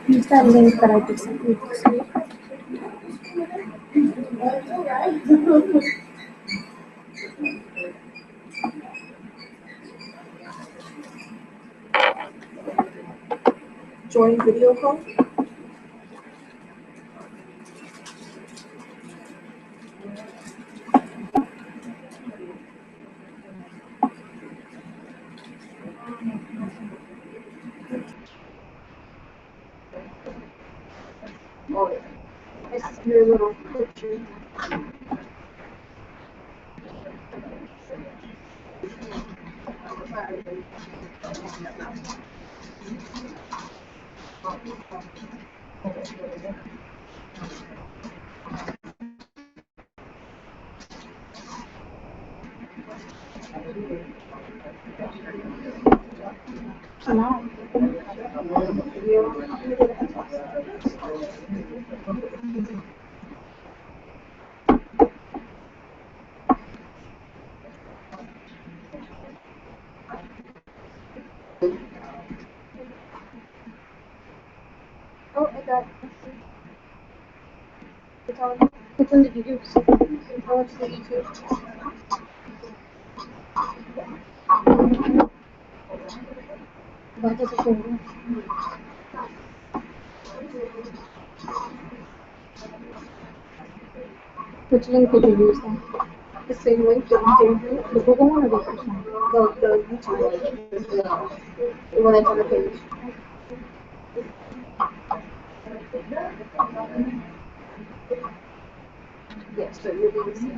Use that link that I just sent you. Join video call. It's your little picture. Oh, I got it. Which one did you use? Oh, it's the YouTube. That is a cool. Which link did you use then? The same link that you gave me? The Google one or the first one? The YouTube one. The one that's on the page. Yes, so you'll be able to see.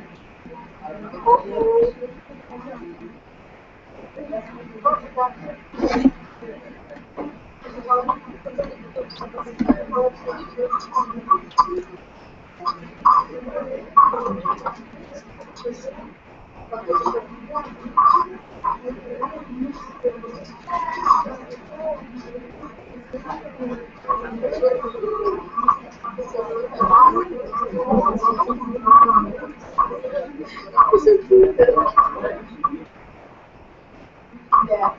Yeah.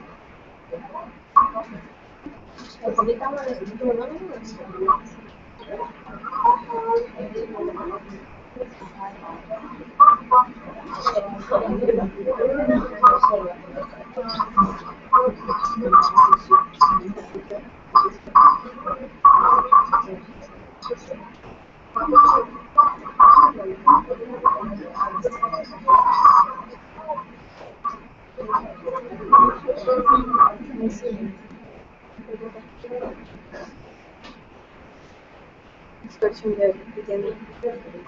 Start from the beginning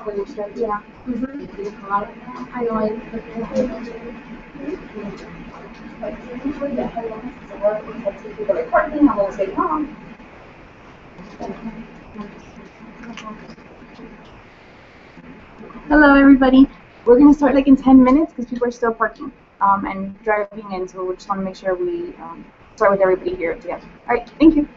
when you start. Yeah. I know. Hello, everybody. We're going to start like in 10 minutes because people are still parking and driving in, so we just want to make sure we start with everybody here together. All right, thank you.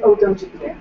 Oh, don't you dare.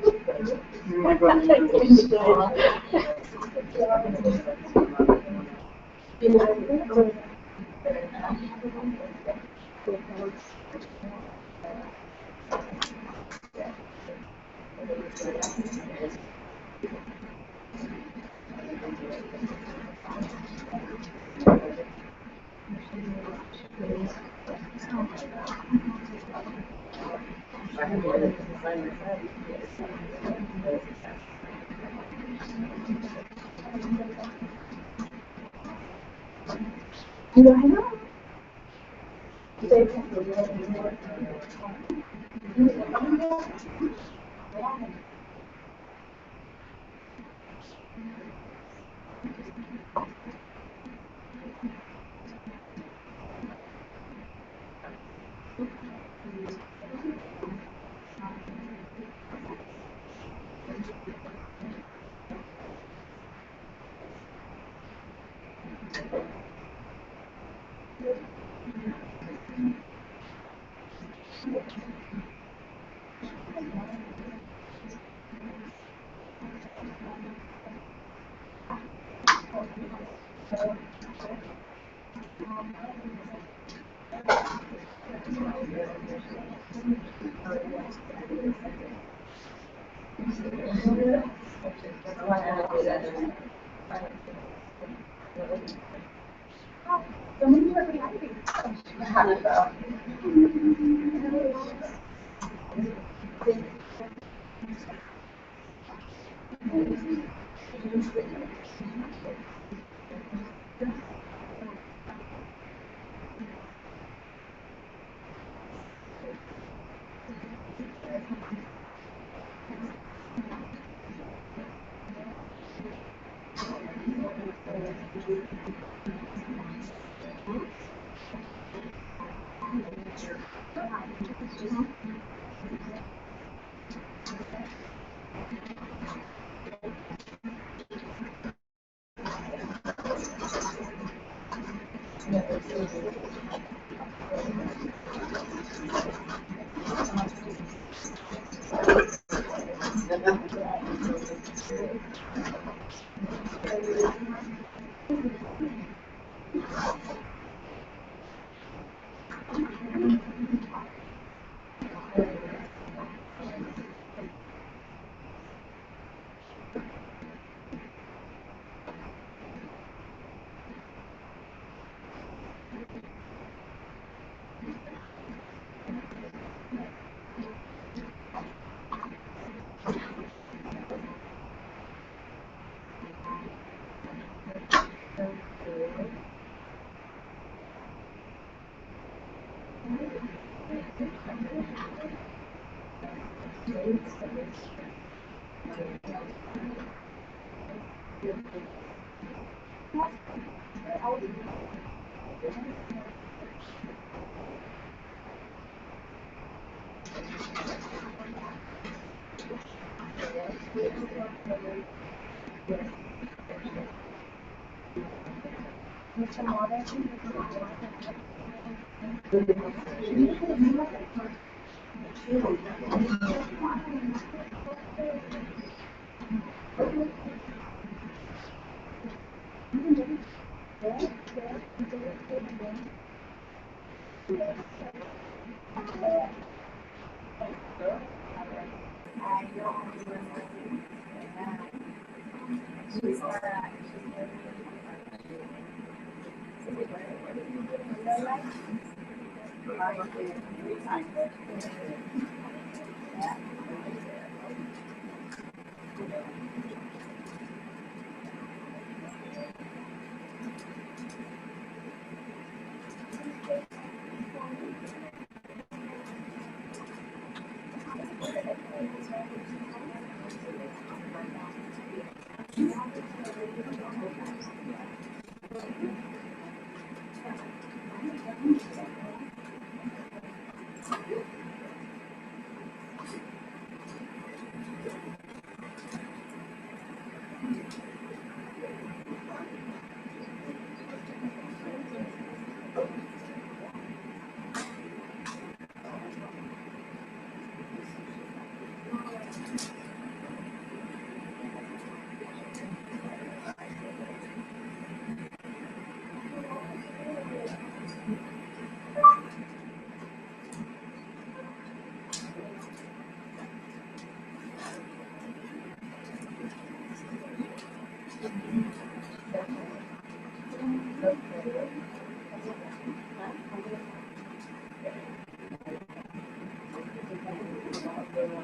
Could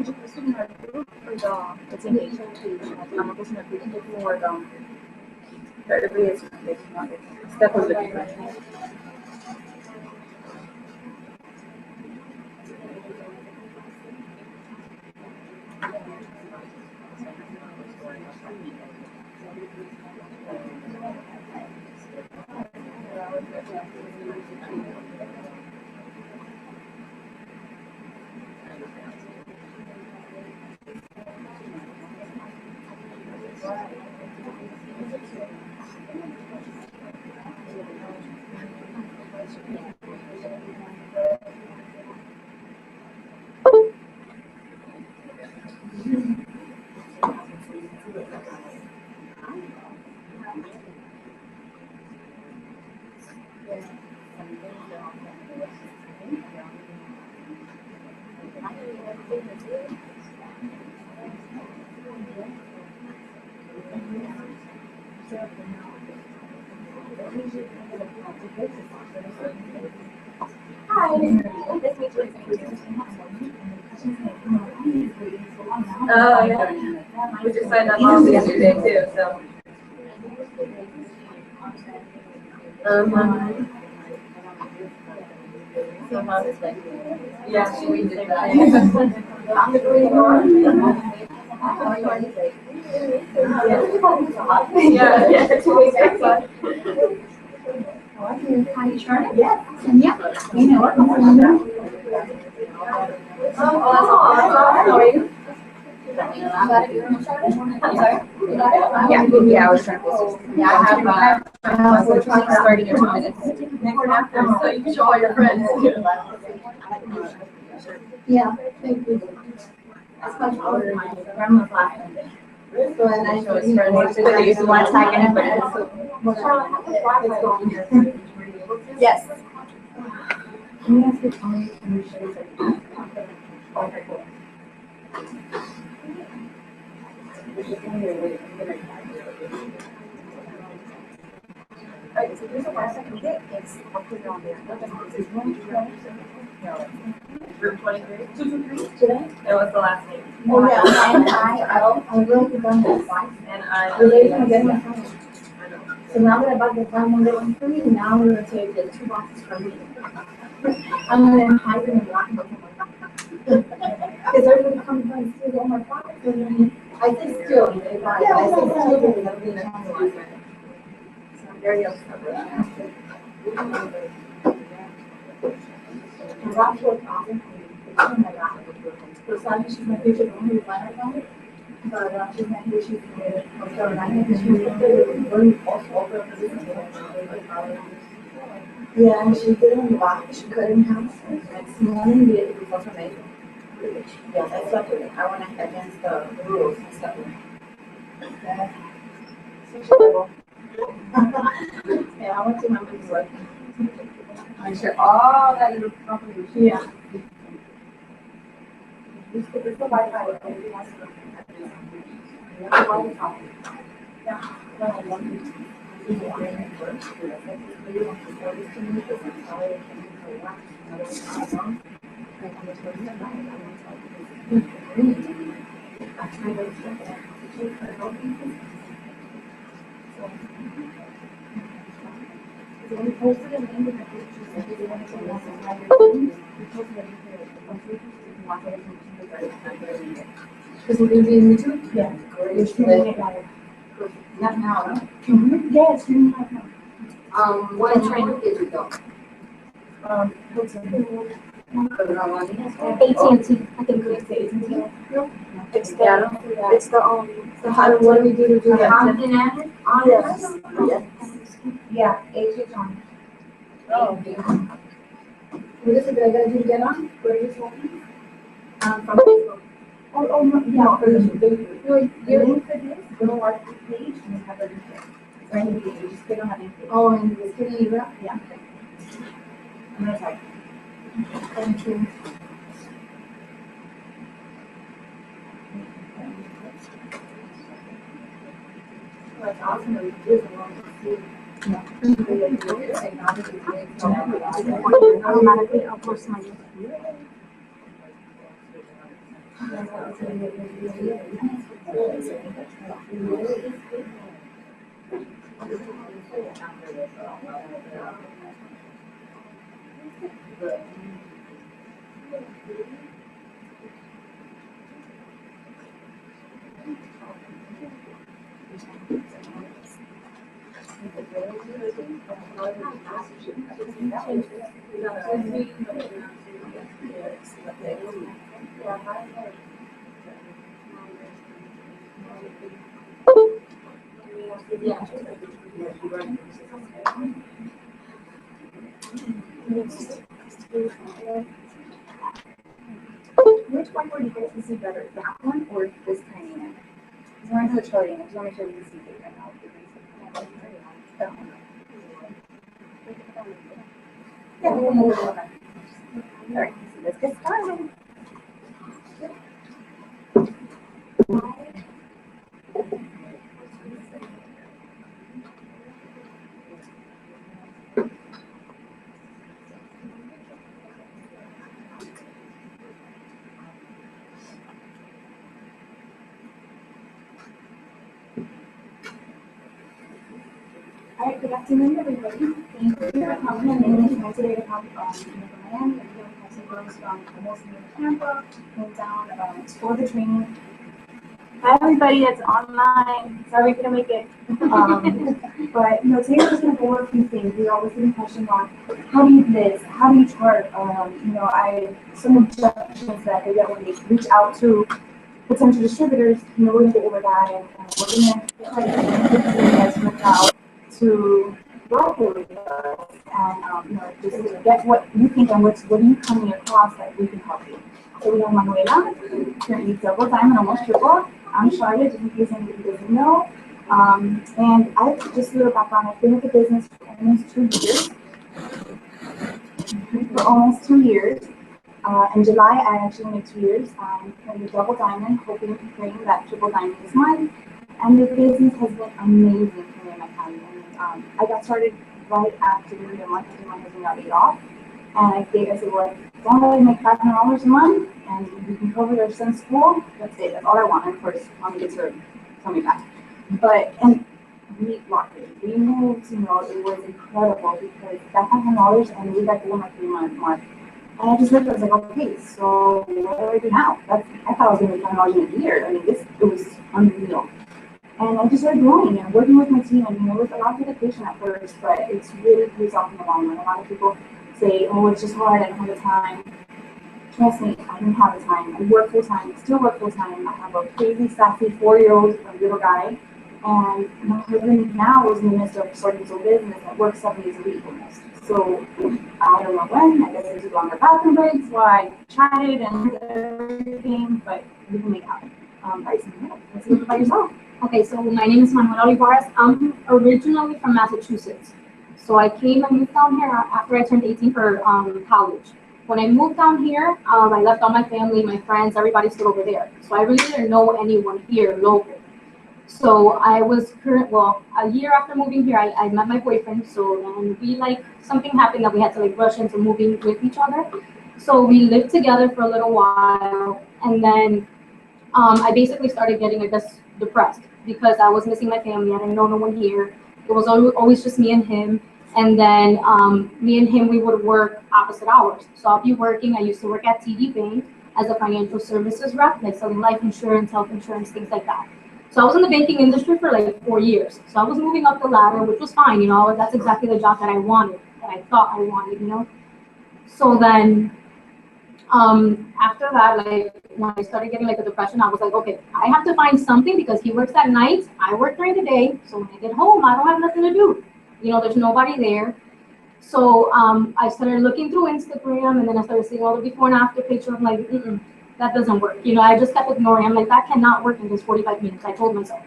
you post it in our group or the presentation? I'm posting a group for the everybody is step of the paper. Hi. Oh, yeah. We just signed up all yesterday too, so. Yeah, we did that. Yeah, 2 weeks outside. Hi, Charlotte. Yes. Yeah. You know what? How are you? Yeah, I was trying to post it. Yeah, I have starting in 2 minutes. So you can show all your friends. Yeah, thank you. That's much older than my grandma's last name. So and I Show his friends. They used to want to tag anybody. Yes. Alright, so here's the last I can get. I'll put it on there. Room 23? 223 today? That was the last name. Oh, yeah. N-I-L. I really done that twice. And So now that I bought the time one day one for me, now I'm gonna take the 2 boxes for me. I'm gonna hide them in black book. Because everybody comes by and steals all my products. I say steal, they buy it. I say steal because everybody knows to use it. So I'm very upset with that. And Rob told me, oh my God. So sadly, she's my favorite one who's my account. But she's not here, she's in North Carolina, because she was very yeah, and she didn't walk, she couldn't have. Next morning, it was amazing. Yes, I slept with it. I went against the rules, I slept with it. Yeah, I went to my mom's work. I share all that little property. Yeah. It's the Wi-Fi. We posted an link in the group. Because we're going to be in YouTube? Yeah. We're streaming it live. Not now, no? Mm-hmm. Yeah, it's streaming live now. What train did you go? AT&T. I think it's the AT&T. It's the how, what do we do to do that? Hampton Inn? Yes. Yes. Yeah, AT&T. Oh. What is it that I gotta do to get on? Where are you talking? From Facebook. Oh, no, yeah, for the link for this, go to our page and you have a link there. Or any page, you just click on that link. Oh, and this video? Yeah. I'm gonna type. Thank you. That's awesome. It is a long to yeah. Automatically, of course, my Which one would you guys see better, that one or this tiny one? Because we're into the trillion, I just want to make sure we can see it right now. Yeah, we'll move it over. All right, so let's get started. All right, good afternoon, everybody. Thank you for coming and being here today to talk about Miami. We have some girls from almost near Tampa, came down to explore the training. Hi, everybody that's online. Sorry we couldn't make it. But today we're just going to go over a few things. We always get a question on how do you do this, how do you chart? Some objections that they get when they reach out to potential distributors. We're going to go over that, and we're going to try to get out to work with us and just get what you think and what are you coming across that we can help you. So we have Manuela, currently double diamond, almost triple. I'm Charlotte, just in case anybody doesn't know. And I just a little background. I've been with the business for almost 2 years. In July, I actually made 2 years. I'm currently double diamond, hoping and praying that triple diamond is mine. And the business has been amazing for me and my family. And I got started right after the month after my husband got laid off. And I said, well, as long as I make $500 a month and we can cover their son's school, that's it. That's all I want. And of course, Mommy gets her tummy back. And we locked it. We moved, it was incredible because that $500 and we got to my 3-month mark. And I just looked, I was like, okay, so what do I do now? I thought I was going to make $500 in a year. I mean, it was unreal. And I just started growing and working with my team. And it was a lot of dedication at first, but it's really pays off in the long run. A lot of people say, oh, it's just hard, I don't have the time. Trust me, I don't have the time. I work full time, still work full time. I have a crazy, sassy 4-year-old little guy. And my husband now is in the midst of starting his own business that works 7 days a week almost. So I don't know when, I guess there's longer bathroom breaks while I chatted and everything, but we can make it happen. All right, so let's look about yourself. Okay, so my name is Manuela Olivares. I'm originally from Massachusetts. So I came and moved down here after I turned 18 for college. When I moved down here, I left all my family, my friends, everybody's still over there. So I really didn't know anyone here local. So I was a year after moving here, I met my boyfriend. So something happened that we had to rush into moving with each other. So we lived together for a little while. And then I basically started getting, depressed because I was missing my family. I didn't know no one here. It was always just me and him. And then me and him, we would work opposite hours. So I'll be working. I used to work at TD Bank as a financial services rep, selling life insurance, health insurance, things like that. So I was in the banking industry for 4 years. So I was moving up the ladder, which was fine. That's exactly the job that I wanted, that I thought I wanted, So then after that, when I started getting a depression, I was like, okay, I have to find something because he works at night, I work during the day. So when I get home, I don't have nothing to do. There's nobody there. So I started looking through Instagram, and then I started seeing all the before and after pictures. I'm like, that doesn't work. You know, I just kept ignoring. I'm like, that cannot work in just 45 minutes. I told myself.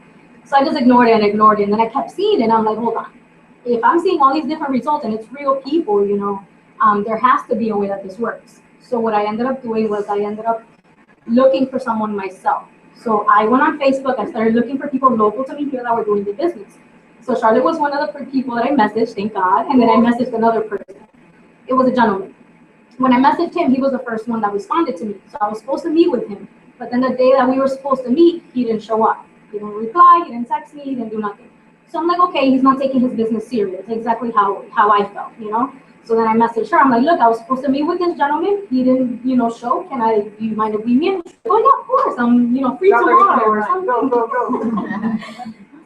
So I just ignored it and ignored it. And then I kept seeing it. And I'm like, hold on. If I'm seeing all these different results and it's real people, you know, there has to be a way that this works. So what I ended up doing was I ended up looking for someone myself. So I went on Facebook. I started looking for people local to me here that were doing the business. So Charlotte was one of the people that I messaged, thank God. And then I messaged another person. It was a gentleman. When I messaged him, he was the first one that responded to me. So I was supposed to meet with him. But then the day that we were supposed to meet, he didn't show up. He didn't reply, he didn't text me, he didn't do nothing. So I'm like, okay, he's not taking his business serious. Exactly how I felt, you know? So then I messaged her. I'm like, look, I was supposed to meet with this gentleman. He didn't, you know, show. Do you mind if we meet? Oh yeah, of course. I'm, you know, free tomorrow or something. Go.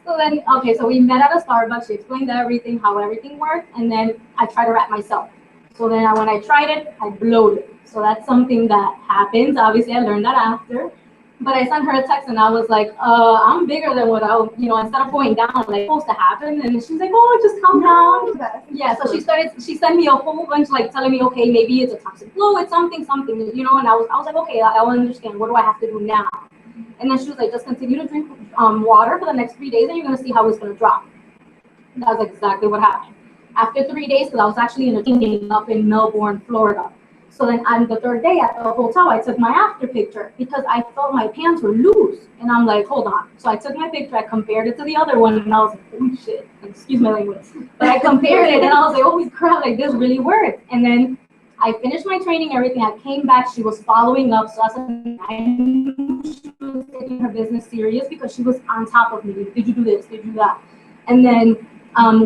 So then, okay, so we met at a Starbucks. She explained everything, how everything worked, and then I tried to wrap myself. So then when I tried it, I blowed it. So that's something that happens. Obviously, I learned that after. But I sent her a text and I was like, I'm bigger than what you know, instead of going down, like, supposed to happen. And she's like, oh, just calm down. Yeah, so she sent me a whole bunch, like, telling me, okay, maybe it's a toxic flow, it's something, you know, and I was like, okay, I will understand. What do I have to do now? And then she was like, just continue to drink water for the next 3 days and you're going to see how it's going to drop. That's exactly what happened. After 3 days, because I was actually in a meeting up in Melbourne, Florida. So then on the third day at the hotel, I took my after picture because I felt my pants were loose. And I'm like, hold on. So I took my picture, I compared it to the other one, and I was like, holy shit, excuse my language. But I compared it and I was like, holy crap, like this really worked. And then I finished my training, everything. I came back, she was following up. So I knew she was taking her business serious because she was on top of me. Did you do this? Did you do that? And then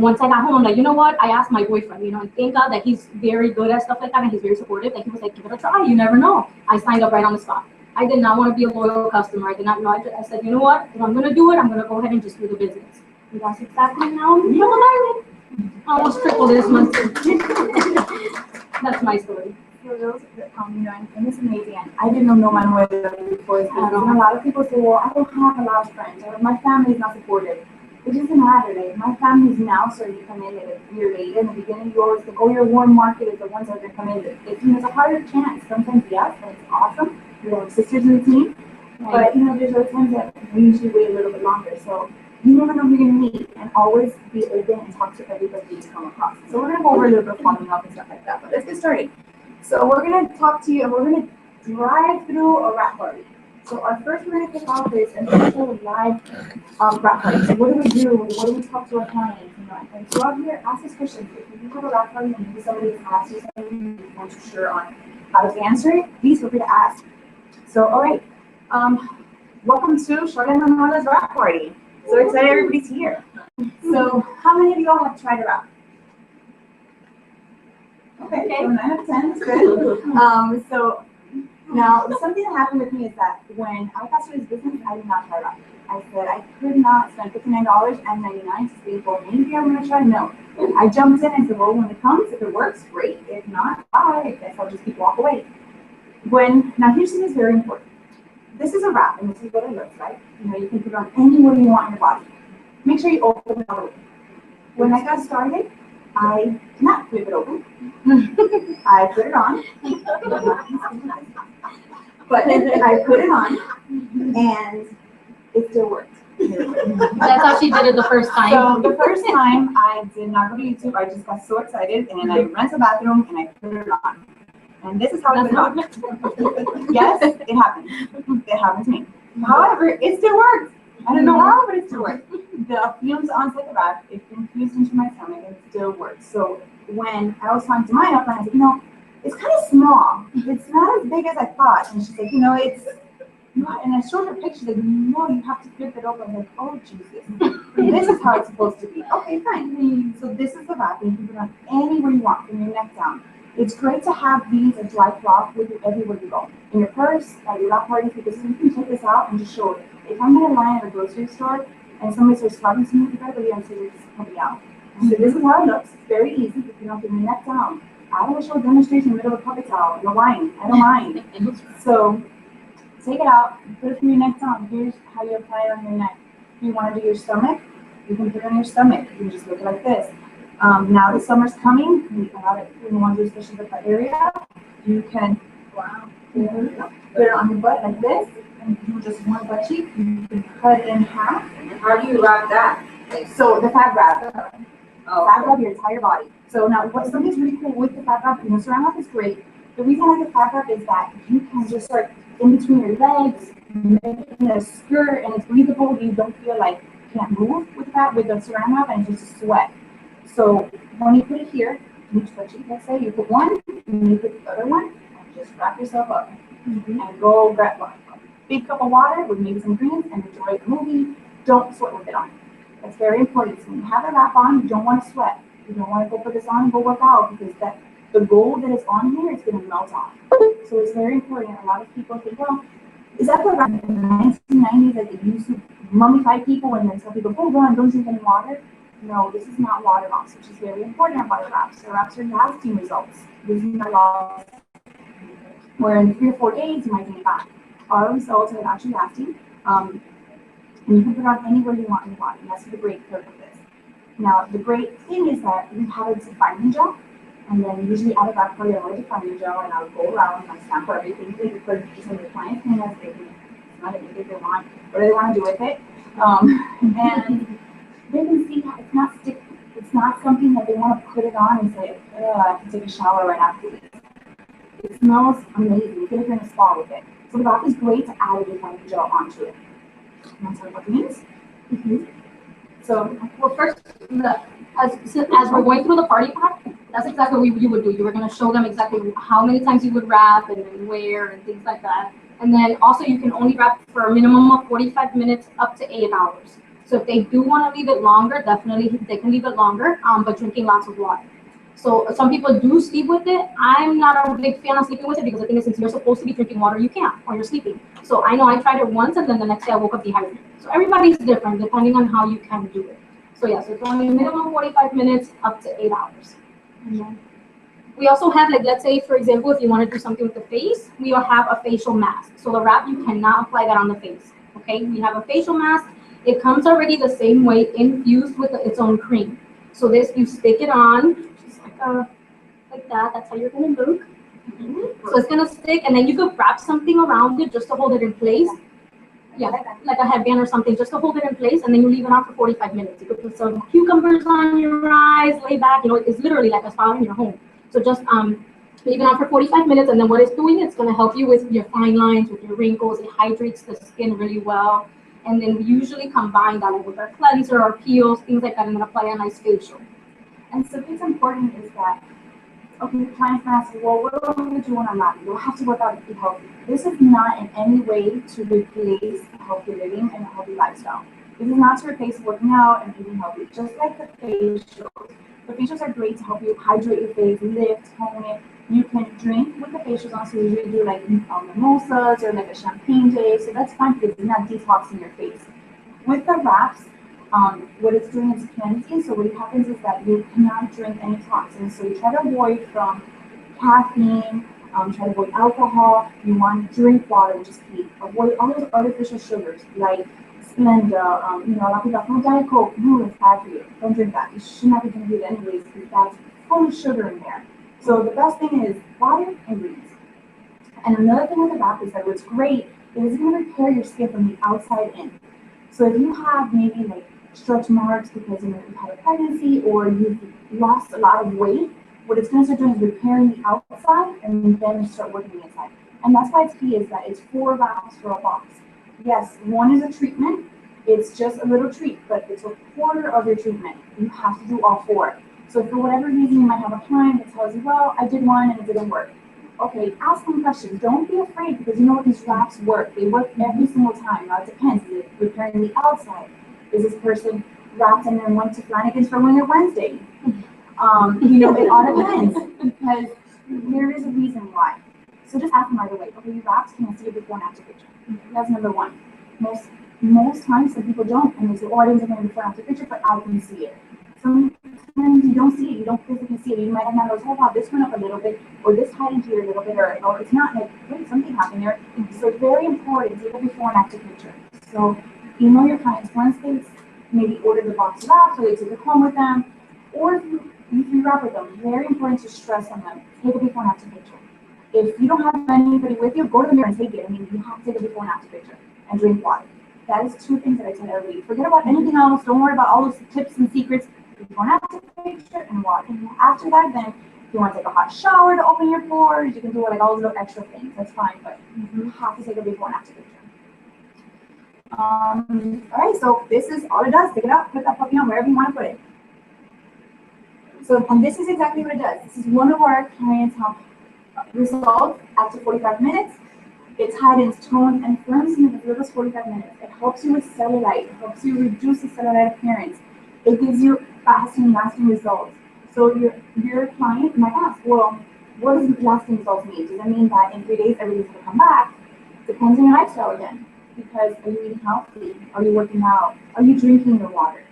once I got home, I'm like, you know what? I asked my boyfriend, you know, and thank God that he's very good at stuff like that and he's very supportive. That he was like, give it a try. You never know. I signed up right on the spot. I did not want to be a loyal customer. I did not know. I said, you know what? If I'm going to do it, I'm going to go ahead and just do the business. And that's exactly now. I'm learning. Almost triple this month. That's my story. For those that you know, and it's amazing. I didn't know Manuel before this. And a lot of people say, well, I don't have a lot of friends, or my family is not supportive. It doesn't matter. Like, my family's now starting to come in at a year later. In the beginning, you always think, oh, your warm market is the ones that are going to come in. There's a harder chance. Sometimes, yes, and it's awesome. We have sisters in the team. Right. But, you know, there's other times that we usually wait a little bit longer. So you never know who you're going to meet. And always be open and talk to everybody you come across. So we're going to go over a little bit of following up and stuff like that. But let's get started. So we're going to talk to you, and we're going to drive through a wrap party. So our first we're going to kick off is an official live wrap party. So what do we do? What do we talk to our clients? You know, and go out here, ask us questions. If you have a wrap party and maybe somebody has asked you something you're not too sure on how to answer it, please feel free to ask. So, all right. Welcome to Charlotte and Manuela's wrap party. So excited everybody's here. So how many of y'all have tried a wrap? Okay, so 9 out of 10 is good. So now, something that happened with me is that when I got started this business, I did not try wrap. I said I could not spend $59.99 to stay for maybe I'm going to try. No. I jumped in and said, well, when it comes, if it works, great. If not, I guess I'll just keep walk away. Now here's something that's very important. This is a wrap, and this is what it looks like. You know, you can put it on anywhere you want in your body. Make sure you open it all the way. When I got started, I did not flip it open. I put it on. But I put it on, and it still worked. That's how she did it the first time. So the first time, I did not go to YouTube. I just got so excited, and I ran to the bathroom, and I put it on. And this is how it went on. Yes, it happened. It happened to me. However, it still worked. I don't know how, but it still worked. The fumes on the wrap, it infused into my stomach, and it still worked. So when I was talking to my upline, I said, you know, it's kind of small. It's not as big as I thought. And she's like, you know, it's, and I showed her pictures, like, no, you have to flip it open. I'm like, oh, Jesus. This is how it's supposed to be. Okay, fine. So this is the wrap, and you can put it on anywhere you want, from your neck down. It's great to have these, a dry cloth, with you everywhere you go. In your purse, at your wrap parties, because you can take this out and just show it. If I'm in a line at a grocery store, and somebody starts talking to me, you better believe I'm saying this is coming out. So this is how it looks. It's very easy. If you don't put your neck down. I will show a demonstration in the middle of a puppet towel. No mind. I don't mind. So take it out, put it from your neck down. Here's how you apply it on your neck. If you want to do your stomach, you can put it on your stomach. You can just look like this. Now the summer's coming, a lot of people want to do especially the butt area. You can put it on your butt like this, and do just one butt cheek. You can cut it in half. How do you wrap that? So the fat wrap. Oh, Fat wrap your entire body. So now something's really cool with the fat wrap, saran wrap is great. The reason I like the fat wrap is that you can just start in between your legs, making a skirt, and it's breathable. You don't feel like you can't move with that, with the saran wrap, and it's just a sweat. So when you put it here, each butt cheek, let's say, you put one, and you put the other one, and just wrap yourself up. And go grab a big cup of water with maybe some greens and enjoy the movie. Don't sweat with it on. That's very important. So when you have the wrap on, you don't want to sweat. You don't want to go put this on and go work out because the gold that is on here is going to melt off. So it's very important. A lot of people think, well, is that the wrap in the 1990s that they used to mummify people and then tell people, go on, don't drink any water? No, this is not water loss, which is very important about wraps. So wraps are lasting results. This is not loss. Where in 3 or 4 days, you might bring it back. Our results are actually lasting. And you can put it on anywhere you want in your body. And that's the great perk of this. Now, the great thing is that we have a defining gel. And then usually out of that part, I have a defining gel, and I'll go around and I sample everything. You put it just in the client's hands. They can smell it if they want, whatever they want to do with it. And they can see how it's not sticky. It's not something that they want to put it on and say, I have to take a shower right after this. It smells amazing. You can if you're in a spa with it. So the wrap is great to add a defining gel onto it. You want to talk about the means? So, Well, first, as we're going through the party pack, that's exactly what you would do. You were going to show them exactly how many times you would wrap and where and things like that. And then also you can only wrap for a minimum of 45 minutes up to 8 hours. So if they do want to leave it longer, definitely they can leave it longer, but drinking lots of water. So some people do sleep with it. I'm not a big fan of sleeping with it because I think since you're supposed to be drinking water, you can't while you're sleeping. So I know I tried it once and then the next day I woke up dehydrated. So everybody's different depending on how you can do it. So yeah, so it's only minimum 45 minutes up to 8 hours. And then we also have, like, let's say, for example, if you want to do something with the face, we will have a facial mask. So the wrap, you cannot apply that on the face. Okay, we have a facial mask. It comes already the same way, infused with its own cream. So this, you stick it on, just like that. That's how you're gonna look. So it's gonna stick, and then you could wrap something around it just to hold it in place. Yeah, like a headband or something, just to hold it in place, and then you leave it on for 45 minutes. You could put some cucumbers on your eyes, lay back. You know, it's literally like a spa in your home. So just leave it on for 45 minutes, and then what it's doing, it's gonna help you with your fine lines, with your wrinkles. It hydrates the skin really well. And then we usually combine that with our cleanser, our peels, things like that, and then apply a nice facial. And so what's important is that, okay, the client's gonna ask, well, what are we doing on that? You'll have to work out to be healthy. This is not in any way to replace healthy living and a healthy lifestyle. This is not to replace working out and eating healthy, just like the facials. The facials are great to help you hydrate your face, lift, tone it. You can drink with the facials on, so you usually do like mimosas or like a champagne day, so that's fine because it's not detoxing your face. With the wraps, what it's doing is cleansing, so what happens is that you cannot drink any toxins, so you try to avoid from caffeine, try to avoid alcohol. You want to drink water, which is key. Avoid all those artificial sugars like Splenda, a lot of people have Diet Coke. No, it's bad for you. Don't drink that. You should not be drinking it anyways because that's full of sugar in there. So the best thing is water and greens. And another thing with the wrap is that what's great is it's going to repair your skin from the outside in. So if you have maybe like stretch marks because you've had a pregnancy or you've lost a lot of weight, what it's going to start doing is repairing the outside and then start working the inside. And that's why it's key is that it's 4 wraps for a box. Yes, one is a treatment. It's just a little treat, but it's a quarter of your treatment. You have to do all 4. So for whatever reason, you might have a client that tells you, well, I did one and it didn't work. Okay, ask them questions. Don't be afraid because you know what, these wraps work. They work every single time. Now it depends. Is it repairing the outside? Is this person wrapped and then went to Flanagan's for Winter Wednesday? It all depends because there is a reason why. So just ask them right away. Okay, you wrapped, can I see your before and after picture? That's number 1. Most times some people don't, and they say, oh, I didn't take a before and after picture, but I can see it. Sometimes you don't see it, you don't physically see it. You might have noticed, oh wow, this went up a little bit, or this tightened here a little bit, or it's not like, wait, something happened there. So it's very important to take a before and after picture. So email your clients once they maybe order the box wrap, so they take it home with them, or if you photograph with them. Very important to stress on them. Take a before and after picture. If you don't have anybody with you, go to the mirror and take it. I mean, you have to take a before and after picture and drink water. That is 2 things that I tell everybody. Forget about anything else. Don't worry about all those tips and secrets. Before and after picture and water. And after that, then if you want to take a hot shower to open your pores, you can do like all those little extra things. That's fine, but you have to take a before and after picture. All right, so this is all it does. Take it out, put that puppy on wherever you want to put it. So, and this is exactly what it does. This is one of our clients' results after 45 minutes. It tightens, tones, and firms in the first 45 minutes. It helps you with cellulite. It helps you reduce the cellulite appearance. It gives you fast and lasting results. So your client might ask, well, what does lasting results mean? Does that mean that in 3 days everything's going to come back? Depends on your lifestyle again. Because are you eating healthy? Are you working out? Are you drinking your water?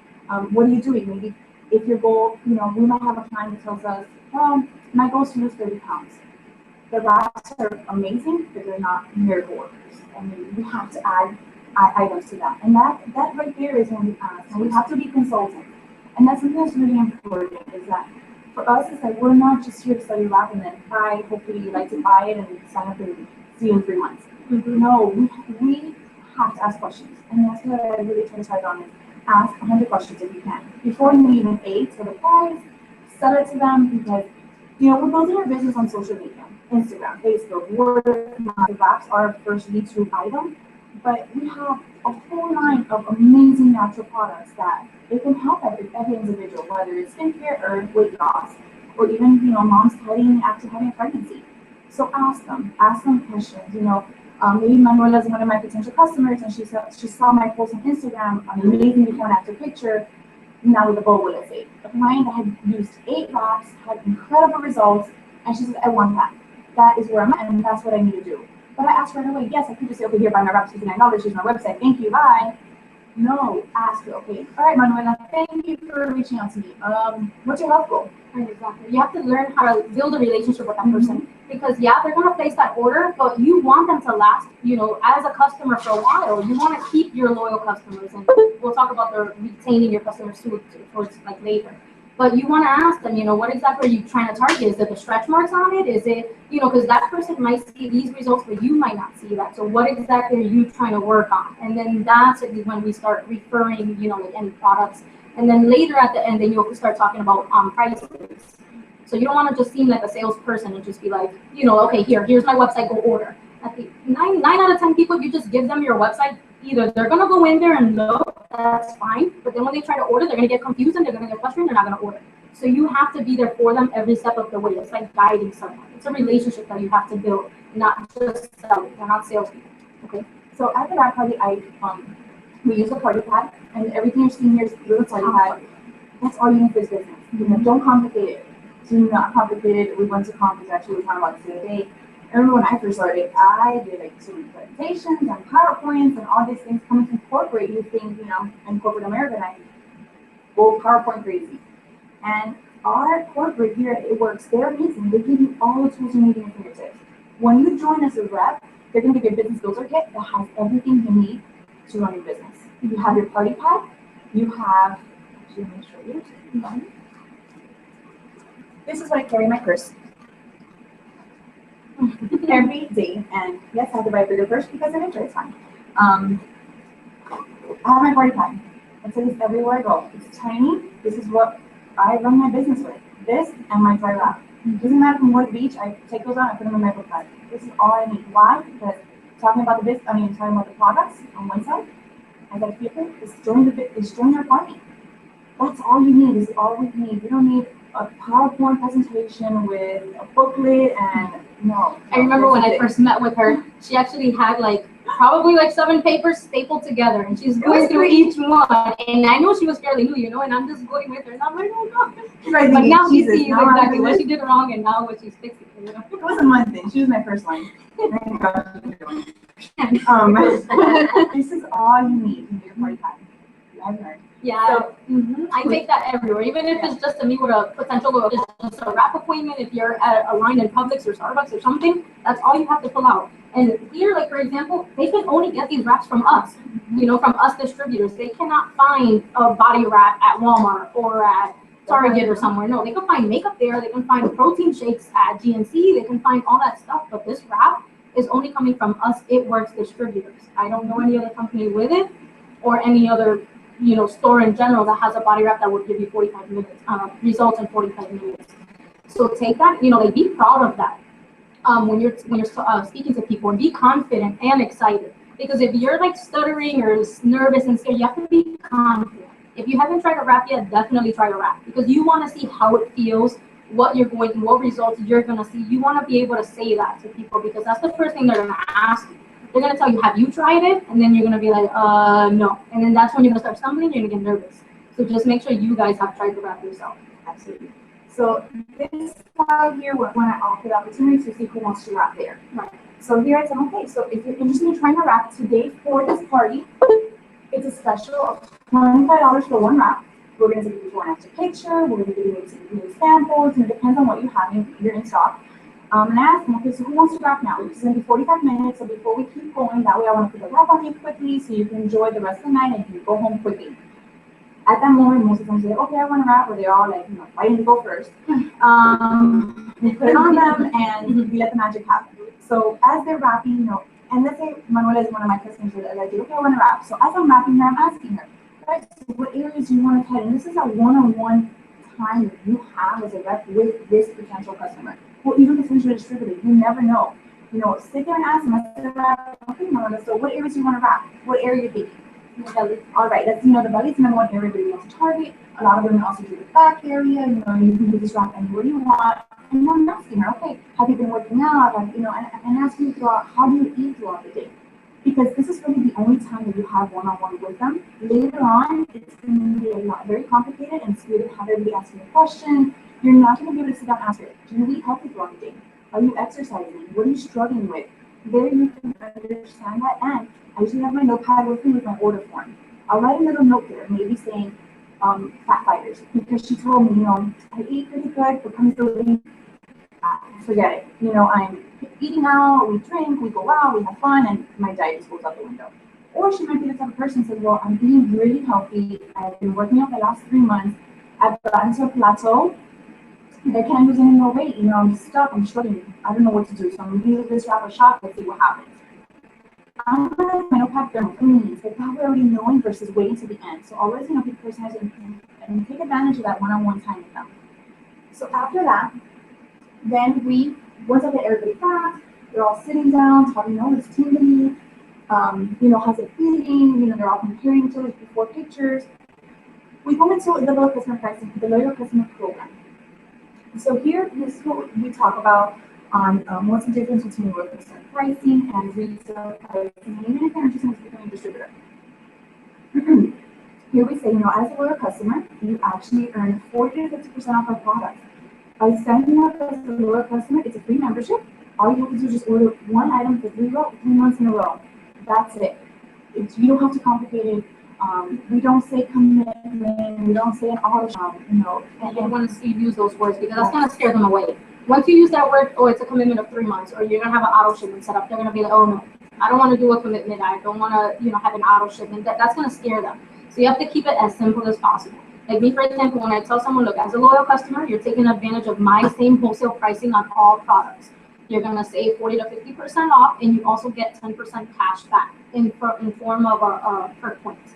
What are you doing? Maybe if your goal, we might have a client that tells us, well, my goal is to lose 30 pounds. The wraps are amazing, but they're not miracle workers. I mean, we have to add items to that. And that right there is when we ask. And we have to be consultant. And that's something that's really important, is that for us, it's like we're not just here to sell you wrap and then buy, hopefully you like to buy it and sign up and see you in 3 months. No, we have to ask questions. And that's what I really try to try on is ask 100 questions if you can. Before you even ate to the price, sell it to them because, we're building our business on social media, Instagram, Facebook, word of mouth. The wraps are our first lead-to item, but we have a whole line of amazing natural products that it can help every individual, whether it's skincare or weight loss, or even, moms after having a pregnancy. So ask them questions, maybe Manuela is one of my potential customers, and she saw my post on Instagram, an amazing before and after picture, now with a bowl, let's say. A client that had used 8 wraps, had incredible results, and she says, I want that. That is where I'm at, and that's what I need to do. But I asked her right away, yes, I could just say, okay, here, buy my wraps, $59, here's my website, thank you, bye. No, ask her, okay, all right, Manuela, thank you for reaching out to me. What's your health goal? Exactly. You have to learn how to build a relationship with that person. Because they're gonna place that order, but you want them to last, as a customer for a while. You want to keep your loyal customers, and we'll talk about the retaining your customers towards like later. But you want to ask them, what exactly are you trying to target? Is it the stretch marks on it? Is it, because that person might see these results, but you might not see that. So what exactly are you trying to work on? And then that's when we start referring, like any products. And then later at the end, then you'll start talking about prices. So you don't want to just seem like a salesperson and just be like, okay, here's my website, go order. I think 9 out of 10 people, if you just give them your website, either they're going to go in there and look, that's fine. But then when they try to order, they're going to get confused and they're going to get frustrated, they're not going to order. So you have to be there for them every step of the way. It's like guiding someone. It's a relationship that you have to build, not just sell it. They're not salespeople. Okay. So at the wrap party, we use a party pad, and everything you're seeing here is through the party pad. That's all you need for this business. Don't complicate it. Do not complicate it. We went to conference, actually, we were talking about this the other day. I remember when I first started, I did like so many presentations and PowerPoints and all these things coming from corporate. You think, in corporate America, and I go PowerPoint crazy. And our corporate here, it works. They're amazing. They give you all the tools you need in your fingertips. When you join as a rep, they're going to give you a business builder kit that has everything you need to run your business. You have your party pad. You have, actually, let me show you. This is what I carry in my purse every day. And yes, I have to buy a bigger purse because of it, but it's fine. I have my party pad. It's in this everywhere I go. It's tiny. This is what I run my business with. This and my dry wrap. It doesn't matter from what beach, I take those out, I put them in my book bag. This is all I need. Why? Because talking about the products on one side, I got people, it's join your party. That's all you need, is all we need. We don't need a PowerPoint presentation with a booklet and no. I remember when I first met with her, she actually had probably 7 papers stapled together, and she's going through each one. And I know she was fairly new, and I'm just going with her, and I'm like, oh no. Right, but now she sees exactly what she did wrong and now what she's fixing. It was a month thing. She was my first line. This is all you need in your party pad. I've learned. Yeah, so, I take that everywhere, even if it's just to meet with a potential or just a wrap appointment. If you're at a line in Publix or Starbucks or something, that's all you have to pull out. And here, for example, they can only get these wraps from us, from us distributors. They cannot find a body wrap at Walmart or at Target or somewhere. No, they can find makeup there. They can find protein shakes at GNC. They can find all that stuff. But this wrap is only coming from us. It Works distributors. I don't know any other company with it, or any other, store in general that has a body wrap that would give you 45 minutes results in 45 minutes. So take that. Like, be proud of that. When you're speaking to people, and be confident and excited. Because if you're like stuttering or nervous and scared, you have to be confident. If you haven't tried a wrap yet, definitely try a wrap, because you want to see how it feels, what results you're going to see. You want to be able to say that to people, because that's the first thing they're going to ask you. They're going to tell you, have you tried it? And then you're going to be like, no. And then that's when you're going to start stumbling. You're going to get nervous. So just make sure you guys have tried the wrap yourself. Absolutely. So this slide here, when I offer the opportunity to see who wants to wrap there. Right. So here I said, okay, so if you're interested in trying a wrap today for this party, it's a special of $25 for one wrap. We're going to give you one extra picture. We're going to give you some samples, and it depends on what you have here in stock. And I asked them, okay, so who wants to wrap now? It's going to be 45 minutes, so before we keep going, that way I want to put the wrap on you quickly so you can enjoy the rest of the night and you can go home quickly. At that moment, most of them say, okay, I want to wrap, or they're all like, fighting to go first. We put it on them and we let the magic happen. So as they're wrapping, and let's say Manuela is one of my customers that I do, okay, I want to wrap. So as I'm wrapping her, I'm asking her, right, so what areas do you want to cut? And this is a one-on-one time that you have as a rep with this potential customer, or even potential distributor. You never know. Sit there and ask them. I said, okay, Manuela, so what areas do you want to wrap? What area are you thinking? The belly. All right, that's, the belly is the number one area everybody wants to target. A lot of women also do the back area. You can do this wrap anywhere you want. And I'm asking her, okay, have you been working out? And asking throughout, how do you eat throughout the day? Because this is really the only time that you have one-on-one with them. Later on, it's going to be very complicated, and it's going to have everybody asking a question. You're not going to be able to sit down and ask her, do you eat healthy throughout the day? Are you exercising? What are you struggling with? There you can understand that. And I usually have my notepad with me with my order form. I'll write a little note there, maybe saying fat fighters, because she told me, I eat pretty good, but comes to eating, forget it. I'm eating out, we drink, we go out, we have fun, and my diet just goes out the window. Or she might be the type of person who says, well, I'm eating really healthy. I've been working out the last 3 months. I've gotten to a plateau. I can't lose any more weight. I'm stuck. I'm struggling. I don't know what to do. So I'm going to use this wrap a shot. Let's see what happens. I'm going to have my notepad there for me. But that way already knowing versus waiting to the end. So always, be personalized and take advantage of that one-on-one time with them. So after that, then once I get everybody back, they're all sitting down, talking, this team meeting, how's it feeling? They're all comparing each other before pictures. We go into the loyal customer pricing, the loyal customer program. So here, this is what we talk about on what's the difference between loyal customer pricing and retail pricing, and even if you're interested in becoming a distributor. Here we say, as a loyal customer, you actually earn 40 to 50% off our products. By signing up as a loyal customer, it's a free membership. All you have to do is just order one item for 3 months in a row. That's it. You don't have to complicate it. We don't say commitment. We don't say an auto shop. And I don't want to use those words because that's going to scare them away. Once you use that word, it's a commitment of 3 months, or you're going to have an auto shipment set up, they're going to be like, oh no, I don't want to do a commitment. I don't want to, have an auto shipment. That's going to scare them. So you have to keep it as simple as possible. Like me, for example, when I tell someone, look, as a loyal customer, you're taking advantage of my same wholesale pricing on all products. You're going to save 40 to 50% off, and you also get 10% cash back in form of perk points.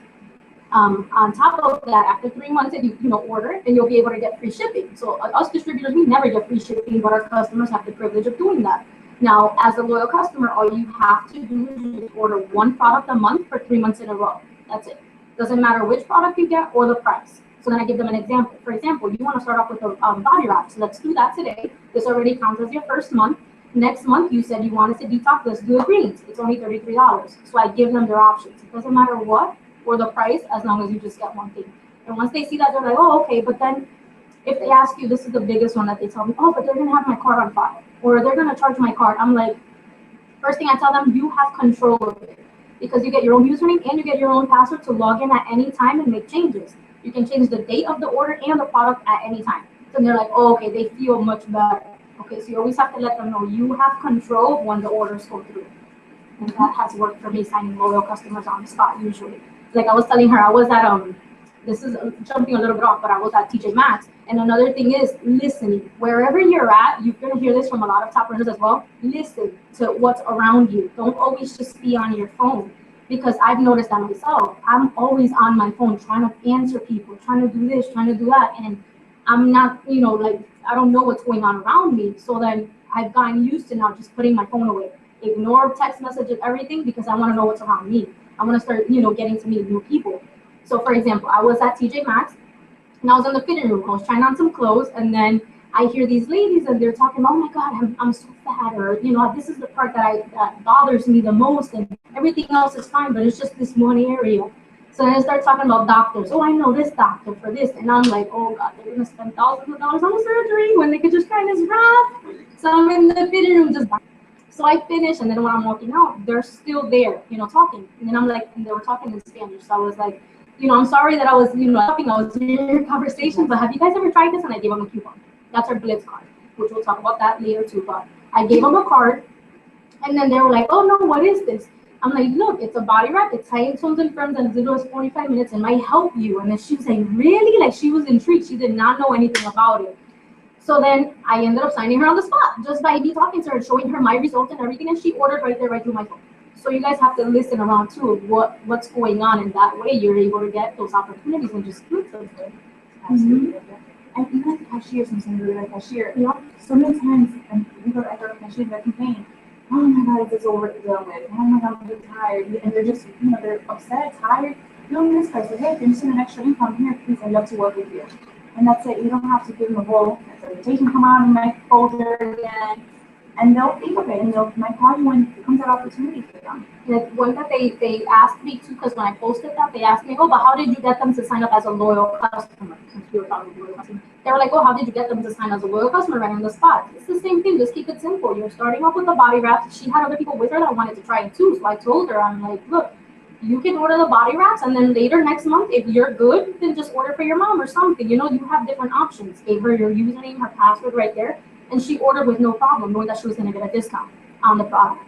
On top of that, after 3 months, if you order, then you'll be able to get free shipping. So us distributors, we never get free shipping, but our customers have the privilege of doing that. Now, as a loyal customer, all you have to do is order one product a month for 3 months in a row. That's it. Doesn't matter which product you get or the price. So then I give them an example. For example, you want to start off with a body wrap. So let's do that today. This already counts as your first month. Next month, you said you wanted to detox. Let's do a greens. It's only $33. So I give them their options. It doesn't matter what or the price, as long as you just get one thing. And once they see that, they're like, oh, okay. But then if they ask you, this is the biggest one that they tell me, oh, but they're going to have my card on file, or they're going to charge my card. I'm like, first thing I tell them, you have control of it, because you get your own username and you get your own password to log in at any time and make changes. You can change the date of the order and the product at any time. So they're like, oh, okay, they feel much better. Okay, so you always have to let them know you have control when the orders go through. And that has worked for me, signing loyal customers on the spot usually. Like I was telling her, I was at this is jumping a little bit off, but I was at TJ Maxx. And another thing is listening. Wherever you're at, you're gonna hear this from a lot of top runners as well. Listen to what's around you. Don't always just be on your phone, because I've noticed that myself. I'm always on my phone trying to answer people, trying to do this, trying to do that, and I'm not, like, I don't know what's going on around me. So then I've gotten used to now just putting my phone away, ignore text messages, everything, because I want to know what's around me. I want to start, getting to meet new people. So for example, I was at TJ Maxx and I was in the fitting room. I was trying on some clothes, and then I hear these ladies and they're talking, oh my God, I'm so fat, or, this is the part that bothers me the most, and everything else is fine, but it's just this one area. So then I start talking about doctors. Oh, I know this doctor for this. And I'm like, oh God, they're gonna spend thousands of dollars on a surgery when they could just try this wrap. So I'm in the fitting room just. So I finish, and then when I'm walking out, they're still there, talking. And then I'm like, and they were talking in Spanish. So I was like, I'm sorry that I was, talking. I was in your conversation, but have you guys ever tried this? And I gave them a coupon. That's our Blitz card, which we'll talk about that later too. But I gave them a card, and then they were like, oh no, what is this? I'm like, look, it's a body wrap. It's high tones and firms, and as little as 45 minutes, and might help you. And then she was like, really? Like, she was intrigued. She did not know anything about it. So then I ended up signing her on the spot just by me talking to her, showing her my results and everything, and she ordered right there, right through my phone. So you guys have to listen around too of what's going on, and that way you're able to get those opportunities and just do something. Absolutely. And even at the cashier, sometimes we like cashier. So many times, and we go to the cashier, they're complaining, oh my God, it's over done with. Oh my God, I'm so tired. And they're just, they're upset, tired. You don't miss guys. So, hey, if you're missing an extra income here, please, I'd love to work with you. And that's it. You don't have to give them a whole presentation, come out in my folder again. And they'll think of it, and they'll might call you when it comes that opportunity for them. Like one that they asked me too, because when I posted that, they asked me, oh, but how did you get them to sign up as a loyal customer? Since we were talking loyal customer. They were like, oh, how did you get them to sign as a loyal customer right on the spot? It's the same thing. Just keep it simple. You're starting off with the body wraps. She had other people with her that wanted to try it too. So I told her, I'm like, look, you can order the body wraps, and then later next month, if you're good, then just order for your mom or something. You have different options. Gave her your username, her password right there, and she ordered with no problem, knowing that she was going to get a discount on the product.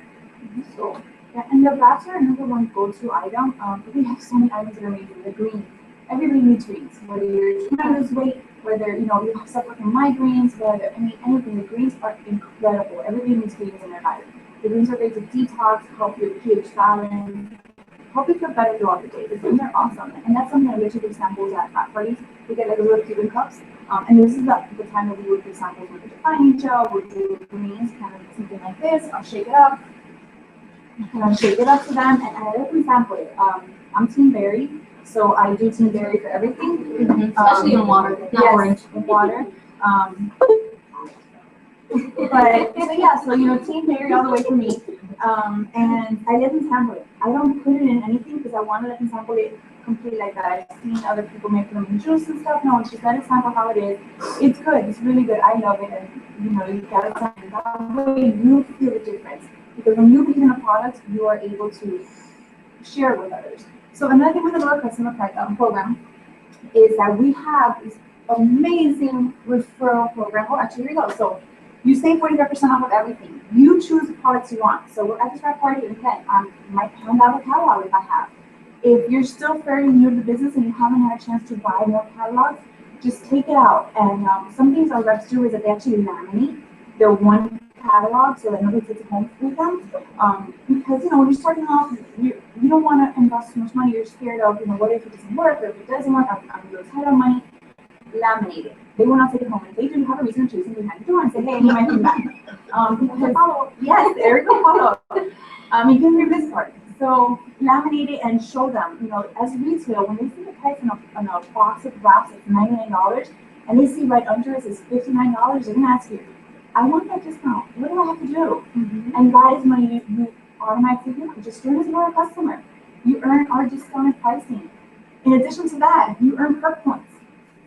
So, yeah, and the wraps are another one go-to item. We have so many items that are amazing. The greens. Everybody needs greens. Whether you're trying to lose weight, whether you have suffer from migraines, whether anything. The greens are incredible. Everybody needs greens in their diet. The greens are great to detox, help your pH balance, help you feel better throughout the day. The greens are awesome, and that's something that we actually do samples at frat parties. We get like a little Cuban cups, and this is the time that we would do samples with the defining gel. We'll do greens, kind of something like this. I'll shake it up. And I'll shake it up to them, and I let them sample it. I'm Team Berry, so I do Team Berry for everything. Especially in water, not orange. In water. But so Team Berry all the way for me. And I let them sample it. I don't put it in anything because I want to let them sample it completely like that. I've seen other people make them in juice and stuff. No, just let it sample how it is. It's good. It's really good. I love it. And you gotta sample that way you feel the difference. Because when you believe in a product, you are able to share it with others. So another thing with the loyal customer program is that we have this amazing referral program. Oh, actually, here we go. So you save 45% off of everything. You choose the products you want. So we're at this frat party, and again, I might hand out a catalog if I have. If you're still fairly new to the business and you haven't had a chance to buy more catalogs, just take it out. And some things our reps do is that they actually laminate their one catalog so that nobody takes it home with them. Because when you're starting off, you don't want to invest too much money. You're scared of what if it doesn't work, or if it doesn't work, I'm going to lose title money. Laminate it. They will not take it home. And if they do, have a reason to choose them behind the door and say, hey, I need my thing back. Because, yes, there is a follow-up. You can revisit part. So laminate it and show them, as retail, when they see the price on a box of wraps, it's $99, and they see right under it says $59, they're going to ask you, I want that discount. What do I have to do? Mm-hmm. And that is when you automatically just join as a loyal customer. You earn our discounted pricing. In addition to that, you earn perk points.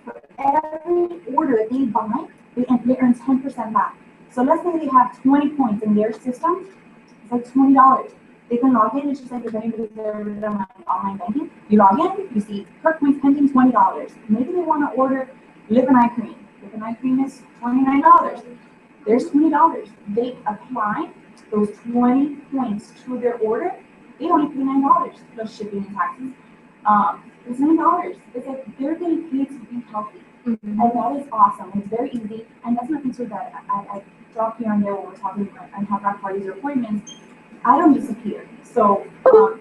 For every order that they buy, they earn 10% back. So let's say they have 20 points in their system, it's like $20. They can log in. It's just like if anybody's ever done online banking. You log in, you see perk points pending $20. Maybe they want to order lip and eye cream. Lip and eye cream is $29. There's $20. They apply those 20 points to their order. They only pay $9 plus shipping and taxes. It's $9. It's like they're getting paid to be healthy. Mhm. And that is awesome. It's very easy. And that's nothing to that. I drop here and there when we're talking and have our parties or appointments. I don't disappear. So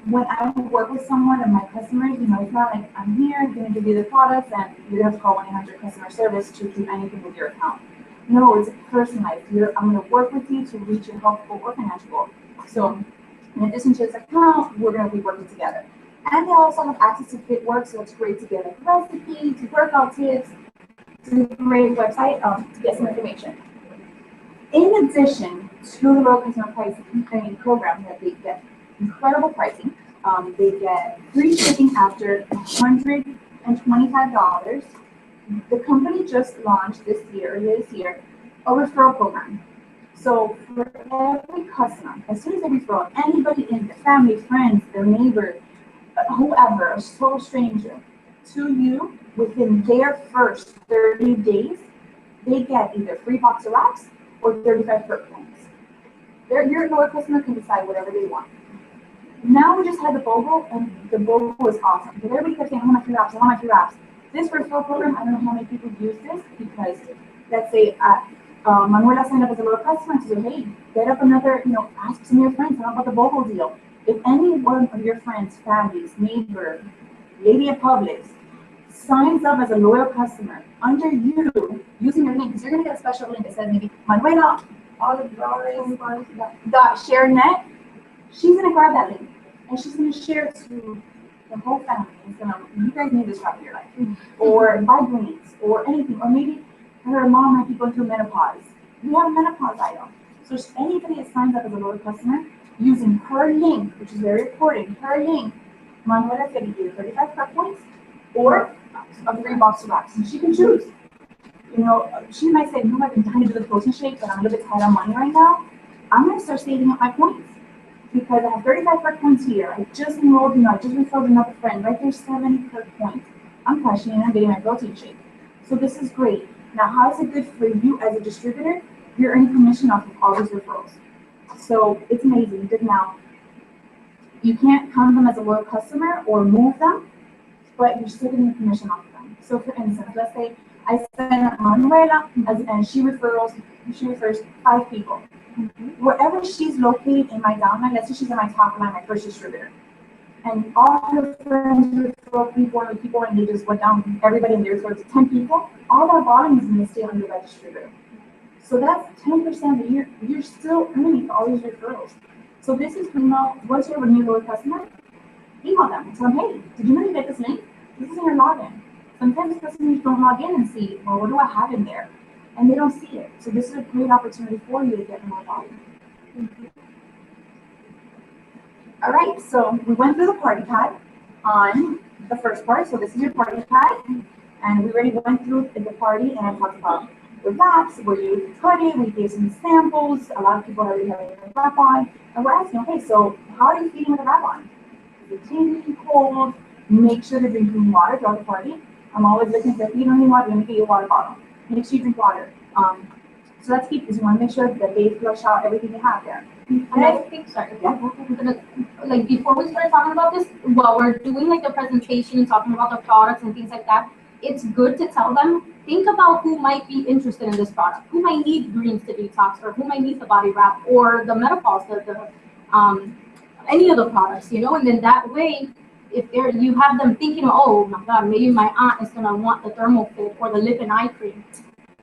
when I work with someone and my customers, it's not like I'm here, I'm going to give you the products, and you're going to have to call 1-800 customer service to do anything with your account. No, it's personalized. I'm going to work with you to reach your health goal or financial goal. So in addition to this account, we're going to be working together. And they also have access to FitWork, so it's great to get like recipes, to workout tips. It's a great website to get some information. In addition to the low customer pricing program, that they get incredible pricing. They get free shipping after $125. The company just launched this year, a referral program. So for every customer, as soon as they refer anybody in their family, friends, their neighbor, whoever, a total stranger, to you within their first 30 days, they get either free box of wraps or 35 perk points. Your loyal customer can decide whatever they want. Now we just had the BOGO, and the BOGO is awesome. Because everybody kept saying, I want my free wraps, I want my free wraps. This referral program, I don't know how many people use this, because let's say Manuela signed up as a loyal customer and said, hey, get up another, ask some of your friends about the BOGO deal. If any one of your friends, families, neighbor, lady at Publix, signs up as a loyal customer under you using your link, because you're going to get a special link that says maybe Manuela .sharenet, she's going to grab that link and she's going to share it to the whole family. It's going to, you guys need this in your life, or buy greens, or anything, or maybe her mom might be going through menopause. You have a menopause item. So anybody that signs up as a loyal customer using her link, which is very important, her link, Manuela can give you 35 prep points or a free box of wraps, and she can choose. She might say, no, I've been trying to do the protein shake, but I'm a little bit tight on money right now. I'm going to start saving up my points because I have 35 perk points here. I just enrolled, I just referred another friend. Right there's 70 perk points. I'm cashing in and getting my protein shake. So this is great. Now, how is it good for you as a distributor? You're earning commission off of all these referrals. So it's amazing. Now, you can't count them as a loyal customer or move them, but you're still getting commission off of them. So for instance, let's say I send Manuela and she refers 5 people. Wherever she's located in my downline, let's say she's in my top line, my first distributor. And all her friends refer people, and they just went down, everybody in there, so it's 10 people, all that volume is going to stay under that distributor. So that's 10% a year. You're still earning for all these referrals. So this is, once you have a new loyal customer, email them and tell them, hey, did you know you get this link? This is in your login. Sometimes customers don't log in and see, well, what do I have in there? And they don't see it. So this is a great opportunity for you to get more volume. All right, so we went through the party pad on the first part. So this is your party pad. And we already went through the party and I talked about the wraps, where you cut it, we gave some samples. A lot of people already have a wrap on. And we're asking, okay, so how are you feeding with a wrap on? Is it tingly, cold? Make sure they're drinking water throughout the party. I'm always looking for, if you don't need water, let me get you a water bottle. Make sure you drink water. So that's key, because you want to make sure that they flush out everything you have there. And I think, like before we started talking about this, while we're doing like the presentation and talking about the products and things like that, it's good to tell them, think about who might be interested in this product, who might need greens to detox, or who might need the body wrap, or the menopause, any of the products, and then that way, if you have them thinking, oh my God, maybe my aunt is gonna want the ThermoFit or the lip and eye cream.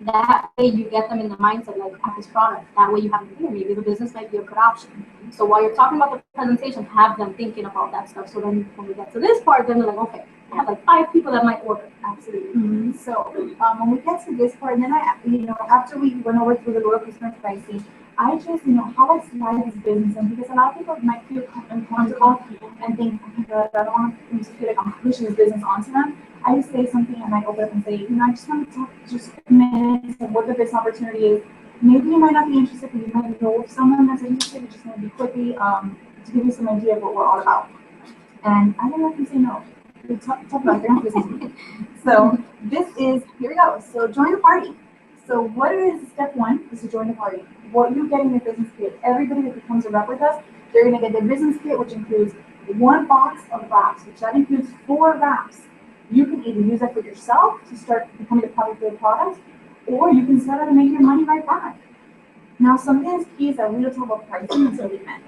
That way you get them in the mindset, like, have this product. That way you have them, maybe the business might be a good option. So while you're talking about the presentation, have them thinking about that stuff. So then when we get to this part, then they're like, okay, I have like 5 people that might order. Absolutely. So when we get to this part, and then after we went over through the lower customer pricing, I just, how I slide this business in, because a lot of people might feel uncomfortable and think, oh my God, I don't want to feel like I'm pushing this business onto them. I just say something, I might open up and say, I just want to talk just a minute of what the business opportunity is. Maybe you might not be interested, but you might know of someone that's interested. It's just going to be quickly to give you some idea of what we're all about. And I don't know if you say no. We talk about their own business. So this is, here we go. So join the party. So what is step 1 is to join the party. What you get in your business kit, everybody that becomes a rep with us, they're going to get their business kit, which includes 1 box of wraps, which that includes 4 wraps. You can either use that for yourself to start becoming the product of the product, or you can sell it and make your money right back. Now, something that's key is that we don't talk about pricing until the end.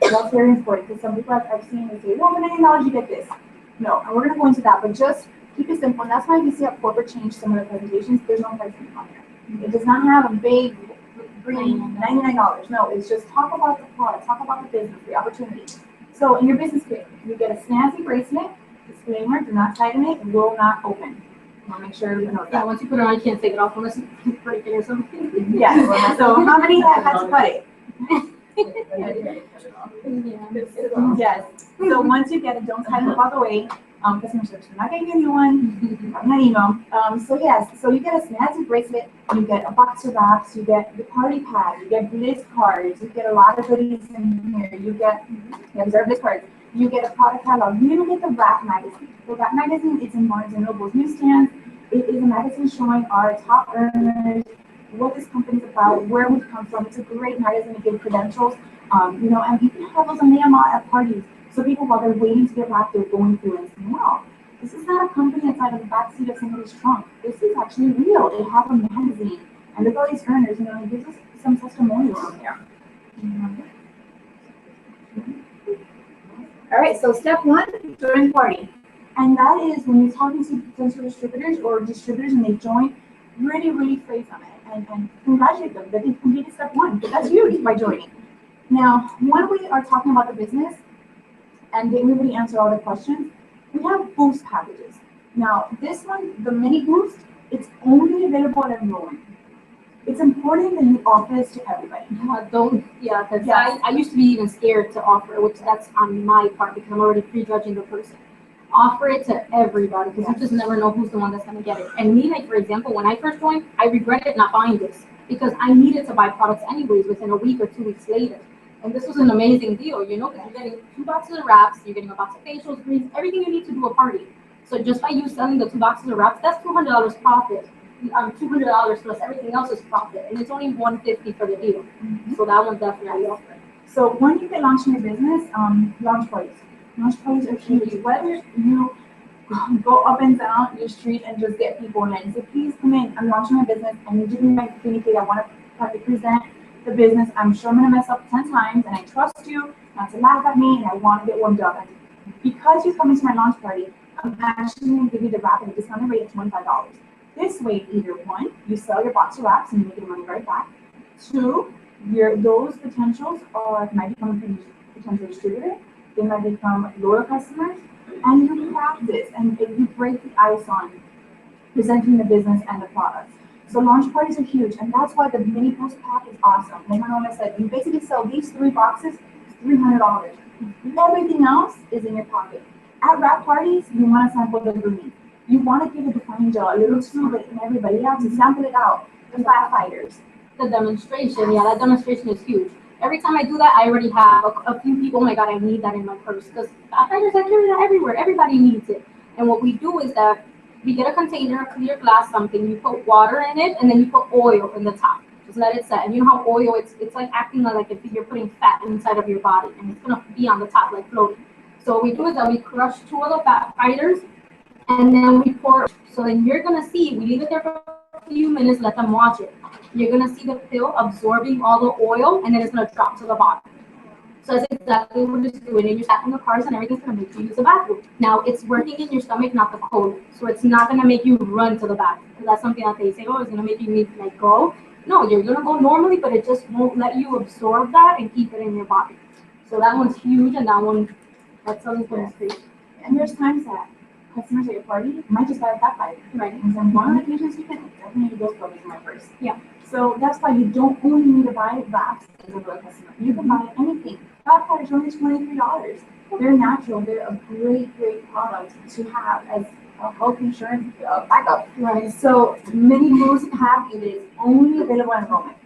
That's very important because some people I've seen they say, well, for $90 you get this. No, and we're going to go into that, but just keep it simple. And that's why you see how corporate changed some of the presentations. There's no pricing on there. It does not have a big green $99. No, it's just talk about the product, talk about the business, the opportunity. So in your business kit, you get a snazzy bracelet. Disclaimer: do not tighten it. It will not open. I'll make sure you know that. Yeah, once you put it on, you can't take it off unless you break it or something. Yeah. So how many have had to cut it? Yeah. Yes. So once you get it, don't tighten it all the way. Customer service, we're not getting a new one. I'm not email. So yes, so you get a snazzy bracelet, you get a box of wraps, you get the party pad, you get Bliss cards, you get a lot of goodies in here. You get observe Bliss cards. You get a product catalog. You even get the Wrap magazine. The Wrap magazine is in Barnes & Noble's newsstands. It is a magazine showing our top earners, what this company's about, where we come from. It's a great magazine to give credentials. And you can have those and lay them out at parties. So people, while they're waiting to get wrapped, they're going through and saying, wow, this is not a company inside of the backseat of somebody's trunk. This is actually real. They have a magazine. And look at all these earners, it gives us some testimonials on there. All right, so step one, join party. And that is when you're talking to potential distributors or distributors and they join, really, really praise them and congratulate them that they've completed step one. But that's huge by joining. Now, when we are talking about the business and everybody answer all the questions, we have boost packages. Now, this one, the mini boost, it's only available at enrollment. It's important that you offer this to everybody. Because I used to be even scared to offer, which that's on my part because I'm already prejudging the person. Offer it to everybody because you just never know who's the one that's going to get it. And me, like for example, when I first joined, I regretted not buying this because I needed to buy products anyways within a week or 2 weeks later. And this was an amazing deal, because you're getting 2 boxes of wraps, you're getting a box of facials, greens, everything you need to do a party. So just by you selling the 2 boxes of wraps, that's $200 profit. $200 plus everything else is profit, and it's only $150 for the deal. So that one definitely offer. So when you get launching your business, launch parties. Launch parties are huge. Whether you go up and down your street and just get people in and say, please come in, I'm launching my business, I need you to be my communicator, I want to have you present the business. I'm sure I'm going to mess up 10 times, and I trust you not to laugh at me, and I want to get warmed up. And because you come into my launch party, I'm actually going to give you the wrap at a discounted rate of $25. This way, either one, you sell your box of wraps and you make your money right back. 2, those potentials might become a potential distributor. They might become loyal customers, and you practice and you break the ice on presenting the business and the products. So launch parties are huge, and that's why the mini boost pack is awesome. Like Manuela said, you basically sell these 3 boxes, $300. Everything else is in your pocket. At wrap parties, you want to sample the green. You want to give a defining gel, a little tube and everybody else to sample it out. The fat fighters. The demonstration, that demonstration is huge. Every time I do that, I already have a few people, oh my God, I need that in my purse. Because fat fighters, I carry that everywhere. Everybody needs it. And what we do is that we get a container, a clear glass, something, you put water in it, and then you put oil in the top. Just let it set. And you know how oil, it's like acting like if you're putting fat inside of your body, and it's going to be on the top, like floating. So what we do is that we crush 2 of the fat fighters, and then we pour. So then you're going to see, we leave it there for a few minutes, let them watch it. You're going to see the pill absorbing all the oil, and then it's going to drop to the bottom. So that's exactly what it's doing. And you're sat in the cars and everything's going to make you use the bathroom. Now, it's working in your stomach, not the colon. So it's not going to make you run to the bathroom. Because that's something that they say, oh, it's going to make you need to go. No, you're going to go normally, but it just won't let you absorb that and keep it in your body. So that one's huge, and that one, that's something for the street. And there's times that customers at your party might just buy a fat fighter. Right. And on one of the occasions, you can definitely need those products in my purse. Yeah. So that's why you don't only need to buy wraps as a real customer. You can buy anything. Fat fighters are only $23. They're natural. They're a great, great product to have as a health insurance backup. Right. So many boost pack, it is only available at enrollment.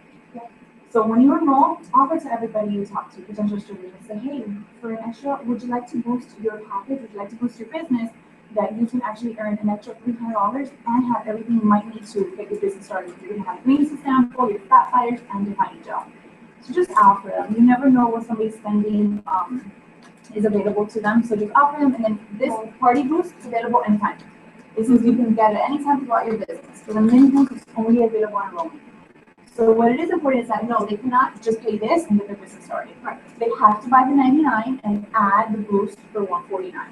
So when you enroll, offer to everybody you talk to, potential distributors, and say, hey, for an extra, would you like to boost your package? Would you like to boost your business? That you can actually earn an extra $300 and have everything you might need to get your business started. You're going to have greens to sample, your fat fighters, and defining gel. So just offer them. You never know what somebody's spending is available to them. So just offer them, and then this party boost is available anytime. This is you can get it anytime throughout your business. For the mini homes, it's only available on roaming. So what it is important is that no, they cannot just pay this and get their business started. Right. They have to buy the 99 and add the boost for 149.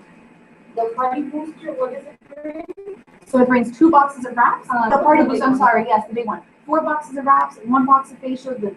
The party booster, what is it? So it brings 2 boxes of wraps. The party the boost, big I'm one. sorry, yes, the big one. 4 boxes of wraps, 1 box of facial, the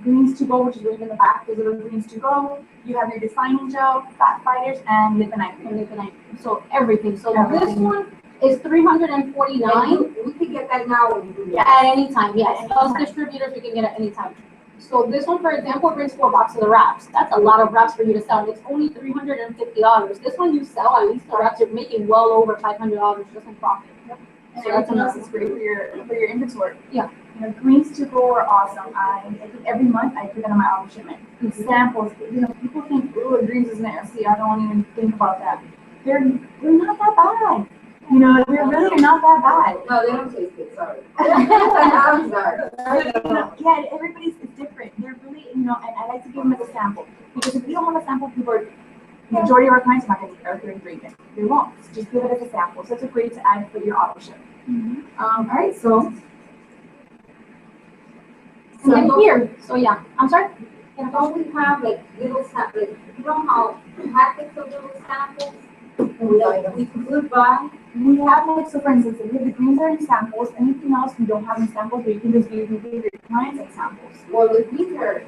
greens to go, which is right in the back. Those are the greens to go. You have your defining gel, fat fighters, and lip and eye cream. So everything. So this Everything. one is $349 We could get that now when you do Yeah. at any time. Yes, At any us time. distributors, we can get at any time. So this one, for example, brings 4 boxes of wraps. That's a lot of wraps for you to sell. It's only $350. This one you sell, at least the wraps, you're making well over $500 just in profit. So that's enough. It's great for your inventory. Yeah. You know, greens to go are awesome. I think every month I put them on my auto shipment. Samples. You know, people think, oh, greens isn't it? See, I don't even think about that. They're not that bad. You know, they're really not that bad. No, they don't taste good, sorry. I'm sorry. You know, yeah, everybody's is different. They're really, you know, and I like to give them as a sample. Because if you don't have a sample, people are, majority of our clients are not going to eat our ingredient. They won't. Just give it as a sample. So it's a great to add for your auto ship. All right, so. And then here, so yeah, I'm sorry? And don't we have like little samples, you know how packets of little samples? That we could buy? We have like, so for instance, if the greens are in samples, anything else we don't have in samples, but you can just give your clients like samples. Well, the these are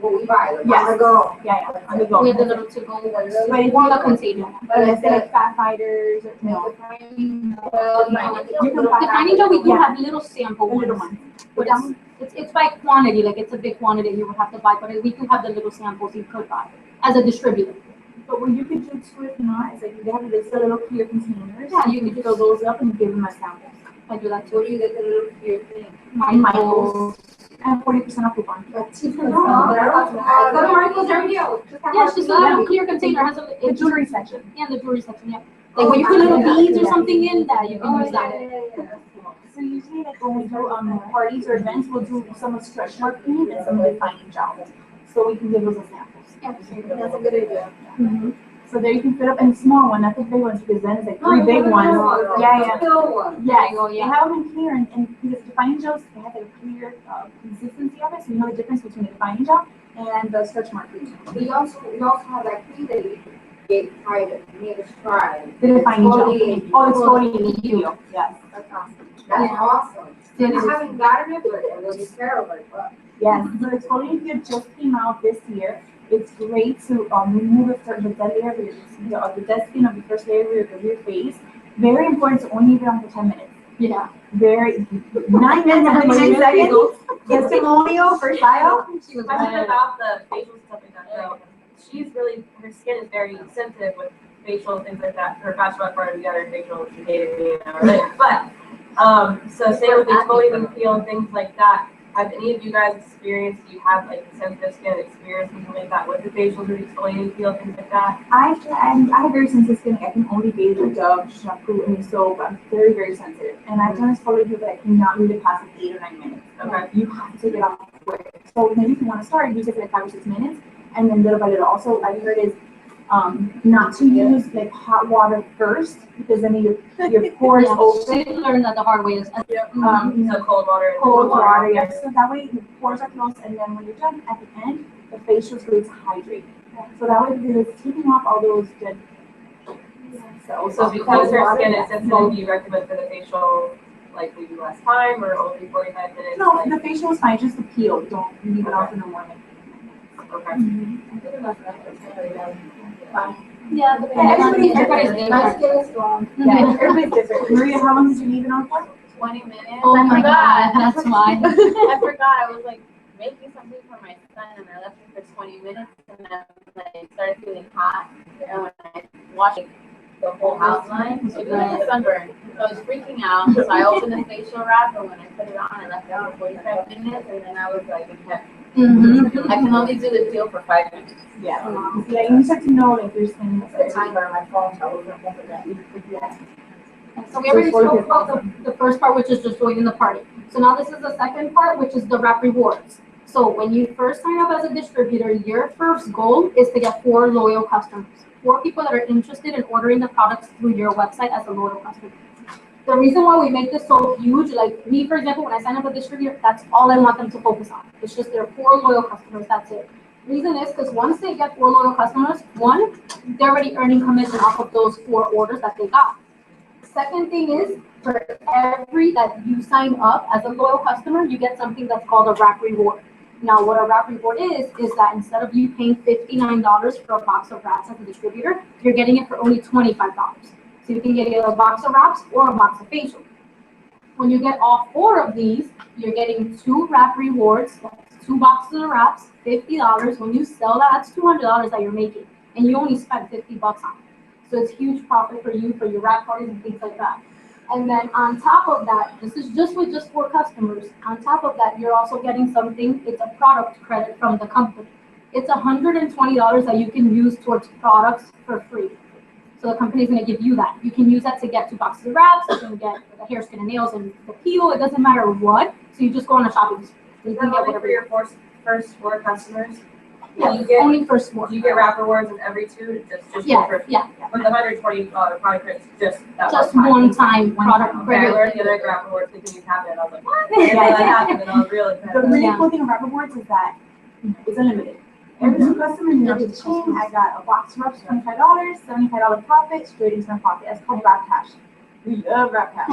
what we buy, like Yes. on the go. Yeah, on the go. We have the little to-go But if one you the want container. but let's say like fat fighters or, you know, you can buy Defining gel, we do Yeah. have little sample the little ones. ones. But it's by quantity, like it's a big quantity you would have to buy, but we do have the little samples you could buy as a distributor. But what you could do too, if not, is like they have this little clear containers. Yeah, You could fill those up and give them as samples. I do that What too. do you get the little clear thing? Michaels. And 40% off coupon. Go to Michael's every day. Yeah, it's just a little clear container, has a, The it's, jewelry section. yeah, the jewelry section, yeah. Like when you put little beads or something in, that you can use that. So usually like when we do parties or events, we'll do some of stretch mark cream and some defining gel. So we can give those as samples. That's a good idea. So there you can fit up in a small one, not the big ones, because then it's like 3 big ones. Yeah. Still one. Yeah, There you go, they yeah. have them in clear, and because defining gels, they have a clear consistency of it, so you know the difference between the defining gel and the stretch mark cream. We also have that cream that you made us try. The defining gel. Exfoliating. Oh, it's exfoliating peel, yes. That's awesome. That's awesome. And I haven't gotten it, but it was terrible. But Yes, so the exfoliating peel just came out this year. It's great to remove the dead layer of the dead skin of the first layer of your face. Very important to only leave it on for 10 minutes. Yeah. Very 9 minutes and 29 seconds. Testimonial for style. She was Question mad. about the facial stuff like that, though. She's really, her skin is very sensitive with facial things like that. Her bachelor party, the other facial, she hated me, right? But, so say with exfoliating peel and things like that, have any of you guys experienced, do you have like sensitive skin experience, something like that with the facials or the exfoliating peel, things like that? I have very sensitive skin. I can only bathe with Dove shampoo and soap. I'm very, very sensitive. And I've done exfoliating that I cannot leave it past like 8 or 9 minutes. Okay. You have to take it off quick. So maybe if you want to start, use it for like 5 or 6 minutes, and then little by little. Also, I heard is not to use like hot water first, because then your pores Yeah, open. she learned that the hard way is. You So cold water. and cold water, yes. So that way the pores are closed, and then when you're done at the end, the facial is going to hydrate. So that way it's taking off all those dead cells. So because her skin is sensitive, do you recommend for the facial, like maybe less time or only 45 minutes? No, Like, the facial is fine, just the peel. Don't leave it off in the morning. okay. Yeah, everybody's everybody's different. my different. skin is strong. Yeah, everybody's different. Maria, how long did you leave it on for? 20 minutes. Oh I my forgot. God, that's why. I forgot. I was like making something for my son, and I left it for 20 minutes, and then I started feeling hot. And when I washed the whole house line, it was like a sunburn. So I was freaking out. So I opened the facial wrap, and when I put it on, I left it for 45 minutes, and then I was like, okay, I can only do the peel for 5 minutes. Yeah. Yeah, you start to know like your skin is The timer on my phone, so I wasn't looking at that. So we already spoke about the first part, which is just joining the party. So now this is the second part, which is the wrap rewards. So when you first sign up as a distributor, your first goal is to get 4 loyal customers, 4 people that are interested in ordering the products through your website as a loyal customer. The reason why we make this so huge, like me, for example, when I sign up a distributor, that's all I want them to focus on. It's just their 4 loyal customers, that's it. Reason is because once they get 4 loyal customers, one, they're already earning commission off of those 4 orders that they got. Second thing is, for every that you sign up as a loyal customer, you get something that's called a wrap reward. Now, what a wrap reward is that instead of you paying $59 for a box of wraps as a distributor, you're getting it for only $25. So you can get either a box of wraps or a box of facial. When you get all 4 of these, you're getting 2 wrap rewards, 2 boxes of wraps, $50. When you sell that, that's $200 that you're making, and you only spent $50 on it. So it's huge profit for you, for your wrap parties and things like that. And then on top of that, this is just with just 4 customers. On top of that, you're also getting something, it's a product credit from the company. It's $120 that you can use towards products for free. So the company is going to give you that. You can use that to get 2 boxes of wraps, you can get the hair, skin, and nails, and the peel. It doesn't matter what. So you just go on a shopping spree. You Is can that get only whatever for your first 4 customers? Yeah, You get- only first 4. Do you get wrap rewards in every 2? Just Yeah, for, yeah. With the $120 product credits, just that Just one time. one-time product Okay, I credit. learned the other wrap rewards continued to happen, and I was like, what? And then that happened, and I was really The pissed. really Yeah. cool thing about rewards is that it's unlimited. Every 2 customers, you know, the chain, I got a box of wraps, $25, $75 profit, straight into my pocket. That's called wrap cash. We love wrap cash.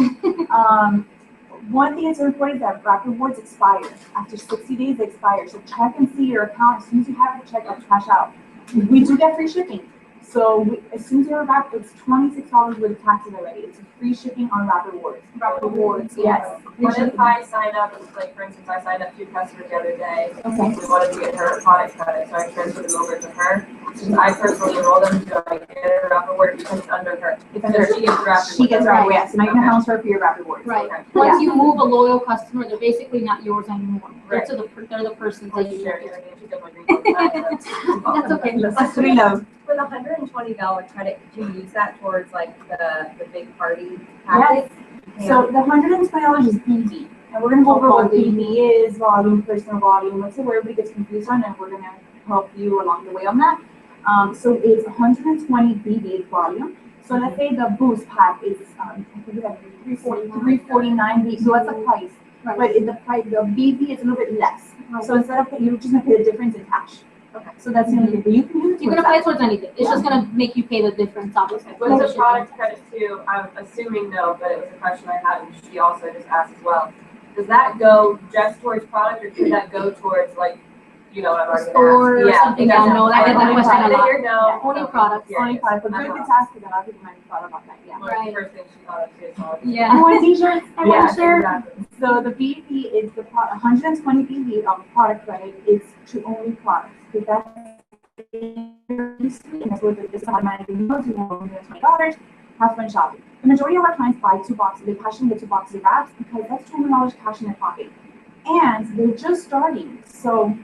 One thing that's important is that wrap rewards expire. After 60 days, they expire. So check and see your account. As soon as you have it, check out, cash out. We do get free shipping. So as soon as you're wrapped, it's $26 with the taxes already. It's free shipping on wrap rewards. Wrap rewards, Yes. Free What if shipping. I sign up, like for instance, I signed up 2 customers the other day, Okay. we wanted to get her product credit, so I transferred them over to her. Since I personally enrolled them, do I get her wrap reward because it's under her? It's So under, she gets wrap she gets reward. wrap rewards. So now you can house her for your wrap rewards. Right. Okay. Once you move a loyal customer, they're basically not yours anymore. They're Right. to they're the person's Sure, that you sure, get. she took my green card. That's okay. That's what we love. For the $120 credit, could you use that towards like the big party Yes. package? So the $120 is BV. And we're gonna go over what BV is, volume, personal volume, what's the word everybody gets confused on, and we're gonna help you along the way on that. So it's 120 BV is volume. So let's say the boost pack is, I think it's like 349 BV, so that's the price. Right. But in the price, the BV is a little bit less. So instead of, you're just gonna pay the difference in cash. Okay. So that's the only thing, but you can use it You're towards gonna pay that. towards anything. It's just gonna make you pay the difference, obviously. But it's a product credit too, I'm assuming no, but it was a question I had, and she also just asked as well. Does that go just towards product, or could that go towards like, you know, what I've already Store or asked? something, yeah, no, I get that question a lot. No. Only products. Only five, but good to ask, because a lot of people might have thought about that, yeah. Well, the first thing she thought of too, so. Yeah. I want a t-shirt. I want Yeah, a shirt. exactly. So the BV is the 120 BV of product credit is to only products. Because that's and that's what this automatically knows. You know, $20, have fun shopping. The majority of our clients buy 2 boxes. They cash in the 2 boxes of wraps because that's $200 cash in their pocket. And they're just starting. So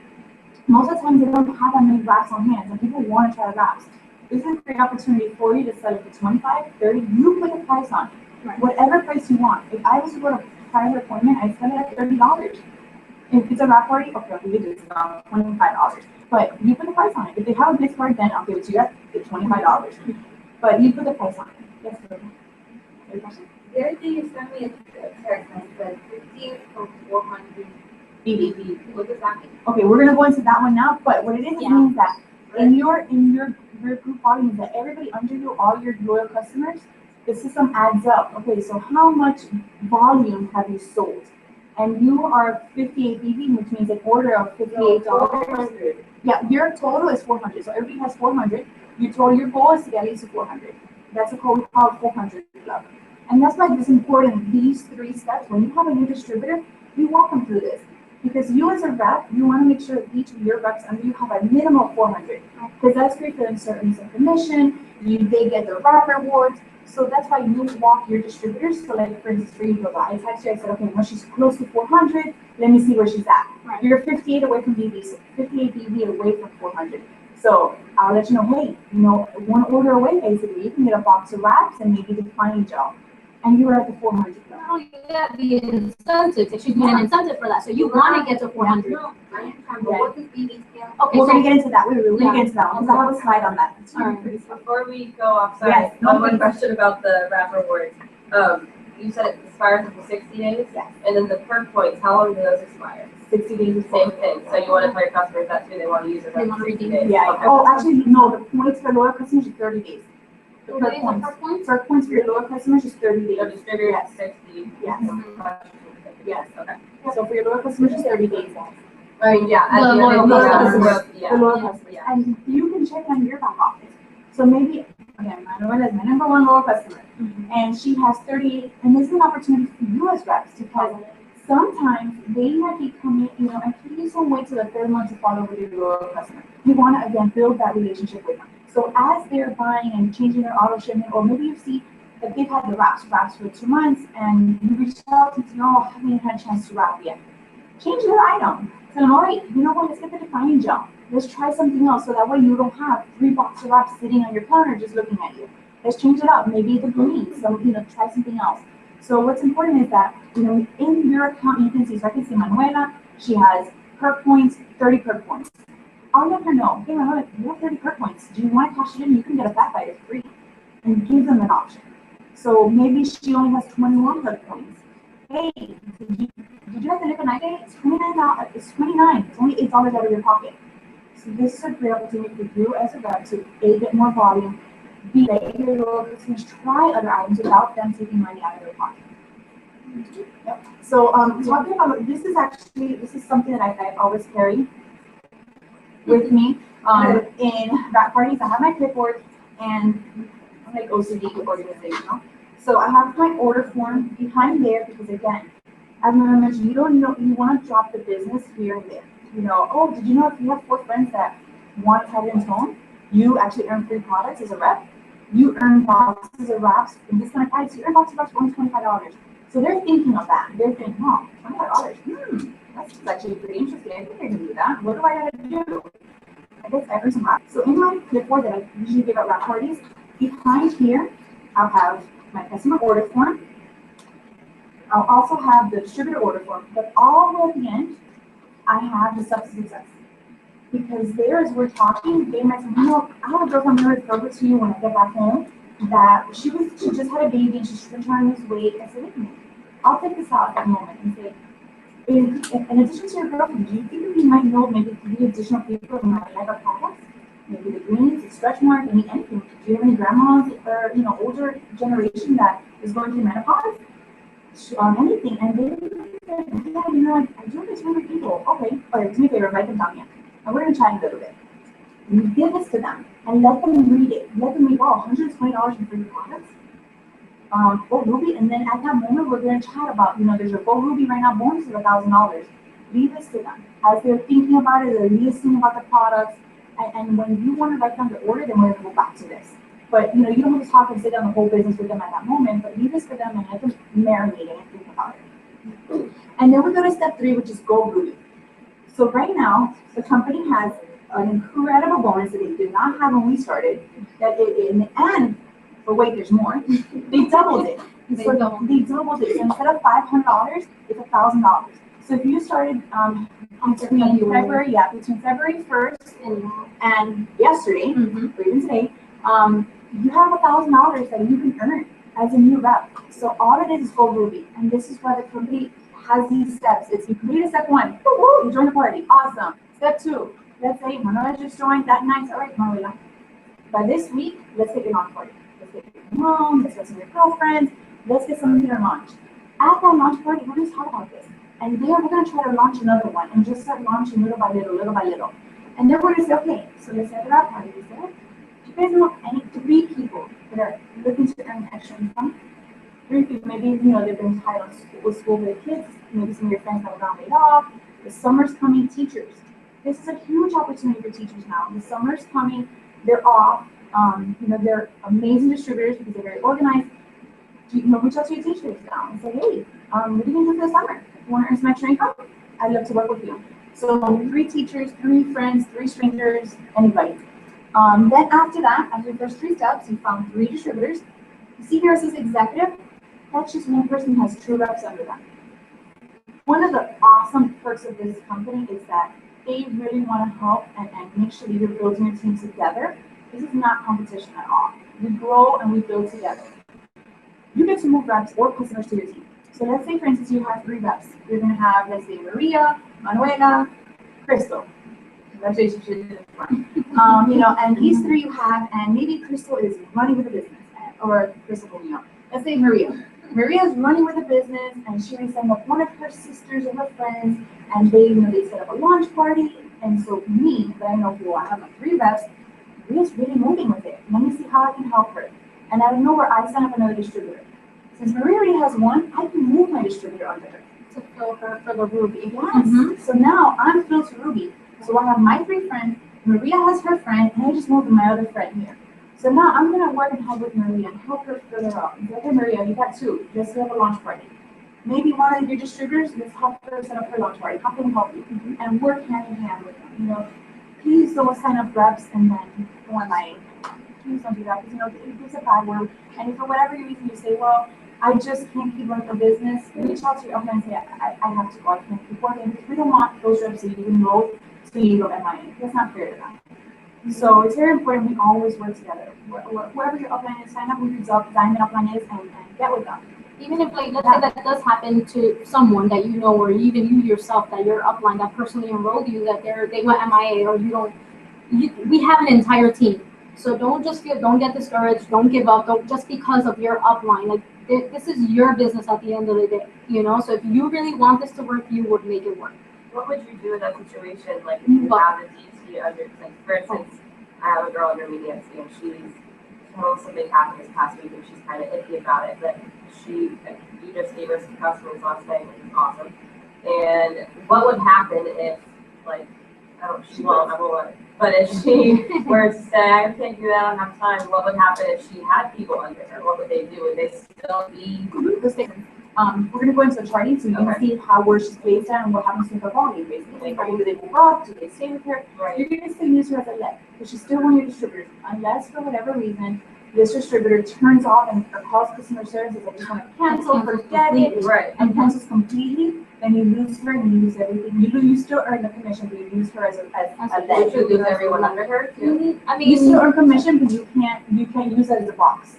most of the time they don't have that many wraps on hand. And people want to try wraps. This is a great opportunity for you to sell it for 25, 30. You put a price on it. Right. Whatever price you want. If I was to go to a private appointment, I'd spend it at $30. If it's a wrap party, okay, I'll give you this around $25. But you put the price on it. If they have a gift card, then I'll give it to you at $25. But you put the price on it. Yes, sir. Any question? The other thing you sent me a text and said 50 for 400 BB. What does that mean? Okay, we're gonna go into that one now. But what it is, it Yeah. means that in your group volume, that everybody under you, all your loyal customers, the system adds up. Okay, so how much volume have you sold? And you are 58 BV, which means an order of $58. Yeah, your total is 400. So everybody has 400. Your goal is to get at least 400. That's what we call 400 club. And that's why it's important, these 3 steps. When you have a new distributor, you walk them through this. Because you as a rep, you want to make sure each of your reps under you have a minimum of 400. Because that's great for them certain commission, they get their wrap rewards. So that's why you walk your distributors. So like for instance, for you, I text you, I said, okay, when she's close to 400, let me see where she's at. Right. You're 58 away from BB, so 58 BB away from 400. So I'll let you know, hey, you know, 1 order away basically, you can get a box of wraps and maybe the defining gel. And you were at the 400 club. Oh, you got the incentives. It should be an incentive for that. So you want to get to 400. No, I understand, but what does BB stand? Okay, We're so gonna get into that. We're gonna Yeah. get into that one because I have a slide on that. It's All right. pretty simple. Before we go off, sorry, Yes, one no, more please. question about the wrap rewards. you said it expires after 60 days? Yes. And then the perk points, how long do those expire? 60 days is Same thing, so you want to tell your customers that too, they want to use it They for wanna 60 redeem it. days. Yeah. Okay. Oh, actually, no, the points for loyal customers is 30 days. The What perk is the points. perk points? Perk points for your loyal customers is 30 So days. distributors, Yes. 60. Yes. Yes. Okay. So for your loyal customers, it's 30 days. I mean, yeah. at The end of loyal the year, customers. The Yeah. loyal customers. Yeah. And you can check on your back office. So maybe, again, Manuela is my number one loyal customer. And she has 38, and this is an opportunity for you as reps because sometimes they might be coming, and please don't wait till the third month to follow with your loyal customer. You want to, again, build that relationship with them. So as they're buying and changing their auto shipment, or maybe you see that they've had the wraps for 2 months, and you reach out and say, oh, I haven't had a chance to wrap yet. Change their item. Tell them, all right, you know what, let's get the defining gel. Let's try something else so that way you don't have 3 boxes of wraps sitting on your counter just looking at you. Let's change it up. Maybe the green, so, try something else. So what's important is that, in your account, you can see, so I can see Manuela, she has perk points, 30 perk points. I'll let her know, hey, Manuela, you have 30 perk points. Do you want to cash it in? You can get a fat bite for free. And give them an option. So maybe she only has 21 perk points. Hey, did you have the Liquid Night Day? It's $29. It's $29. It's only $8 out of your pocket. So this is a great opportunity for you as a rep to A, get more volume, B, let your loyal customers try other items without them taking money out of their pocket. Yep. So talking about this is something that I always carry with me in wrap parties. I have my clipboard and I'm like OCD organizational. So I have my order form behind there because again, as I mentioned, you don't know, you want to drop the business here and there. Oh, did you know if you have 4 friends that want to have it in tone, you actually earn free products as a rep. You earn boxes of wraps in discounted price. You earn boxes of wraps for only $25. So they're thinking of that. They're thinking, oh, $25. That's actually pretty interesting. I think I can do that. What do I gotta do? I guess I earn some wraps. So in my clipboard that I usually give at wrap parties, behind here, I'll have my customer order form. I'll also have the distributor order form, but all the way at the end, I have the steps to success. Because there, as we're talking, they might say, I have a girlfriend who referred it to you when I get back home that she just had a baby and she's been trying to lose weight. I said, wait a minute, I'll take this out at the moment and say, in addition to your girlfriend, do you think we might know maybe 3 additional people who might like our products? Maybe the greens, the stretch mark, anything. Do you have any grandmas or older generation that is going through menopause? Anything. And they said, yeah, I do this for people. Okay, all right, do me a favor, write them down here. And we're going to try a little bit. You give this to them and let them read it. Let them read, $120 in free products. Gold Ruby, and then at that moment, we're going to chat about, there's a Gold Ruby right now bonus of $1,000. Leave this to them. As they're thinking about it, they're listening about the products, and when you want to write down the order, then we're going to go back to this. But, you don't have to talk and sit down the whole business with them at that moment, but leave this for them and let them marinate it and think about it. And then we go to step 3, which is Gold Ruby. So right now, the company has an incredible bonus that they did not have when we started, that in the end, but wait, there's more. They doubled it. They doubled it. So instead of $500, it's $1,000. So if you started between February 1st and yesterday, or even today, you have $1,000 that you can earn as a new rep. So all it is Gold Ruby, and this is why the company has these steps. It's you completed step 1, you join the party, awesome. Step 2, let's say Manuela just joined that night. All right, Manuela, by this week, let's take a launch party. Let's get your mom, let's get some of your girlfriends, let's get something to launch. At that launch party, we're going to talk about this. And then we're going to try to launch another one and just start launching little by little, little by little. And then we're going to say, okay, so let's say at that party, we said, do you guys know any 3 people that are looking to earn extra income? 3 people, maybe, they've been tied on school with their kids, maybe some of your friends have gone laid off, the summer's coming, teachers. This is a huge opportunity for teachers now. The summer's coming, they're off, they're amazing distributors because they're very organized. Reach out to your teachers now and say, hey, what are you going to do for the summer? If you want to earn some extra income, I'd love to work with you. So 3 teachers, 3 friends, 3 strangers, anybody. Then after that, after your first 3 steps, you found 3 distributors. You see here it says executive. That's just one person who has 2 reps under them. One of the awesome perks of this company is that they really want to help and make sure that you're building your team together. This is not competition at all. We grow and we build together. you get to move reps or customers to your team. So let's say, for instance, you have 3 reps. You're going to have, let's say, Maria, Manuela, Crystal. Congratulations, she did it fine. And these 3 you have, and maybe Crystal is running with the business, or Crystal, let's say Maria. Maria is running with a business, and she may send up one of her sisters or her friends, and they set up a launch party. And so me, that I know who I have my 3 reps, Maria's really moving with it. Let me see how I can help her. And out of nowhere, I sign up another distributor. Since Maria already has one, I can move my distributor under her. To fill her for the Ruby. Yes. So now I'm filled to Ruby. So I have my 3 friends, Maria has her friend, and I just moved my other friend here. So now I'm gonna work and help with Maria and help her fill her out. Okay, Maria, you got 2. Let's have a launch party. Maybe one of your distributors, let's help her set up her launch party. How can we help you? And work hand in hand with them. Please don't sign up reps and then go online. Please don't do that because it's a bad word. And if for whatever reason you say, well, I just can't keep running a business, reach out to your upline and say, I have to go, I can't keep working. Because we don't want those reps that you enroll so you go MIA. That's not fair to them. So it's very important we always work together. Whoever your upline is, sign up with your diamond upline is and get with them. Even if, like, let's say that does happen to someone that you know, or even you yourself, that your upline that personally enrolled you, that they went MIA, or we have an entire team. So don't get discouraged, don't give up, just because of your upline. Like, this is your business at the end of the day, So if you really want this to work, you would make it work. What would you do in that situation? Like, if you have a DC under, like, for instance, I have a girl under me, Nancy, and she's told something happened this past week, and she's kind of iffy about it, but you just gave her some customers last night, which is awesome. And what would happen if, like, I won't, but if she were to say, I can't do that, I don't have time, what would happen if she had people under her? What would they do? Would they still be? We're going to go into the charting so you can see where she's placed at and what happens to her volume, basically. Like, do they move up? Do they stay with her? Right. You're going to still use her as a lead, but she's still one of your distributors, unless for whatever reason this distributor turns off and calls customer service and just want to cancel, forget it, right, and cancels completely, then you lose her and you lose everything. You still earn the commission, but you lose her as a lead. You lose everyone under her too. I mean, You still earn commission, but you can't use it as a box.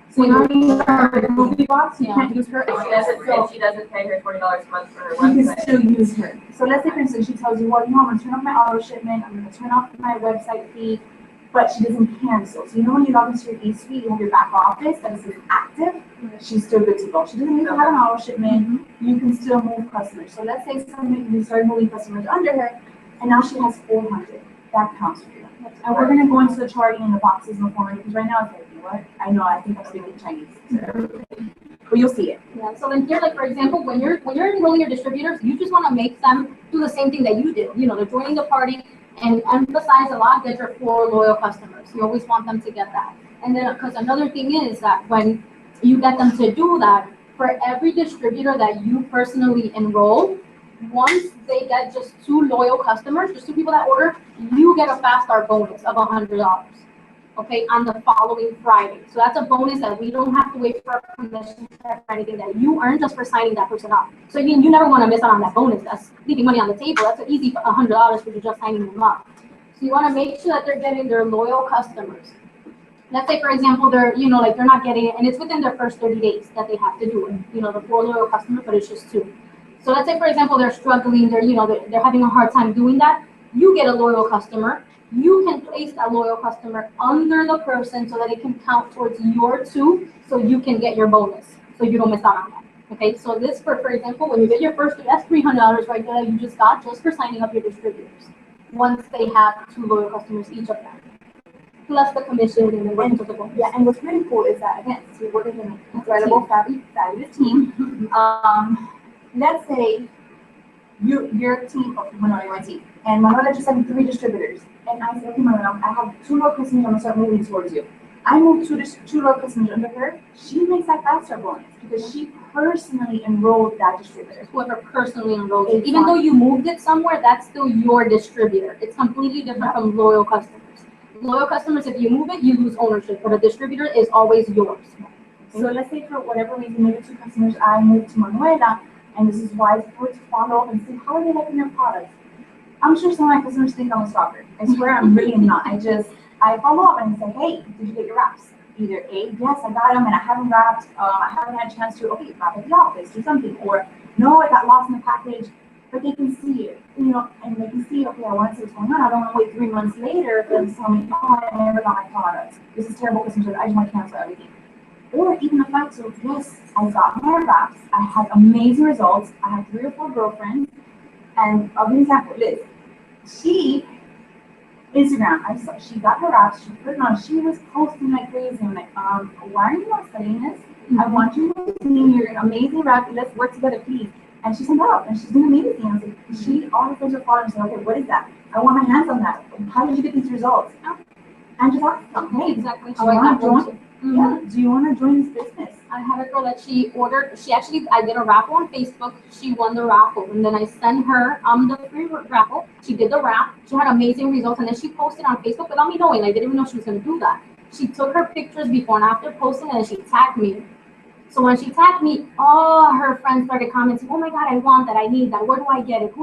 So you don't use her Ruby box, you can't use her. If she doesn't pay her $20 a month for her You can website. still use her. So let's say, for instance, she tells you, well, I'm going to turn off my auto shipment, I'm going to turn off my website fee, but she doesn't cancel. So when you log into your eSuite, you have your back office that is active, she's still good to go. She doesn't need to have an auto shipment, you can still move customers. So let's say you start moving customers under her, and now she has 400. That counts for you. And we're going to go into the charting and the boxes and the format, because right now it's like, you know what? I think I'm speaking Chinese. But you'll see it. Yeah, so then here, like, for example, when you're enrolling your distributors, you just want to make them do the same thing that you did. They're joining the party, and emphasize a lot that you're 4 loyal customers. You always want them to get that. And then, because another thing is that when you get them to do that, for every distributor that you personally enroll, once they get just 2 loyal customers, just 2 people that order, you get a fast start bonus of $100. Okay, on the following Friday. So that's a bonus that we don't have to wait for a commission check or anything, that you earn just for signing that person up. So again, you never want to miss out on that bonus. That's leaving money on the table. That's an easy $100 for you just signing them up. So you want to make sure that they're getting their loyal customers. Let's say, for example, they're not getting it, and it's within their first 30 days that they have to do it. The 4 loyal customers, but it's just 2. So let's say, for example, they're struggling, they're having a hard time doing that. You get a loyal customer. You can place that loyal customer under the person so that it can count towards your 2, so you can get your bonus, so you don't miss out on that. Okay, so this, for example, when you get your first, that's $300 right there that you just got just for signing up your distributors. Once they have 2 loyal customers, each of them, plus the commission and the working with the bonus. Yeah, and what's really cool is that, again, so you're working in an incredible, fabulous team. Let's say your team, my team, and Manuela just had 3 distributors. And I said, okay, Manuela, I have 2 loyal customers, I'm going to start moving towards you. I moved 2 loyal customers under her. She makes that fast start bonus because she personally enrolled that distributor. Whoever personally enrolled it. Even though you moved it somewhere, that's still your distributor. It's completely different from loyal customers. Loyal customers, if you move it, you lose ownership, but a distributor is always yours. So let's say for whatever reason, maybe 2 customers, I moved to Manuela, and this is why it's good to follow up and see how are they liking their products. I'm sure some of my customers think I'm a stalker. I swear I'm really not. I follow up and say, hey, did you get your wraps? either A, yes, I got them and I haven't wrapped, I haven't had a chance to, okay, wrap at the office, do something, or no, I got lost in the package, but they can see it, you know, and they can see, okay, I want to see what's going on. I don't want to wait 3 months later for them to tell me, oh, I never got my product. This is terrible customer service. I just want to cancel everything. Or even the fact, so yes, I got my wraps. I had amazing results. I had 3 or 4 girlfriends. And I'll give you an example. Liz, she, Instagram, I saw, she got her wraps. She put it on. She was posting like crazy. I'm like, why are you not studying this? I want you to see you're an amazing wrap. Let's work together, please. And she sent it out, and she's doing amazing. I was like, all her friends are following. She's like, okay, what is that? I want my hands on that. How did you get these results? And just ask them, hey, Exactly. do you want to join? Yeah, do you want to join this business? I had a girl that she ordered, I did a raffle on Facebook. She won the raffle, and then I sent her the free raffle. She did the wrap. She had amazing results, and then she posted on Facebook without me knowing. I didn't even know she was going to do that. She took her pictures before and after posting, and then she tagged me. So when she tagged me, all her friends started commenting, oh my God, I want that, I need that, where do I get it?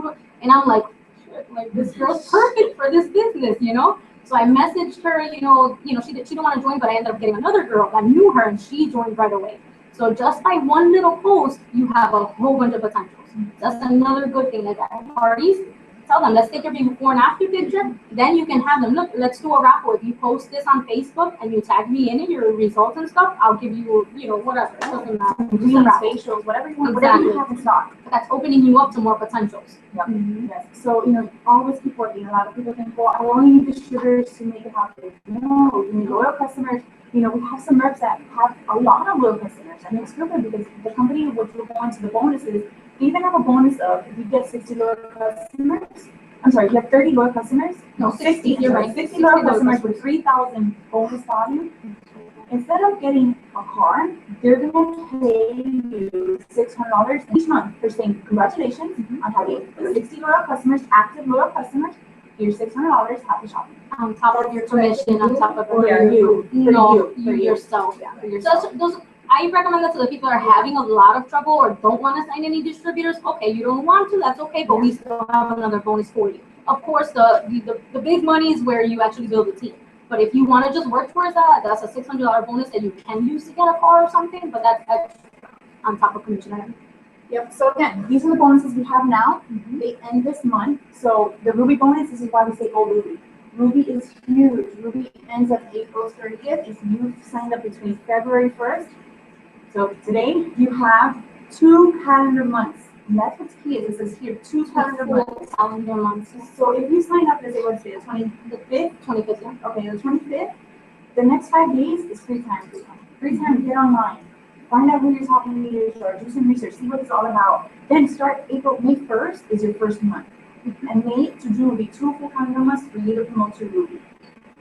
And I'm like, shit, like this girl's perfect for this business, you know? So I messaged her, she didn't want to join, but I ended up getting another girl that knew her, and she joined right away. So just by one little post, you have a whole bunch of potentials. That's another good thing. Like at parties, tell them, let's take your before and after picture. Then you can have them, look, let's do a raffle. If you post this on Facebook and you tag me in it, your results and stuff, I'll give you, whatever. It doesn't matter. Facials, whatever you want, whatever you have in stock. But that's opening you up to more potentials. Yep. Yes. So, always keep working. A lot of people think, well, I only need distributors to make it happen. No, you need loyal customers. We have some reps that have a lot of loyal customers, and it's good because the company, which will go into the bonuses, they even have a bonus of if you get 60 loyal customers. I'm sorry, if you have 30 loyal customers. No, 60. You're right. 60 loyal customers with 3,000 bonus value. Instead of getting a car, they're going to pay you $600 each month for saying congratulations on having 60 loyal customers, active loyal customers. Here's $600. Happy shopping. On top of your commission, on top of yourself. Yeah. For yourself. Those, I recommend that to the people that are having a lot of trouble or don't want to sign any distributors. Okay, you don't want to, that's okay, but we still have another bonus for you. Of course, the big money is where you actually build a team. But if you want to just work towards that, that's a $600 bonus that you can use to get a car or something, but that's extra on top of commission. Yep. So again, these are the bonuses we have now. They end this month. So the Ruby bonus, this is why we say go Ruby. Ruby is huge. Ruby ends at April 30th. If you've signed up between February 1st. So today you have 2 calendar months. And that's what's key is it says here 2 calendar months. So if you sign up, let's say what's today, the 25th, yeah. Okay, the 25th. The next 5 days is free time. Free time, get online. Find out who your top leaders are, do some research, see what it's all about. Then start May 1st is your first month. And May to June will be 2 full calendar months for you to promote to Ruby.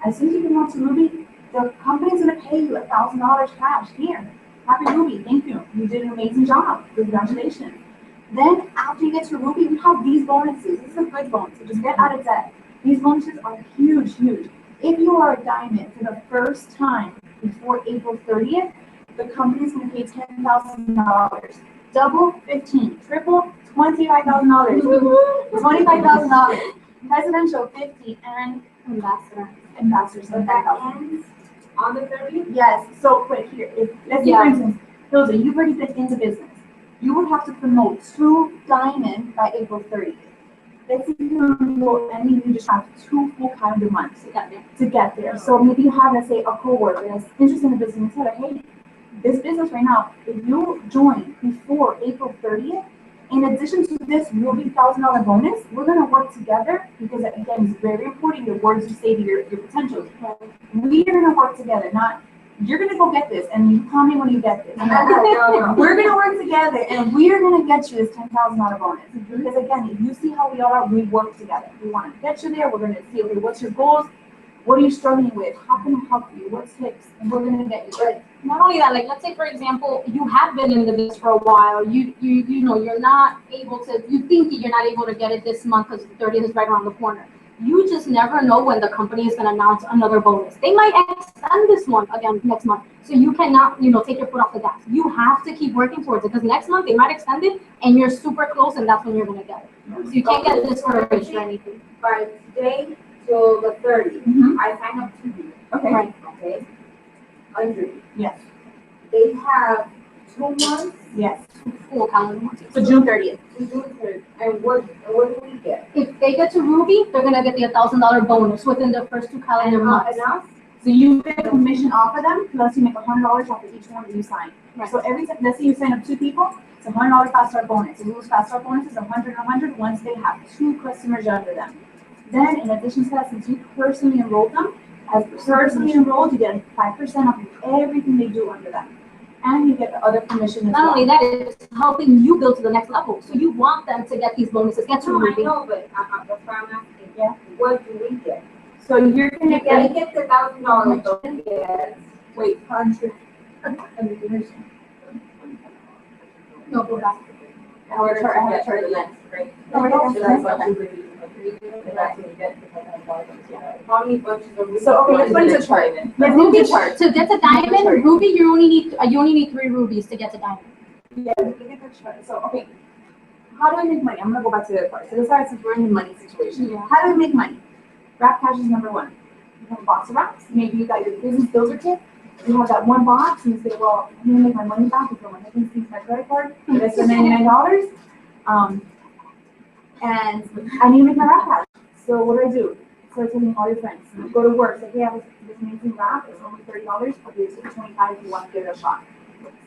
As soon as you promote to Ruby, the company's gonna pay you $1,000 cash here. Happy Ruby, thank you. You did an amazing job. Congratulations. Then after you get to Ruby, we have these bonuses. This is a good bonus, so just get out of debt. These bonuses are huge, huge. If you are a diamond for the first time before April 30th, the company is going to pay $10,000. Double, 15. Triple, $25,000. $25,000. Presidential, 50. And ambassador. So that ends On the 30th? Yes. So, but here, let's say, for instance, Hilda, you've already been into business. You would have to promote 2 diamond by April 30th. Let's say you promote, and you just have 2 full calendar months to get there. So maybe you have, let's say, a coworker that's interested in the business and tell her, hey, this business right now, if you join before April 30th, in addition to this Ruby $1,000 bonus, we're going to work together because, again, it's very important the words you say to your potentials. We are going to work together, not you're going to go get this and you call me when you get this. We're going to work together and we are going to get you this $10,000 bonus. Because, again, if you see how we are, we work together. We want to get you there. We're going to see, okay, what's your goals? What are you struggling with? How can I help you? What tips? And we're going to get you right. Not only that, like let's say for example, you have been in the business for a while. You know you're not able to. You think you're not able to get it this month because the 30th is right around the corner. You just never know when the company is going to announce another bonus. They might extend this one again next month, so you cannot take your foot off the gas. You have to keep working towards it because next month they might extend it, and you're super close, and that's when you're going to get it. So you can't get discouraged or anything. By today till the 30th, I sign up to you. Okay. Right. Okay. 100. Yes, They have 2 months yes. Full calendar month. So June 30th. to do it. And what do we get? If they get to Ruby, they're gonna get the $1,000 bonus within the first 2 calendar months. And us? So you get a commission off of them, plus you make $100 off of each one that you sign. Right. So every time, let's say you sign up 2 people, it's a $100 fast start bonus. You lose fast start bonuses, 100 and 100 once they have 2 customers under them. Then in addition to that, since you personally enrolled them, as personally enrolled, you get 5% off of everything they do under them. And you get the other commission as Not well. only that, it's helping you build to the next level. So you want them to get these bonuses, get to No, I Ruby. know, but that's why I'm asking. Yeah. What do we get? So you're gonna You gotta get, get the $1,000 bonus. Yes. wait, 100. And the commission. No, go back. I have a chart, I have a chart. Right. Oh, right So there. that's what you would do, like, and that's what you get for $500. How many bunches of? So, okay, let's go into chart. Let's do Ruby, the chart. to get to diamond, Ruby, you only need 3 rubies to get to diamond. Yeah, look at the chart. So, okay. How do we make money? I'm gonna go back to the other part. So this is since we're in the money situation. Yeah. How do we make money? Wrap cash is number 1. You have a box of wraps. Maybe you got your business builder kit. You have that one box and you say, well, I'm gonna make my money back before my husband sees my credit card. That's for $99. And I need to make my wrap cash. So what do? Start telling all your friends. Go to work. Say, hey, I have this amazing wrap. It's only $30. Okay, it's $25 if you want to give it a shot.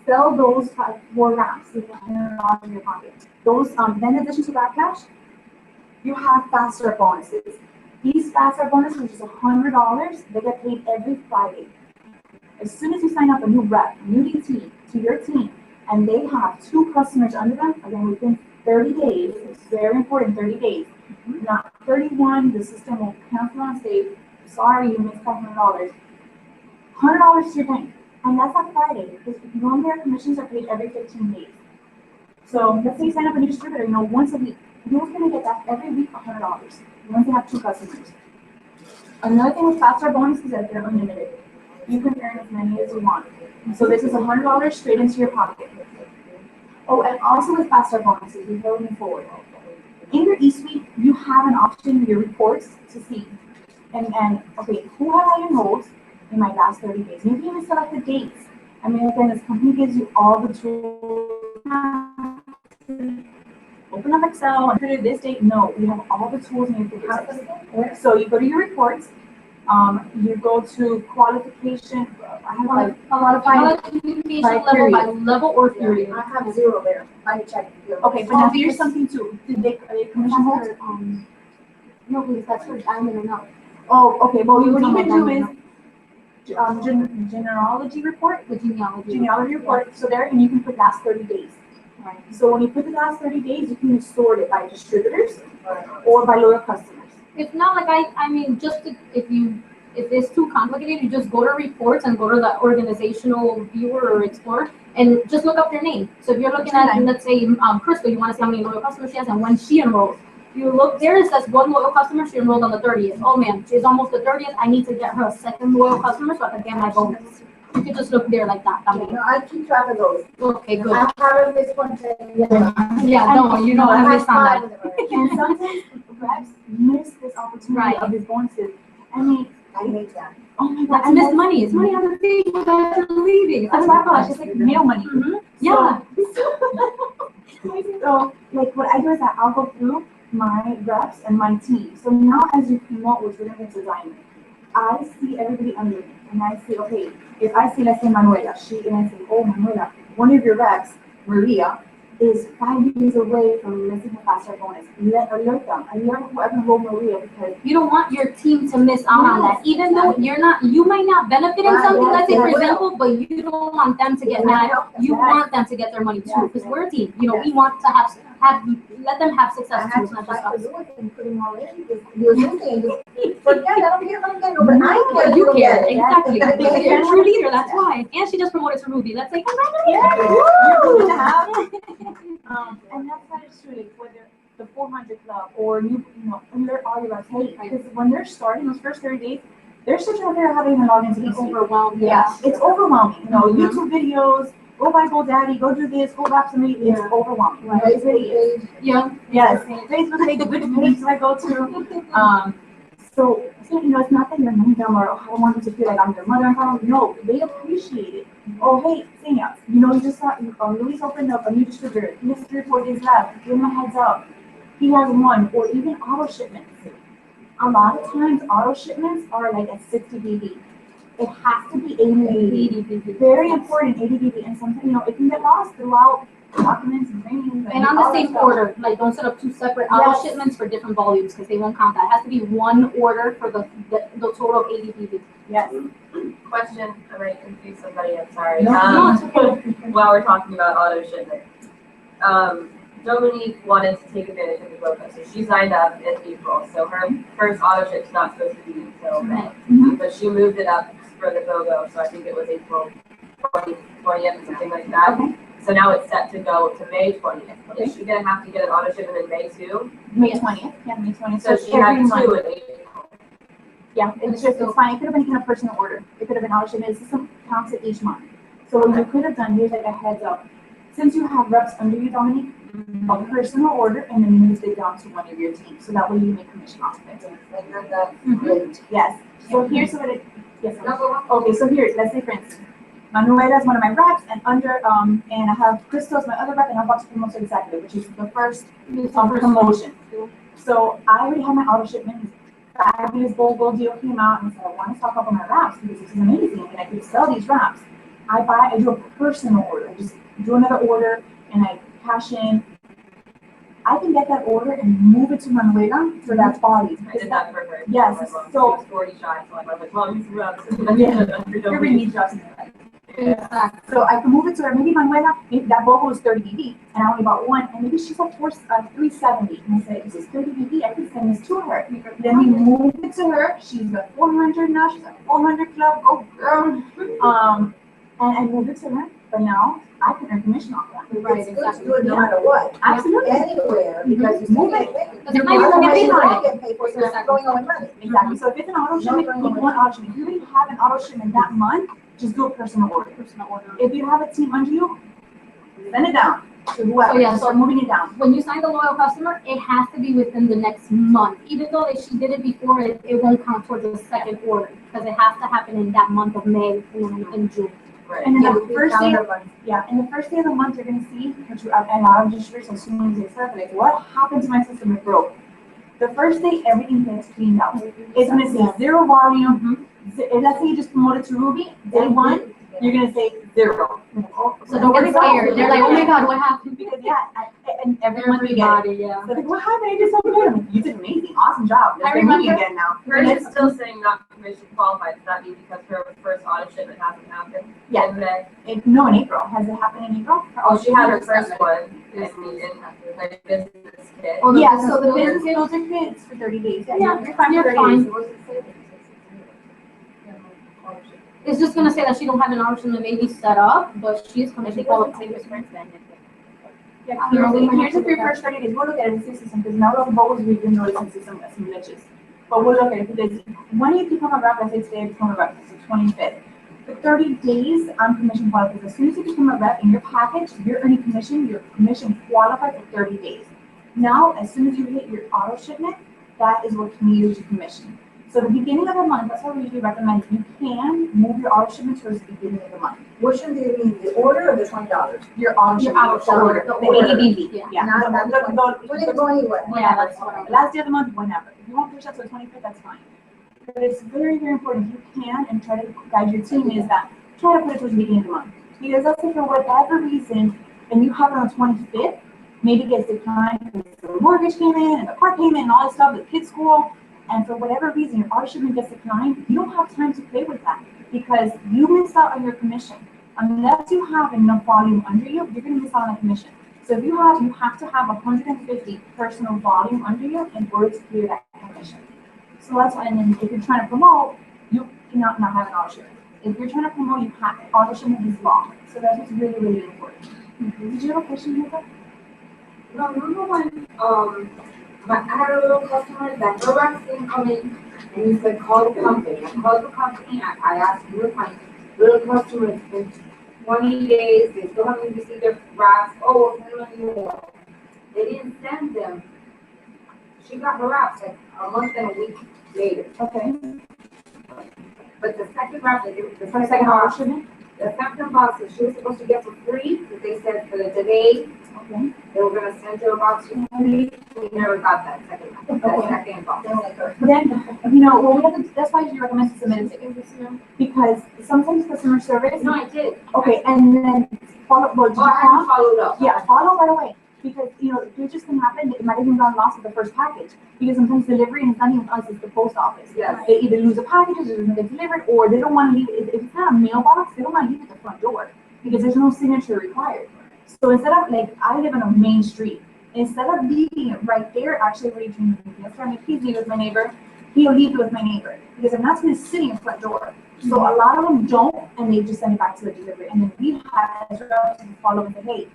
Sell those 4 wraps. You have $100 in your pocket. Those, then in addition to wrap cash, you have fast start bonuses. These fast start bonuses, which is $100, they get paid every Friday. As soon as you sign up a new rep, a new DT to your team, and they have 2 customers under them, again, within 30 days, it's very important, 30 days, not 31, the system will cancel and say, sorry, you missed $500. $100 to your bank. And that's on Friday, because normally our commissions are paid every 15 days. So let's say you sign up a new distributor, once a week. You're gonna get that every week $100. Once they have 2 customers. Another thing with fast start bonuses is that they're unlimited. You can earn as many as you want. So this is $100 straight into your pocket. Oh, and also with fast start bonuses, before we move forward. In your eSuite, you have an option in your reports to see. And okay, who have I enrolled in my last 30 days? You can even select the dates. I mean, again, this company gives you all the tools. Open up Excel and put it this date. No, we have all the tools in your fingertips. So you go to your reports. You go to qualification. I have like A lot of qualification level by level or period. I have 0 there. I checked. okay, but now here's something too. Did they commission hold? No, please, that's for diamond or no. Oh, okay. Well, what you Talking can about do is diamond, genealogy report. the genealogy. Genealogy report. So there, and you can put last 30 days. Right. So when you put the last 30 days, you can sort it by distributors or by loyal customers. If not, like I mean, just to, if it's too complicated, you just go to reports and go to the organizational viewer or explorer and just look up their name. So if you're looking at, let's say, Crystal, you want to see how many loyal customers she has and when she enrolls. You look there, it says 1 loyal customer, she enrolled on the 30th. Oh man, she's almost the 30th. I need to get her a 2nd loyal customer so I can get my bonus. You can just look there like that. I mean, No, I keep track of those. okay, good. I haven't missed one today. Yeah, no, you don't want to miss on that. And sometimes reps miss this opportunity Right. of these bonuses. I mean, I made that. oh my God. That's missed money. It's money on the table that you're leaving. That's my gosh, it's like mail money. Mhm. Yeah. So, like, what I do is that I'll go through my reps and my team. So now as you promote, which we're going to get to diamond, I see everybody under me. And I say, okay, if I see, let's say Manuela, and I say, oh, Manuela, one of your reps, Maria, is 5 days away from missing her fast start bonus. Alert them. Alert whoever enrolled Maria because You don't want your team to miss out on that. Even though you might not benefit in Right, something, yes, let's say, for yes. example, but you don't want them to get mad. You want them to get their money too, because we're a team. We want to let them have I success had too, to not just fight us. to do it and put them all in. You're thinking, forget it, I don't get no, but I But care. you care, exactly. Yeah. Because you're a true leader, that's why. And she just promoted to Ruby. Let's say you're congratulations. going to have. And that's how it's true. Whether the 400 club or alert all your reps. Hey, because when they're starting those first 30 days, they're still trying to figure out how to even log into It's eSuite. overwhelming. Yeah, it's overwhelming. Mhm. YouTube videos, go buy GoDaddy, go do this, go wrap some meat. It's Yeah. overwhelming. Right. It really is. Yeah. Yes, Facebook page, which page do I go to? So, it's not that you're mean them or I don't want you to feel like I'm your mother and father. No, they appreciate it. Oh, hey, Senya, you just saw, Luis opened up a new distributor. He has 3 or 4 days left. Give him a heads up. He has one, or even auto shipments. A lot of times, auto shipments are like at 60 BB. It has to be 80 BB. Very important, 80 BB. And sometimes, it can get lost throughout documents and trainings. And on the same order, like don't set up 2 separate auto shipments for different volumes because they won't count that. It has to be one order for the total of 80 BB. Yes. Question, I might confuse somebody, I'm sorry. No, While we're talking about auto shipment. Dominique wanted to take advantage of the BOGO, so she signed up in April, so her first auto ship's not supposed to be until May. Mhm. But she moved it up for the BOGO, so I think it was April 20th, something like that. Okay. So now it's set to go to May 20th. Okay. Is she gonna have to get an auto shipment in May too? May 20th. Yeah, May 20th. So she had every month. 2 in April. Yeah, it's fine. It could have been in a personal order. It could have been auto shipment. The system counts it each month. So what you could have done, here's like a heads up. Since you have reps under you, Dominique, a personal order and then move it down to one of your teams. So that way you make commission off of it. Yes. So here's what it, yes. Okay, so here, let's say for instance, Manuela is one of my reps and and I have Crystal as my other rep and I'm about to promote to executive, which is the first promotion. So I already have my auto shipment. Fabulous Gold deal came out and said, I want to stock up on my wraps because this is amazing and I could sell these wraps. I do a personal order. I just do another order and I cash in. I can get that order and move it to Manuela for that body. I did that for her. Yes, She so- was 40 shy, so I was like, well, these reps. Everybody needs reps in their life. So I can move it to her. Maybe Manuela, if that BOGO is 30 BB and I only bought one, and maybe she's like 370. And I say, this is 30 BB, I can send this to her. Then we move it to her. She's at 400 now. She's at 400 club. Oh, girl. And I move it to her. But now I can earn commission off that. Right, It's good to do it no matter what. Absolutely. Anywhere, because you Move it. You're not even gonna pay on it. Get paid for it, so it's going on with money. Exactly. So if it's an auto shipment, you want auto shipment. If you already have an auto shipment that month, just do a personal order. If you have a team under you, send it down to whoever. So, yeah, Start moving it down. When you sign the loyal customer, it has to be within the next month. Even though if she did it before, it won't count towards the second order because it has to happen in that month of May and in June. Right. And then Yeah, the first day, and the first day of the month, you're gonna see, which a lot of distributors, as soon as they start, like, what happened to my system? It broke. The first day, everything gets cleaned out. It's gonna say 0 volume. Let's say you just promoted to Ruby, day 1, you're gonna say 0. So don't get scared. They're like, oh my God, what happened? Because and every month you get it. Everybody, yeah. So like, what happened? I did so good. I'm like, you did amazing, awesome job. Let's I get moving remember- again now. Hers is still saying not commission qualified. Does that mean because her first auto shipment hasn't happened? Yeah. And then, No, in April. Has it happened in April? oh, she had her first one, and we didn't have to, like, business kit. Oh, Yeah, so the business business those are kids for 30 days. Yeah, You're fine you're for 30 fine. days. It's just gonna say that she don't have an option to maybe set up, but she is commission qualified. Yeah, here's it for your first 30 days. We'll look at it in the system because now those bubbles we've been noticing some glitches. But we'll look at it because when you become a rep, I say today I become a rep, it's the 25th. For 30 days, I'm commission qualified. As soon as you become a rep in your package, you're earning commission, you're commission qualified for 30 days. Now, as soon as you hit your auto shipment, that is what can use your commission. So the beginning of the month, that's why we usually recommend you can move your auto shipment towards the beginning of the month. What should they mean, the order or the $20? Your auto shipment, the order, the ADBV, yeah. Not When it go anywhere. Yeah, that's what I'm. Last day of the month, whenever. If you want to push that to the 25th, that's fine. But it's very, very important, if you can, and try to guide your team, is that try to put it towards the beginning of the month. Because let's say for whatever reason, and you have it on the 25th, maybe it gets declined because the mortgage came in, and the car payment, and all that stuff, the kids' school, and for whatever reason, your auto shipment gets declined, you don't have time to play with that because you missed out on your commission. Unless you have enough volume under you, you're going to miss out on a commission. So if you have to have 150 personal volume under you in order to clear that commission. So that's why, and then if you're trying to promote, you cannot not have an auto shipment. If you're trying to promote, you have auto shipment is law. So that's what's really, really important. Did you have a question, Hugo? No, number one, I had a little customer that no vaccine coming, and he said, call the company. I called the company, I asked who was my little customer, it's been 20 days, they still haven't received their wraps, oh, we'll send them a new one. They didn't send them she got harassed like a month and a week later. Okay. But the second round, the For a second second order box, shipment? the second box that she was supposed to get for free, that they said for the delay, Okay. they were gonna send her a box for free. We never got that second box. Then, you know, well, we have to, that's why you recommend to submit it, because sometimes customer service. No, I did. Okay, and then follow, well, did you Oh, I haven't call? followed up. Yeah, follow right away, because, you know, it just can happen, it might have even gotten lost with the first package, because sometimes delivery, and it's not even us, it's the post office. Yes. They either lose a package, or it doesn't get delivered, or they don't wanna leave it, if it's not a mailbox, they don't wanna leave it at the front door, because there's no signature required. So instead of, like, I live on a main street, instead of leaving it right there, actually, what he's doing, please leave it with my neighbor, he'll leave it with my neighbor, because if not, it's sitting in the front door. So a lot of them don't, and they just send it back to the delivery, and then we have to follow and say, hey,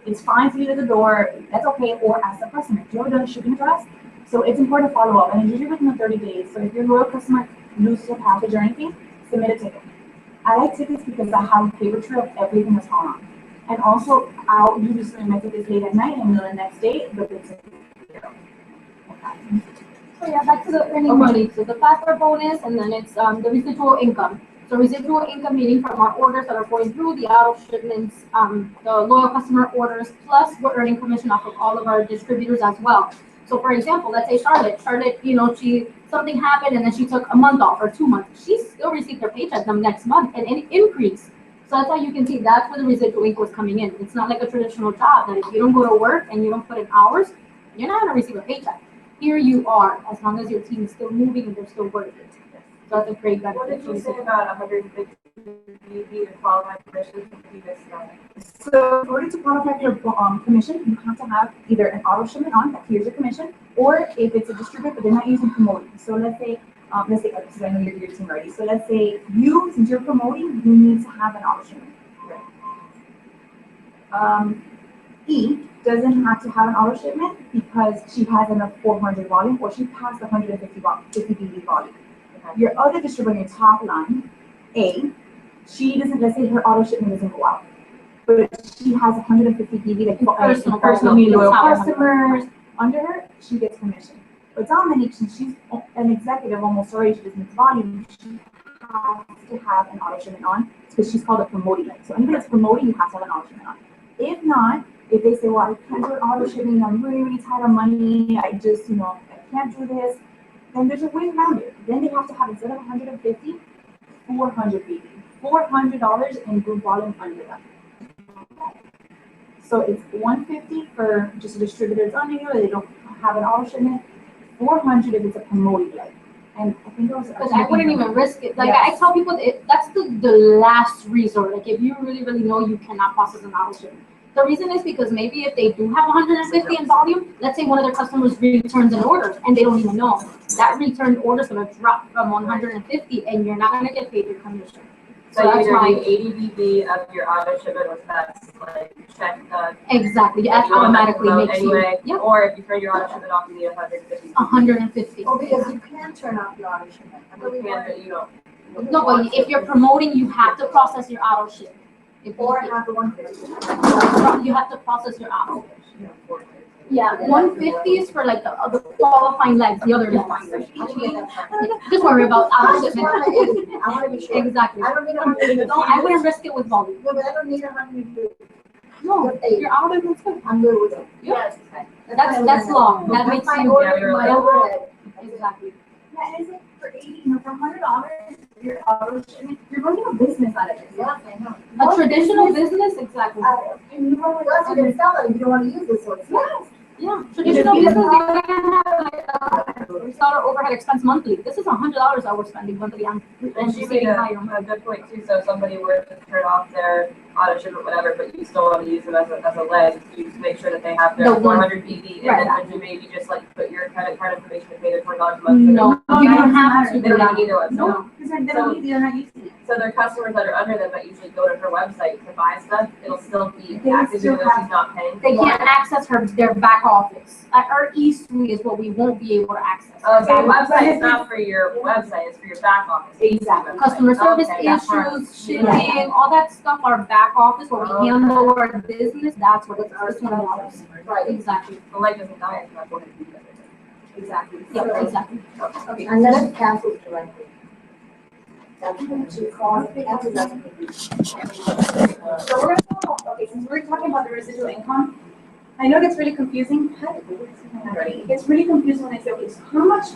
it's fine to leave it at the door, that's okay, or ask the customer, do you have a shipping address? So it's important to follow up, and it's usually within the 30 days, so if your loyal customer loses a package or anything, submit a ticket. I like tickets because I have a paper trail of everything that's going on. And also, I'll usually submit my tickets late at night, and then the next day, the ticket. So yeah, back to the earning money. So the faster bonus, and then it's the residual income. So residual income meaning from our orders that are going through, the auto shipments, the loyal customer orders, plus we're earning commission off of all of our distributors as well. So for example, let's say Charlotte, you know, something happened and then she took a month off or 2 months. She still received her paycheck the next month and it increased. So that's how you can see that's where the residual income is coming in. It's not like a traditional job that if you don't go to work and you don't put in hours, you're not gonna receive a paycheck. Here you are, as long as your team is still moving and they're still working. So that's a great benefit. What did you say about 150 BB to qualify commission? So in order to qualify for commission, you have to have either an auto shipment on, that clears your commission, or if it's a distributor, but they're not using promoting. So let's say, because I know you're your team already. So let's say you, since you're promoting, you need to have an auto shipment. E doesn't have to have an auto shipment because she has enough 400 volume, or she passed the 150 BB volume. Your other distributor, your top line, A, she doesn't, let's say her auto shipment doesn't go out, but she has 150 BB that personally loyal customers under her, she gets commission. But Dominique, since she's an executive almost already, she doesn't need volume, she has to have an auto shipment on because she's called a promoting link. So anybody that's promoting, you have to have an auto shipment on. If not, if they say, well, I can't do an auto shipment, I'm really, really tight on money, I just, you know, I can't do this, then there's a way around it. Then they have to have, instead of 150, 400 BB. $400 in group volume under them. So it's 150 for just a distributor that's under you, they don't have an auto shipment, 400 if it's a promoting leg. And I think it was. Because I wouldn't even risk it. Like Yes. I tell people, that's the last resort. Like if you really, really know you cannot process an auto shipment. The reason is because maybe if they do have 150 in volume, let's say one of their customers returns an order and they don't even know, that returned order is going to drop from 150 and you're not going to get paid your commission. So that's you're why. doing 80 BB of your auto shipment with that's like check Exactly. That you want automatically to promote makes anyway, you. Yep. Or if you turn your auto shipment off, you need 150. 150. Oh, because you can turn off your auto shipment. You can, but you don't. No, but if you're promoting, you have to process your auto ship. Or have the 150. You have to process your auto. Yeah, 150 is for like the qualifying legs, the other legs. Just worry about auto shipment. I want to be sure. Exactly. I don't need 150. No, I wouldn't risk it with volume. No, but I don't need 150. No, your auto shipment's good. I'm good with it. Yes. That's law. That makes my you. order, my overhead. Exactly. Yeah, is it for 80, you know, for $100, your auto shipment, you're running a business out of it. Yes, I know. A traditional business, exactly. And you run Plus, you can sell it if you don't want to use this one. Yes. Yeah, traditional business, you're gonna have like we start our overhead expense monthly. This is $100 that we're spending monthly on. And she made a good point too. So if somebody were to turn off their auto shipment, whatever, but you still want to use them as a leg, you just make sure that they have their The 400 BB, and right. then would you maybe just like put your credit card information and pay the $20 a month? No, you don't have to They do don't that. need either one. No. Because they're not using it. So their customers that are under them that usually go to her website to buy stuff, it'll still be They active still even though have- she's not paying. They can't access their back office. Our E3 is what we won't be able to access. So the website is not for your website, it's for your back office. Exactly. Customer service Okay, that's right. issues, shipping, all that stuff, our back office where we handle our business, that's what it's $20. Right. Exactly. The leg doesn't die, it's not going to be better. Exactly. Yeah, So- exactly. Okay. Unless it cancels directly. That's what you call it, cancel directly. So we're gonna talk, okay, since we're talking about the residual income, I know it gets really confusing. It gets really confusing when I say, okay, so how much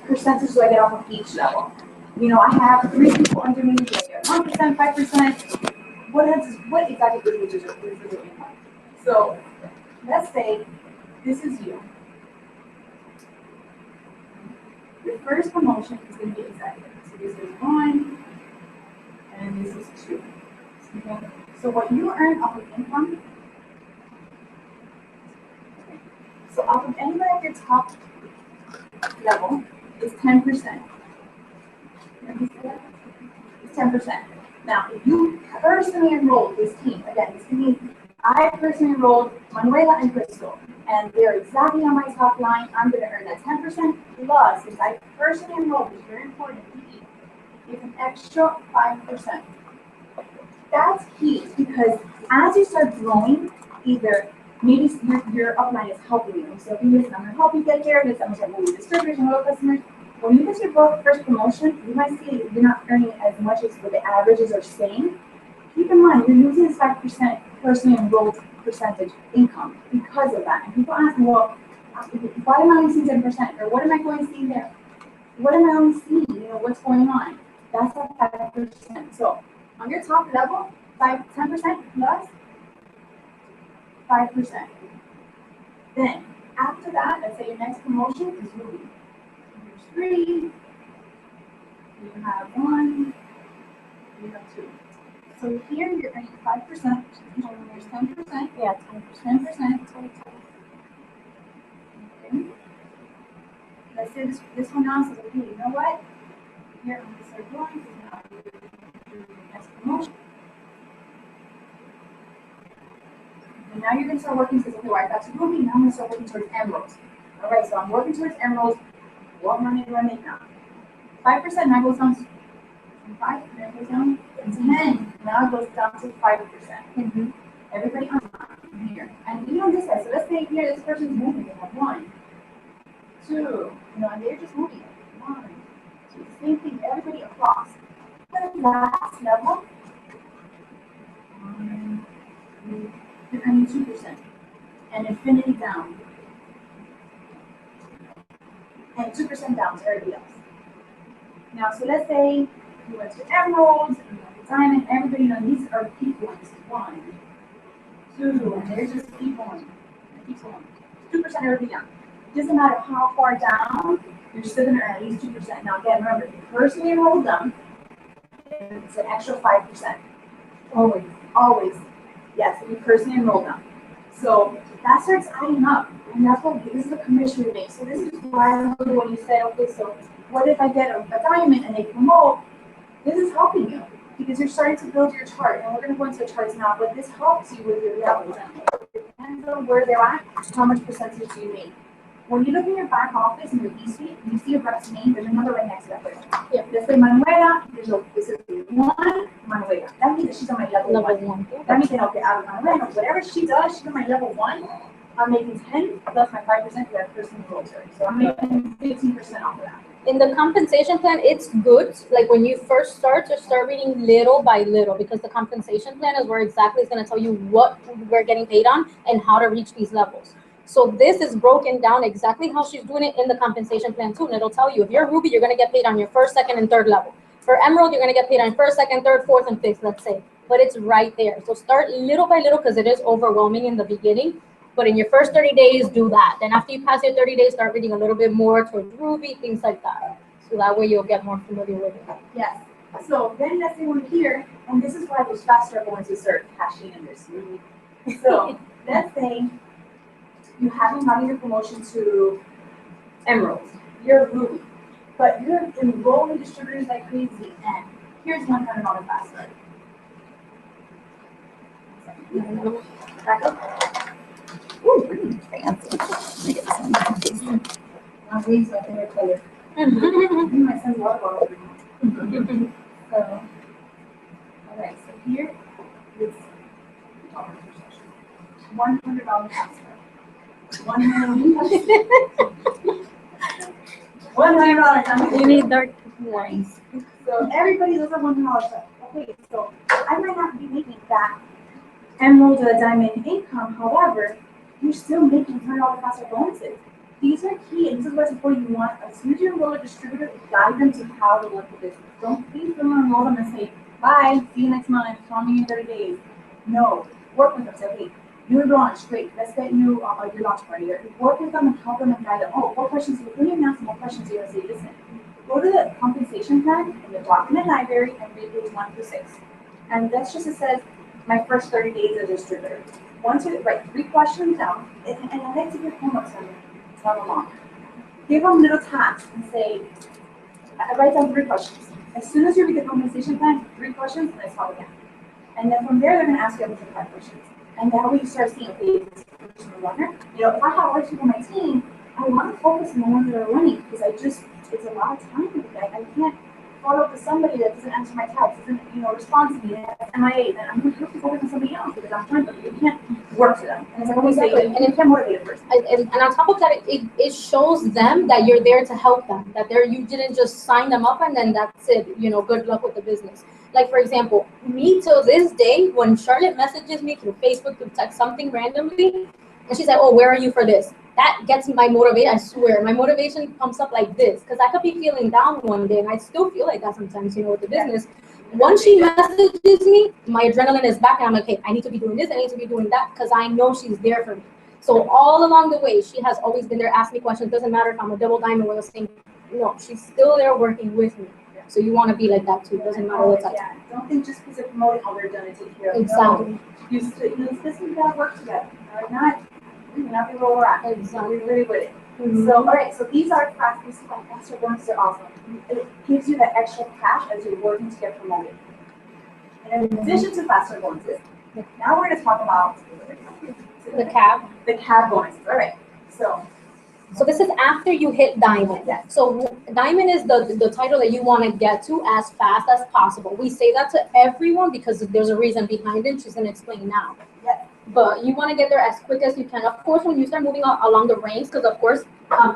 percentage do I get off of each level? You know, I have 3 people under me, do I get 1%, 5%? What exactly is residual income? So let's say this is you. Your first promotion is gonna be executive. So this is 1, and this is 2. Okay? So what you earn off of income, so off of anybody at your top level is 10%. It's 10%. Now, if you personally enrolled this team, again, this can mean I personally enrolled Manuela and Crystal, and they're exactly on my top line, I'm gonna earn that 10% plus, if I personally enrolled, which is very important, it's an extra 5%. That's key, because as you start growing, either maybe your upline is helping you. So if you listen, I'm gonna help you get here, listen, I'm gonna move distributors and other customers. When you get your first promotion, you might see you're not earning as much as what the averages are saying. Keep in mind, you're losing this 5% personally enrolled percentage income because of that. And people ask me, well, why am I only seeing 10%? Or what am I going to see there? What am I only seeing? You know, what's going on? That's that 5%. So on your top level, 10% plus 5%. Then after that, let's say your next promotion is Ruby. Here's 3. You have 1. You have 2. So here you're earning 5%. Here's 10%. Yeah, 10%. Okay. Let's say this one now says, okay, you know what? Here I'm gonna start going. So now I'm gonna do the next promotion. And now you're gonna start working towards, okay, well, I got to Ruby, now I'm gonna start working towards emeralds. All right, so I'm working towards emeralds. What money do I make now? 5% now goes down to 5, now goes down to 10. Now it goes down to 5%. Everybody on here. And even on this side, so let's say here this person's moving, they have 1, 2, you know, and they're just moving. 1, 2, same thing, everybody across. The last level, you're earning 2%. And infinity down. And 2% down to everybody else. Now, so let's say you went to emeralds, and you went to diamond, everybody, you know, these are peak ones. 1, 2, and there's just keep going. And keep going. 2% everybody down. Doesn't matter how far down, you're still gonna earn at least 2%. Now again, remember, if you personally enroll them, it's an extra 5%. Always. Always. Yes, if you personally enroll them. So that starts adding up. And that's what this is a commission you make. So this is why when you say, okay, so what if I get a diamond and they promote? This is helping you because you're starting to build your chart. And we're going to go into the charts now, but this helps you with your levels. It depends on where they're at, how much percentage do you make. When you look in your back office in your E-suite, you see a rep's name, there's another right next to that. Yeah. Let's say Manuela, this is 1 Manuela. That means that she's on my level 1. That means that, okay, out of Manuela, whatever she does, she's on my level 1. I'm making 10 plus my 5% for that person who rolls her. So I'm making 15% off of that. In the compensation plan, it's good. Like when you first start, just start reading little by little because the compensation plan is where exactly it's going to tell you what we're getting paid on and how to reach these levels. So this is broken down exactly how she's doing it in the compensation plan too. And it'll tell you if you're Ruby, you're going to get paid on your 1st, 2nd, and 3rd level. For Emerald, you're going to get paid on 1st, 2nd, 3rd, 4th, and 5th, let's say. But it's right there. So start little by little because it is overwhelming in the beginning. But in your first 30 days, do that. Then after you pass your 30 days, start reading a little bit more towards Ruby, things like that. So that way you'll get more familiar with it. Yes. So then let's say we're here, and this is why those faster are going to start cashing in this. So let's say you haven't gotten your promotion to Emerald. You're Ruby. But you're enrolling distributors like crazy, and here's $100 faster. Back up. Ooh, fancy. Now green's my favorite color. My son's water bottle. So, alright, so here is $100 faster. $1 million. $100. You need dark ones. So everybody does a $100 check. Okay, so I might not be making that emerald or diamond income, however, you're still making $100 faster bonuses. These are key, and this is what's important. You want, as soon as you enroll a distributor, guide them to how to work the business. Don't please don't enroll them and say, bye, see you next month, call me in 30 days. No, work with them. Say, okay, new launch, great, let's get you your launch party. Or work with them and help them and guide them. Oh, what questions, when you ask them what questions, you're going to say, listen, go to the compensation plan in the document library and read pages 1 through 6. And that's just, it says, my first 30 days as a distributor. Once you write 3 questions down, and I like to give homework to them, tell them along. Give them little tasks and say, I write down 3 questions. As soon as you read the compensation plan, 3 questions, let's solve again. And then from there, they're going to ask you other 5 questions. And that way you start seeing, okay, this person a runner. You know, if I have other people on my team, I want to focus on the ones that are running because it's a lot of time. I can't follow up with somebody that doesn't answer my text, doesn't, respond to me, that's MIA, then I'm going to have to focus on somebody else because I'm trying to, you can't work for them. And it's like, always Exactly. and you can't motivate a person. And on top of that, it shows them that you're there to help them, that you didn't just sign them up and then that's it, good luck with the business. Like, for example, me till this day, when Charlotte messages me through Facebook, through text, something randomly, and she's like, oh, where are you for this? That gets my motivation, I swear. My motivation comes up like this, because I could be feeling down one day, and I still feel like that sometimes, with the business. Once she messages me, my adrenaline is back, and I'm like, okay, I need to be doing this, I need to be doing that, because I know she's there for me. So all along the way, she has always been there, asking me questions. Doesn't matter if I'm a double diamond or the same. No, she's still there working with me. So you want to be like that too. Doesn't matter what type. Yeah, don't think just because they're promoting all they're done to take care of. Exactly. No. This is gotta work together. Not be where we're at. Exactly. We really would. So, all right, so these are faster bonuses are awesome. It gives you that extra cash as you're working to get promoted. And in addition to faster bonuses, now we're going to talk about The cab. The cab bonuses. All right. So this is after you hit diamond. Yes. So diamond is the title that you want to get to as fast as possible. We say that to everyone because there's a reason behind it. She's going to explain now. Yes. But you want to get there as quick as you can. Of course, when you start moving along the ranks, because of course,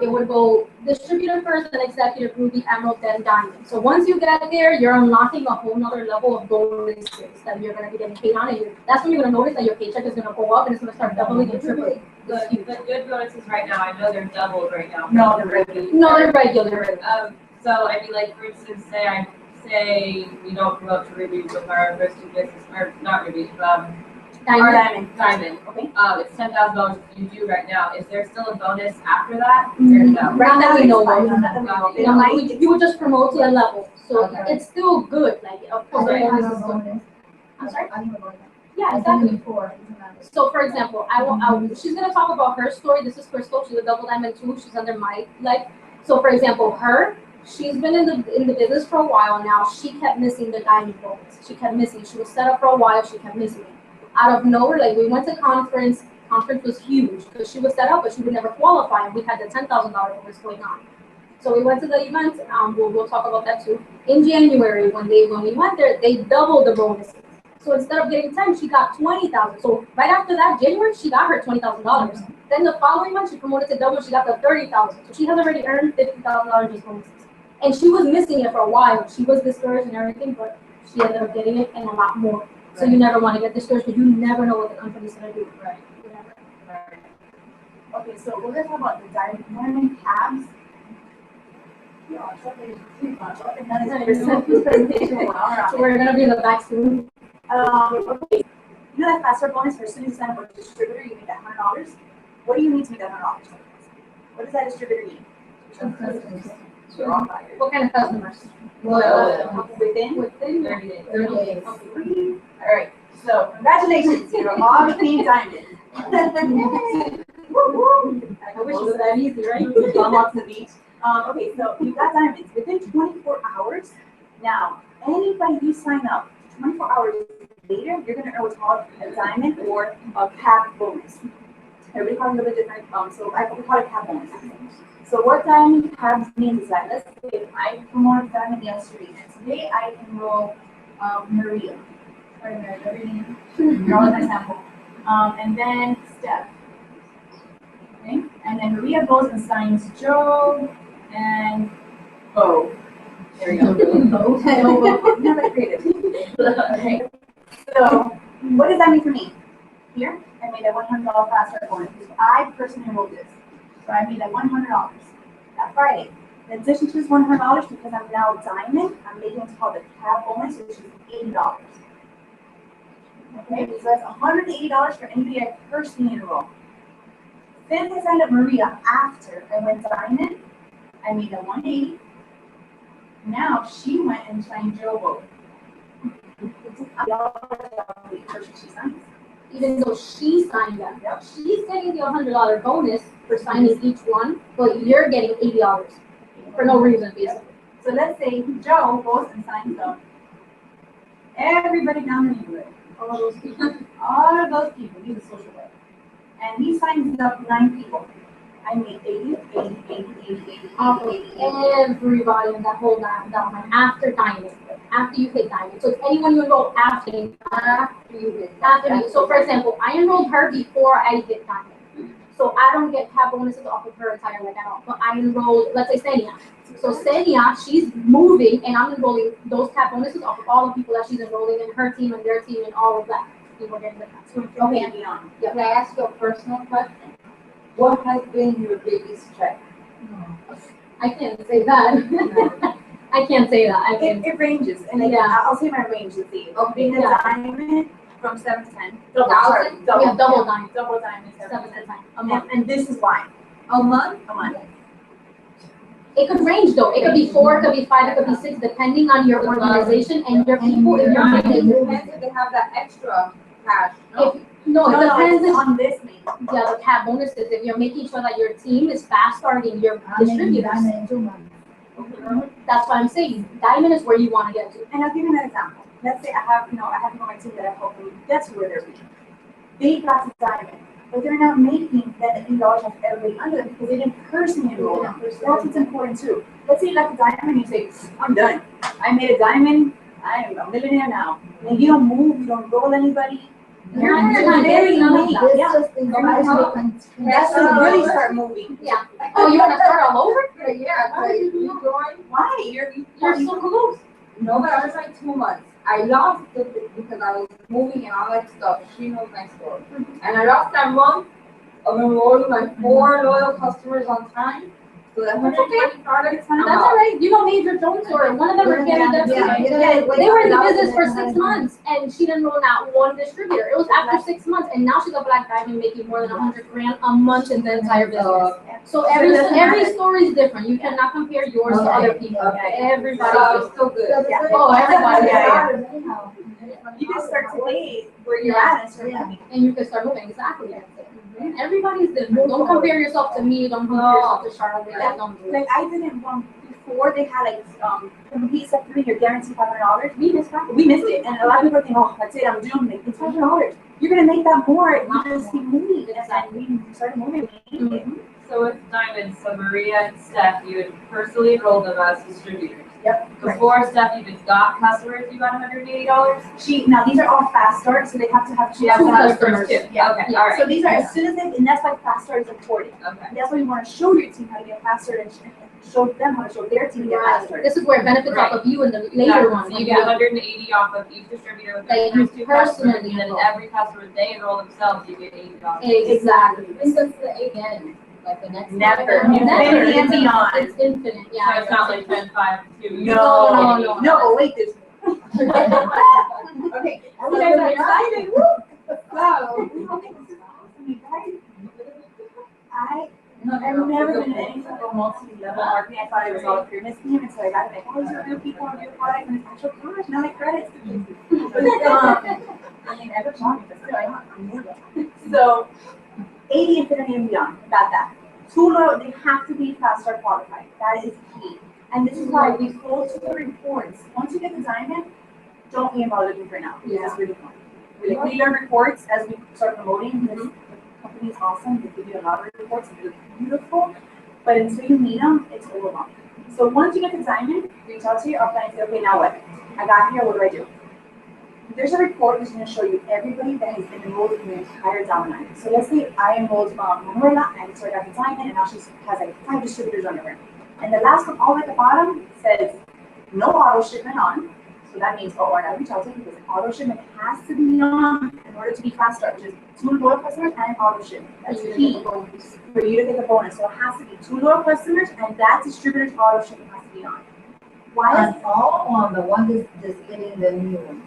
it would go distributor first, then executive, ruby, emerald, then diamond. So once you get there, you're unlocking a whole nother level of bonuses that you're going to be getting paid on. And that's when you're going to notice that your paycheck is going to go up and it's going to start doubling and tripling. The good bonuses right now, I know they're doubled right now. No, they're regular. No, they're regular. So I mean, like for instance, say we don't promote to Ruby with our first 2 business, or not Ruby, Diamond. Diamond. Okay. It's $10,000 you do right now. Is there still a bonus after that? Or no? Right now, we know that. you would just promote to a level. So Okay. it's still good. Like, of course, Right. the bonus is good. I'm sorry? Yeah, exactly. So, for example, she's going to talk about her story. This is Crystal. She's a double diamond too. She's under my life. So, for example, she's been in the business for a while now. She kept missing the diamond bonus. She kept missing. She was set up for a while. She kept missing it. Out of nowhere, like we went to conference. Conference was huge because she was set up, but she would never qualify. And we had the $10,000 bonus going on. So we went to the event. We'll talk about that too. In January, when we went there, they doubled the bonuses. So instead of getting 10, she got 20,000. So right after that, January, she got her $20,000. Then the following month, she promoted to double. She got the 30,000. So she has already earned $50,000 just bonuses. And she was missing it for a while. She was discouraged and everything, but she ended up getting it and a lot more. So you never want to get discouraged because you never know what the company's going to do. Right. Okay, so we're going to talk about the diamond cabs. So we're going to be in the back soon. Okay, you know that faster bonus for as soon as you sign up with a distributor, you make that $100. What do you need to make that $100? What does that distributor need? What kind of customers? Within 30 days. 30 days. All right. So congratulations, you're all clean diamonds. I wish it was that easy, right? Unlock the beach. Okay, so you got diamonds within 24 hours. Now, anybody you sign up 24 hours later, you're going to earn what's called a diamond or a cap bonus. Everybody calls it a little bit different. So we call it cap bonus. So what diamond cabs means is that, let's say I promoted diamond yesterday, and today I enroll Maria. Sorry, Maria, that was my sample. And then Steph. Okay, and then Maria goes and signs Joe, and bow. There we go. Never creative. Okay. So what does that mean for me? Here, I made a $100 fast start bonus. I personally enrolled this. So I made that $100 that Friday. In addition to this $100, because I'm now diamond, I'm making what's called the tab bonus, which is $80. Okay, so that's $180 for anybody I personally enroll. Since I signed up Maria after I went diamond, I made a $180. Now she went and signed Joe. She signs. Even though she signed them, she's getting the $100 bonus for signing each one, but you're getting $80 for no reason, basically. So let's say Joe goes and signs up everybody down the neighborhood. All of those people. All of those people, he's a social worker. And he signs up 9 people. I made 80, 80, 80, 80, 80, Off of 80, 80. everybody in that whole line after diamond, after you hit diamond. So it's anyone you enroll after you hit diamond. So for example, I enrolled her before I hit diamond. So I don't get tab bonuses off of her entire like at all. But I enrolled, let's say Senia. So Senia, she's moving and I'm enrolling those tab bonuses off of all the people that she's enrolling in her team and their team and all of that. People getting the tabs. Okay. Can I ask you a personal question? What has been your biggest check? I can't say that. I can't say that. I can. It ranges, and I'll say my range to see. Being a diamond from 7 to 10. Double diamond. Double diamond. 7 to 10. A month. And this is why. A month? A month. It could range though. It could be 4, it could be 5, it could be 6, depending on your organization and your people. If you're It making, depends if they have that extra cash. it depends on this maybe. Yeah, the tab bonuses. If you're making sure that your team is fast starting your distributors. That's what I'm saying. Diamond is where you want to get to. And I'll give you an example. Let's say I have people on my team that I help them get to where they're reaching. They got to diamond, but they're not making that $80 off everybody under them because they didn't personally enroll them. That's what's important too. Let's say you got the diamond and you say, I'm done. I made a diamond, I am a millionaire now. And you don't move, you don't roll anybody. You're very unique. That's to really start moving. Yeah. Oh, you want to start all over? Yeah, but you joined. Why? You're so close. No, but I was like 2 months. I lost it because I was moving and all that stuff. She knows my story. And I lost that month of enrolling my 4 loyal customers on time. So that $120 products. That's all right. You know Major Jones or one of them were getting them. They were in the business for 6 months and she didn't enroll not one distributor. It was after 6 months and now she's a black diamond making more than $100,000 a month in the entire business. So every story is different. You cannot compare yours to other people. Everybody is still good. Oh, everybody. You can start today where you're at and start moving. And you can start moving. Exactly. That's it. Everybody's different. Don't compare yourself to me. Don't compare yourself to Charlotte. Don't do it. Like I didn't before they had like complete step 3, you're guaranteed $500. We missed it, and a lot of people think, oh, that's it. I'm doing it. It's $500. You're gonna make that more. You just keep moving, and we started moving. So with diamonds, so Maria and Steph, you would personally enroll them as distributors. Yep. Before Steph even got customers, you got $180? Now these are all fast starts, so they have to have 2 customers. Too. Yeah. Okay, all right. So these are as soon as they, and that's why fast start is important. Okay. That's why you want to show your team how to get fast start and show them how to show their team to get fast start. This is where it benefits off of you in the later ones. So you get 180 off of each distributor with their That you first 2 customers, personally and then enroll. every customer they enroll themselves, you get $80. Exactly. This is the again, like the next. Never. Never. Infinity and beyond. It's infinite. So Yeah. it's not like 10, 5, 2. No. No, wait, this. Okay. You guys are excited. Woo! I've never been in any type of multi-level marketing. I thought it was all a pyramid scheme, and so I got like, oh, these are real people on your product, and it's actual cash, not like credits. I mean, I don't know, but still, I'm new. So, 80 Infinity and beyond, about that. 2 low, they have to be fast start qualified. That is key. And this is why we go to the reports. Once you get the diamond, don't even bother looking for it now. That's really fun. We learn reports as we start promoting. This company is awesome. They give you a lot of reports. They're beautiful. But until you meet them, it's overwhelming. So once you get the diamond, reach out to your upline and say, okay, now what? I got here, what do I do? There's a report that's going to show you everybody that has been enrolled in the entire diamond. So let's say I enrolled Manuela, and so I got the diamond, and now she has like 5 distributors under her. And the last one, all at the bottom, says no auto shipment on. So that means, oh, I gotta reach out to you because auto shipment has to be on in order to be fast start, which is 2 loyal customers and auto shipment. That's key for you to get the bonus. So it has to be 2 loyal customers and that distributor's auto shipment has to be on. Why is On all on the one that's getting the new one?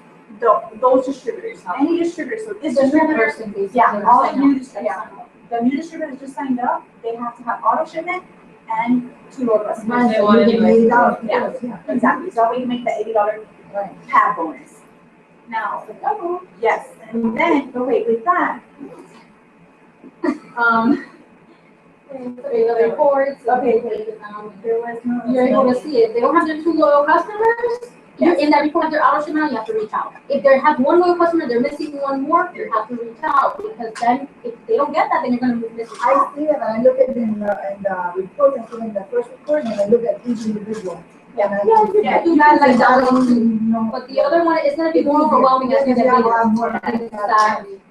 those distributors, any distributor, so this The new distributor, person, basically. yeah, all the sign new up. distributors, the new distributors just signed up, they have to have auto shipment and 2 loyal customers. Right, They so want you to can do make it. it out, Yeah. yeah. Exactly, so that way you make the $80 Right. tab bonus. Now, yes, and then, but wait, with that, The reports, Okay. there was no. You're able to see it. They don't have their 2 loyal customers. You're in that report, their auto shipment, you have to reach out. If they have 1 loyal customer, they're missing 1 more, you have to reach out, because then if they don't get that, then you're gonna miss it. I see it, and I look at it in the report, I see it in the first report, and I look at each individual. Yeah. And I Yeah, just- you can do that like that one too. No. But the other one is gonna be more overwhelming as you get bigger. Exactly.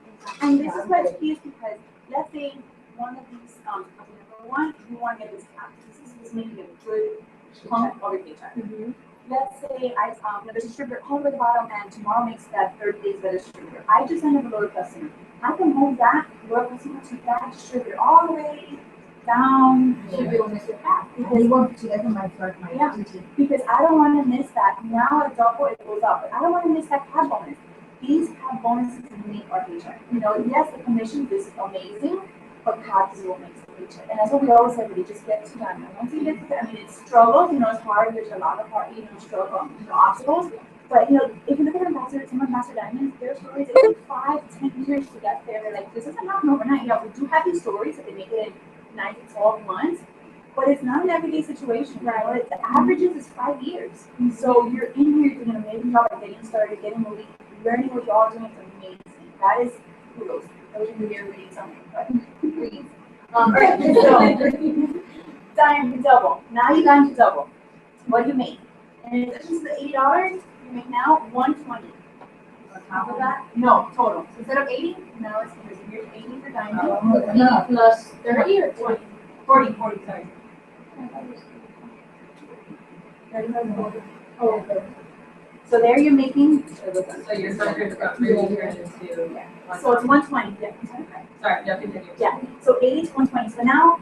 and this is what's key is because, let's say, one of these, number one, you want to get this cap, this is making a good chunk of your paycheck. Let's say there's a distributor all the way at the bottom and tomorrow makes that 30 days better distributor. I just signed up a loyal customer. I can move that loyal customer to that distributor all the way down So you don't miss your cap. Because you want to, that's my start, my Yeah. teaching. because I don't want to miss that. Now at double it goes up, but I don't want to miss that cap bonus. These cap bonuses make our paycheck. You know, yes, the commission, this is amazing, but cap is what makes the paycheck. And that's what we always say, we just get to that. And once you get to that, I mean, it's struggles, you know, it's hard, there's a lot of hard, struggle, obstacles. But, you know, if you look at Ambassador, some Ambassador Diamonds, their stories take 5, 10 years to get there. They're like, this doesn't happen overnight. Yeah, we do have these stories that they make it in 9 to 12 months, but it's not an everyday situation, right? The averages is 5 years. And so you're in here doing an amazing job at getting started, getting moving, learning what you're all doing is amazing. That is kudos. Those are your reading something, but please. Alright, so dime to double. Now you dime to double. What do you make? And in addition to the $80, you make now $120. On top of that, no, total. So instead of 80, now it's here's 80 for diamond. No. Plus 30 or 20? 40, sorry. Oh, okay. So there you're making, So your first got really turned into. so it's 120, yeah. Sorry, no, continue. Yeah, so 80 to 120. So now,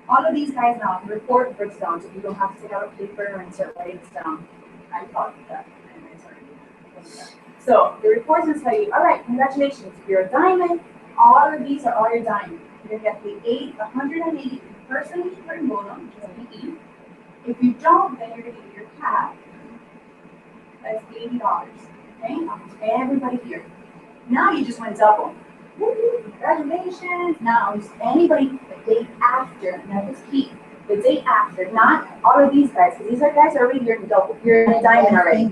all of these guys now, the report breaks down, so you don't have to take out a paper and start writing this down. I thought that. So the report's gonna tell you, all right, congratulations, you're a diamond. All of these are all your diamonds. You're gonna get the 180 person per modem, which is an E. If you don't, then you're gonna get your cap. That's $80. Okay, everybody here. Now you just went double. Woo, congratulations. Now, just anybody the day after, and that is key. The day after, not all of these guys, because these are guys already you're in double. You're in a diamond already.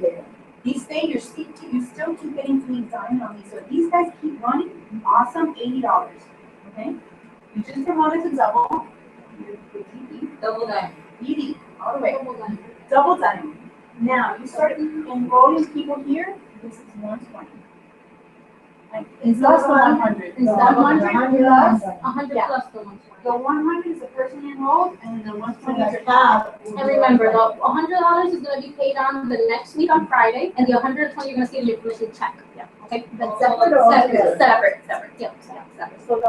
These stay, you still keep getting to these diamond on these. So if these guys keep running, awesome, $80. Okay? You just promoted to double. You're DD, Double diamond. DD, all the way. Double diamond. Now you start enrolling people here. This is 120. Like, it's less than 100. Is that 100 100 plus? 100 Yeah. plus the 120. The 100 is the person enrolled, and the 120 is your cap. And remember, the $100 is gonna be paid on the next week on Friday, and the 120 you're gonna see in your commission check. Yeah. Okay? That's separate or Separate, Separate. yeah. So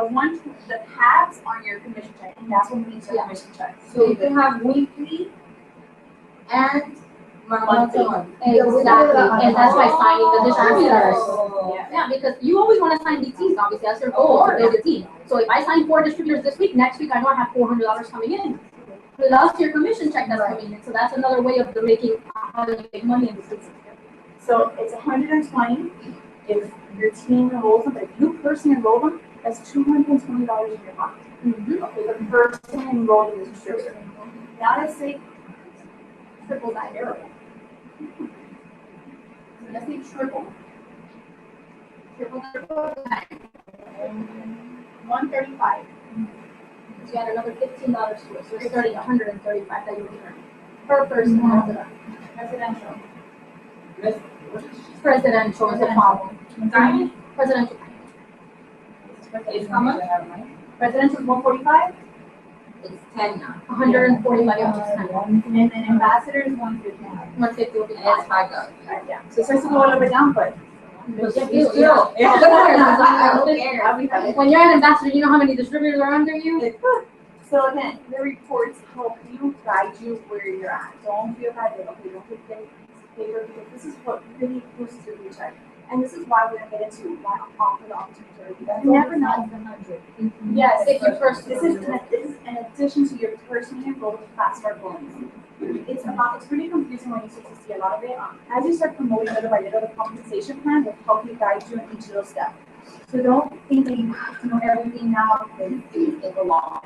the tabs on your commission check, and that's what means your Yeah. commission check. So you can have weekly and Monthly. Exactly, and that's why signing the distributors. Oh. Yeah, because you always wanna sign these teams, obviously, that's your goal, to build a team. So if I sign 4 distributors this week, next week I know I have $400 coming in. Plus your commission check that's coming in, so that's another way of making, how to make money in this business. So it's 120 if your team enrolls them, but if you personally enroll them, that's $220 in your pocket. Okay, the person enrolled in the distributor. Now let's say triple that arrow. So let's say triple. Triple 135. So you add another $15 to it, so it's already $135 that you'll be earning per person after that. Residential. Presidential is a problem. Diamond? Presidential. Is how much? Residential is 145. it's 10 now. 145 percent. And then ambassadors, 150. 150 will be And it's fine. $5. Yeah, so it starts to go all the way down, but. But Still. Yeah. I don't care. I'll be fine. When you're an ambassador, you know how many distributors are under you? So again, the reports help you, guide you where you're at. Don't feel bad, okay, don't take any piece of paper, because this is what really boosts your paycheck. And this is why we're gonna get into why I'm offer the opportunity. You never know. Yes, If you first. this is in addition to your personal goal to fast start bonus. It's pretty confusing when you start to see a lot of it. As you start promoting little by little, the compensation plan will help you guide you in each little step. So don't think that you have to know everything now, then it go long.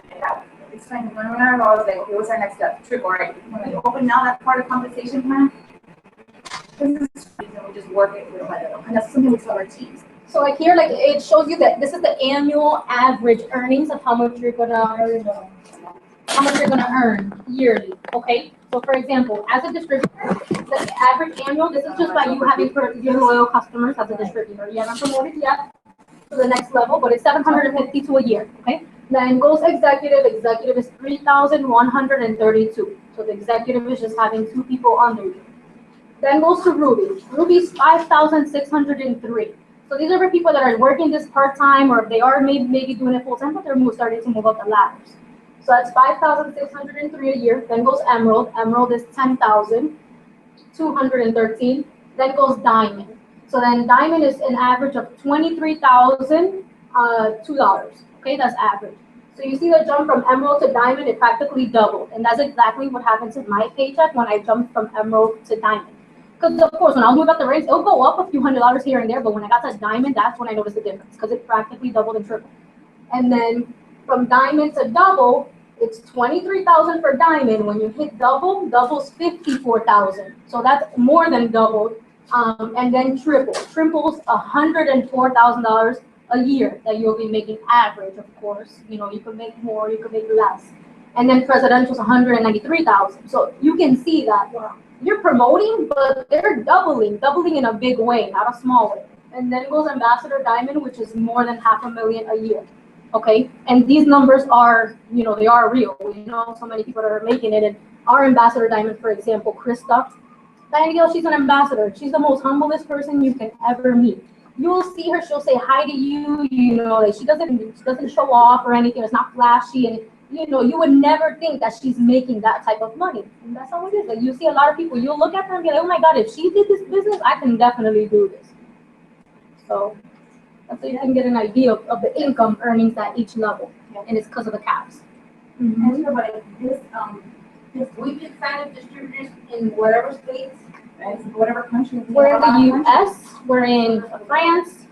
It's fine. When I was like, okay, what's our next step? Triple, right? When we open now that part of compensation plan, this is and we just work it little by little. And that's something we tell our teams. So like here, like it shows you that this is the annual average earnings of how much you're gonna earn yearly. Okay. So for example, as a distributor, the average annual. This is just by you having your loyal customers as a distributor. You haven't promoted yet to the next level, but it's 752 a year. Okay. Then goes executive. Executive is 3,132. So the executive is just having 2 people under you. Then goes to Ruby. Ruby's 5,603. So these are for people that are working this part-time, or if they are maybe doing it full-time, but they're starting to move up the ladders. So that's 5,603 a year. Then goes Emerald. Emerald is 10,213. Then goes Diamond. So then Diamond is an average of $23,002. Okay, that's average. So you see the jump from Emerald to Diamond, it practically doubled. And that's exactly what happens in my paycheck when I jumped from Emerald to Diamond. Because of course, when I'll move up the ranks, it'll go up a few $100s here and there. But when I got to Diamond, that's when I noticed the difference, because it practically doubled and tripled. And then from Diamond to double, it's 23,000 for Diamond. When you hit double, double's 54,000. So that's more than doubled. And then triple's $104,000 a year that you'll be making average. Of course, you know, you could make more, you could make less. And then presidential's 193,000. So you can see that you're promoting, but they're doubling in a big way, not a small way. And then goes Ambassador Diamond, which is more than $500,000 a year. Okay, and these numbers are, you know, they are real. We know so many people that are making it. And our Ambassador Diamond, for example, Krista, she's an ambassador. She's the most humblest person you can ever meet. You'll see her, she'll say hi to you, you know, like she doesn't show off or anything. It's not flashy, and you know, you would never think that she's making that type of money. And that's how it is. Like you see a lot of people, you'll look at them and be like, oh my God, if she did this business, I can definitely do this. So that's so you can get an idea of the income earnings at each level. And it's because of the caps. And you know, but if we can sign up distributors in whatever states, Whatever country. We're in the US, we're in France,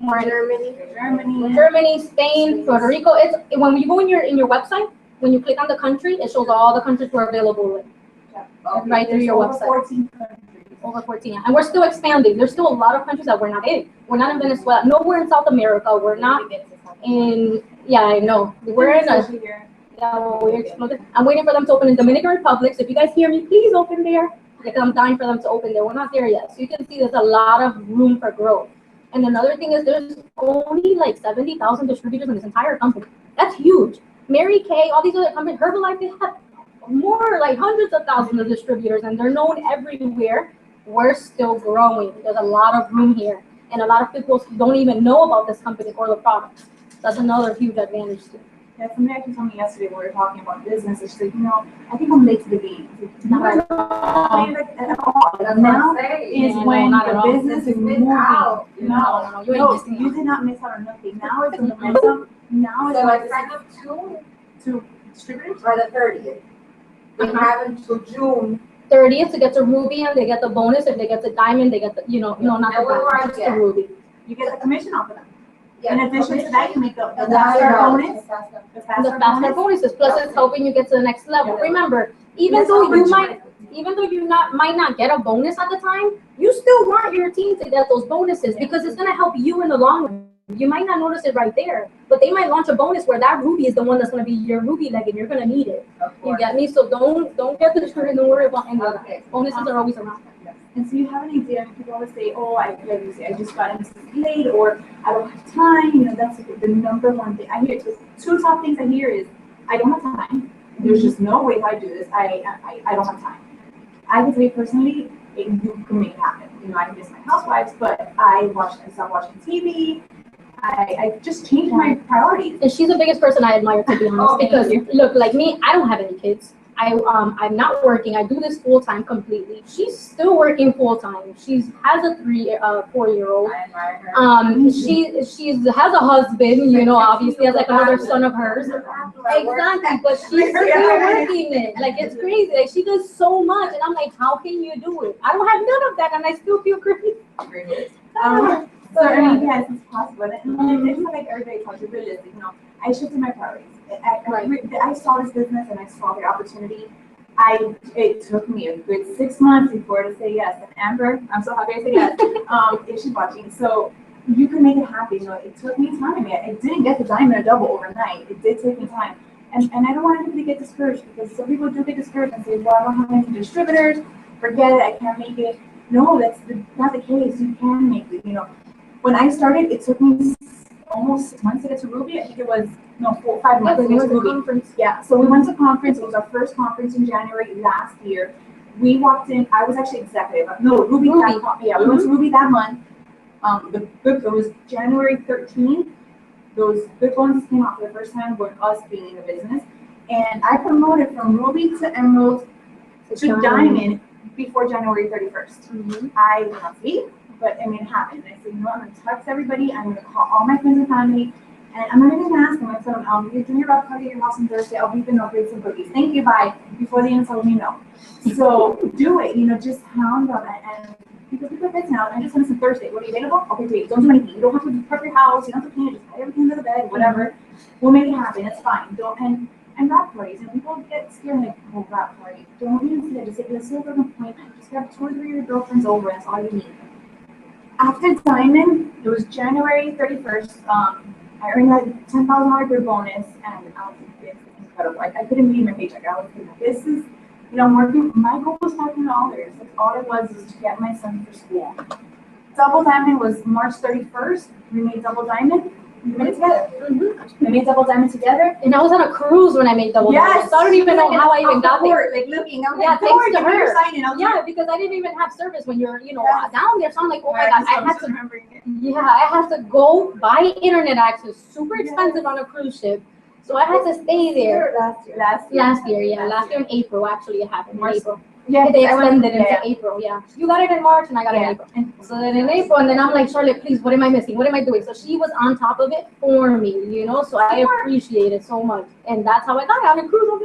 we're in Germany, Spain, Puerto Rico. It's when you go in your website, when you click on the country, it shows all the countries we're available in. Right through your website. 14 countries. Over 14, and we're still expanding. There's still a lot of countries that we're not in. We're not in Venezuela. Nowhere in South America. We're not in. Yeah, I know. We're in a. Yeah, well, we're exploded. I'm waiting for them to open in Dominican Republic. So if you guys hear me, please open there. Because I'm dying for them to open there. We're not there yet. So you can see there's a lot of room for growth. And another thing is there's only like 70,000 distributors in this entire company. That's huge. Mary Kay, all these other companies, Herbalife, they have more, like hundreds of thousands of distributors, and they're known everywhere. We're still growing. There's a lot of room here. And a lot of people don't even know about this company or the products. That's another huge advantage too. Yeah, somebody actually told me yesterday when we were talking about business, and she's like, you know, I think I'm late to the game. Not at all. Now is when the business is moving out. No, you did not miss out on nothing. Now is the momentum. Now is so when I signed up to distributors by the 30th. They have until June. 30th to get to Ruby, and they get the bonus. If they get to Diamond, they get the, you know, no, not the Diamond, just the Ruby. You get the commission off of them. Yeah, in addition to that, you make the faster bonus. The faster bonuses, plus it's helping you get to the next level. Remember, even though you might not get a bonus at the time, you still want your team to get those bonuses because it's gonna help you in the long run. You might not notice it right there, but they might launch a bonus where that Ruby is the one that's gonna be your Ruby leg, and you're gonna need it. You get me? So don't get discouraged. Don't worry about any of that. Bonuses are always around. And so you have an idea, and people always say, oh, I just got in late, or I don't have time. You know, that's the number one thing I hear. So 2 top things I hear is I don't have time. There's just no way if I do this, I don't have time. I can tell you personally, you can make it happen. You know, I miss my housewives, but I stopped watching TV. I just changed my priorities. And she's the biggest person I admire, to be honest, Oh, thank because you. look, like me, I don't have any kids. I'm not working. I do this full time completely. She's still working full time. She's has a 4-year-old. I admire her. She's has a husband, you know, obviously has like another son of hers. Exactly, but she's still working it. Like it's crazy. Like she does so much, and I'm like, how can you do it? I don't have none of that, and I still feel crazy. So I mean, yes, it's possible. And it's not like everybody tells you realistic. You know, I shifted my priorities. I saw this business and I saw the opportunity. It took me a good 6 months before to say yes. And Amber, I'm so happy I said yes. If she's watching, so you can make it happen. You know, it took me time. I didn't get the diamond or double overnight. It did take me time. And I don't want anybody to get discouraged, because some people do get discouraged and say, well, I don't have any distributors. Forget it. I can't make it. No, that's not the case. You can make it. You know, when I started, it took me almost 6 months to get to Ruby. I think it was 5 months to get to Ruby. Conference. Yeah, so we went to conference. It was our first conference in January last year. We walked in. I was actually executive. No, Ruby. We went to Ruby that month. It was January 13th. Those good bonuses came out for the first time with us being in the business, and I promoted from Ruby to Emerald to Diamond before January 31st. I did not see, but I mean, it happened. I said, you know, I'm going to text everybody. I'm going to call all my friends and family. And I'm not even going to ask them. I told them, you're doing your wrap party at your house on Thursday. I'll be there, I'll bring some cookies. Thank you, bye. Before the end, tell me no. So do it, you know, just hound them. And because people are busy now, I just want to say Thursday. What are you available? Okay, great. Don't do anything. You don't have to prep your house. You don't have to clean it. Just put everything under the bed, whatever. We'll make it happen. It's fine. And wrap parties. And people get scared, like, oh, wrap party. Don't even say it. Just say, let's set an appointment. Just grab 2 or 3 of your girlfriends over. That's all you need. After Diamond, it was January 31st. I earned that $10,000 good bonus, and I was like, this is incredible. I couldn't believe my paycheck. I was like, this is, you know, I'm working. My goal was $500. That's all it was to get my son for school. Double Diamond was March 31st. We made Double Diamond. We made it together. We made Double Diamond together. And I was on a cruise when I made Double Diamond. So I don't even know how I even got there. Like looking, I'm Yeah, like, don't thanks worry, to her. you're signing. Yeah, because I didn't even have service when you're, you know, Yes. down there. So I'm like, oh my Right, God, so I I'm had just to. remembering it. Yeah, I had to go buy internet access, super expensive on a cruise ship. So I had to stay there. Last year. Last year in April, actually, it happened in April. Yeah, They I went- extended into yeah. April, yeah. You got it in March and I got it in Yeah. April. So then in April, and then I'm like, Charlotte, please, what am I missing? What am I doing? So she was on top of it for me, you know, so I appreciate it so much. And that's how I got it on a cruise. I'm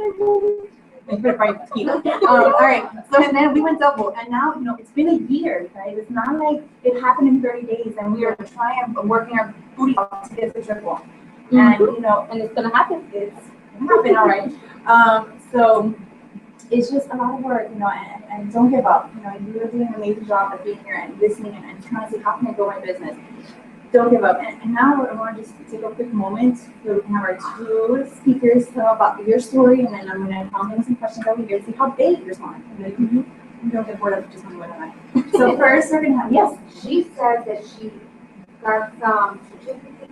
like, All right, so and then we went double, and now, you know, it's been a year, right? It's not like it happened in 30 days, and we are trying, working our booty off to get the triple. And, you know, and it's gonna happen. it's happened, all right. So it's just a lot of work, you know, and don't give up. You know, you're doing an amazing job of being here and listening and trying to see how can I grow my business. Don't give up. And now I want to just take a quick moment so we can have our 2 speakers tell about your story, and then I'm going to prompt them some questions over here to see how they respond. You don't get bored of just one way. So first, we're going to have, yes. She said that she got some certificate.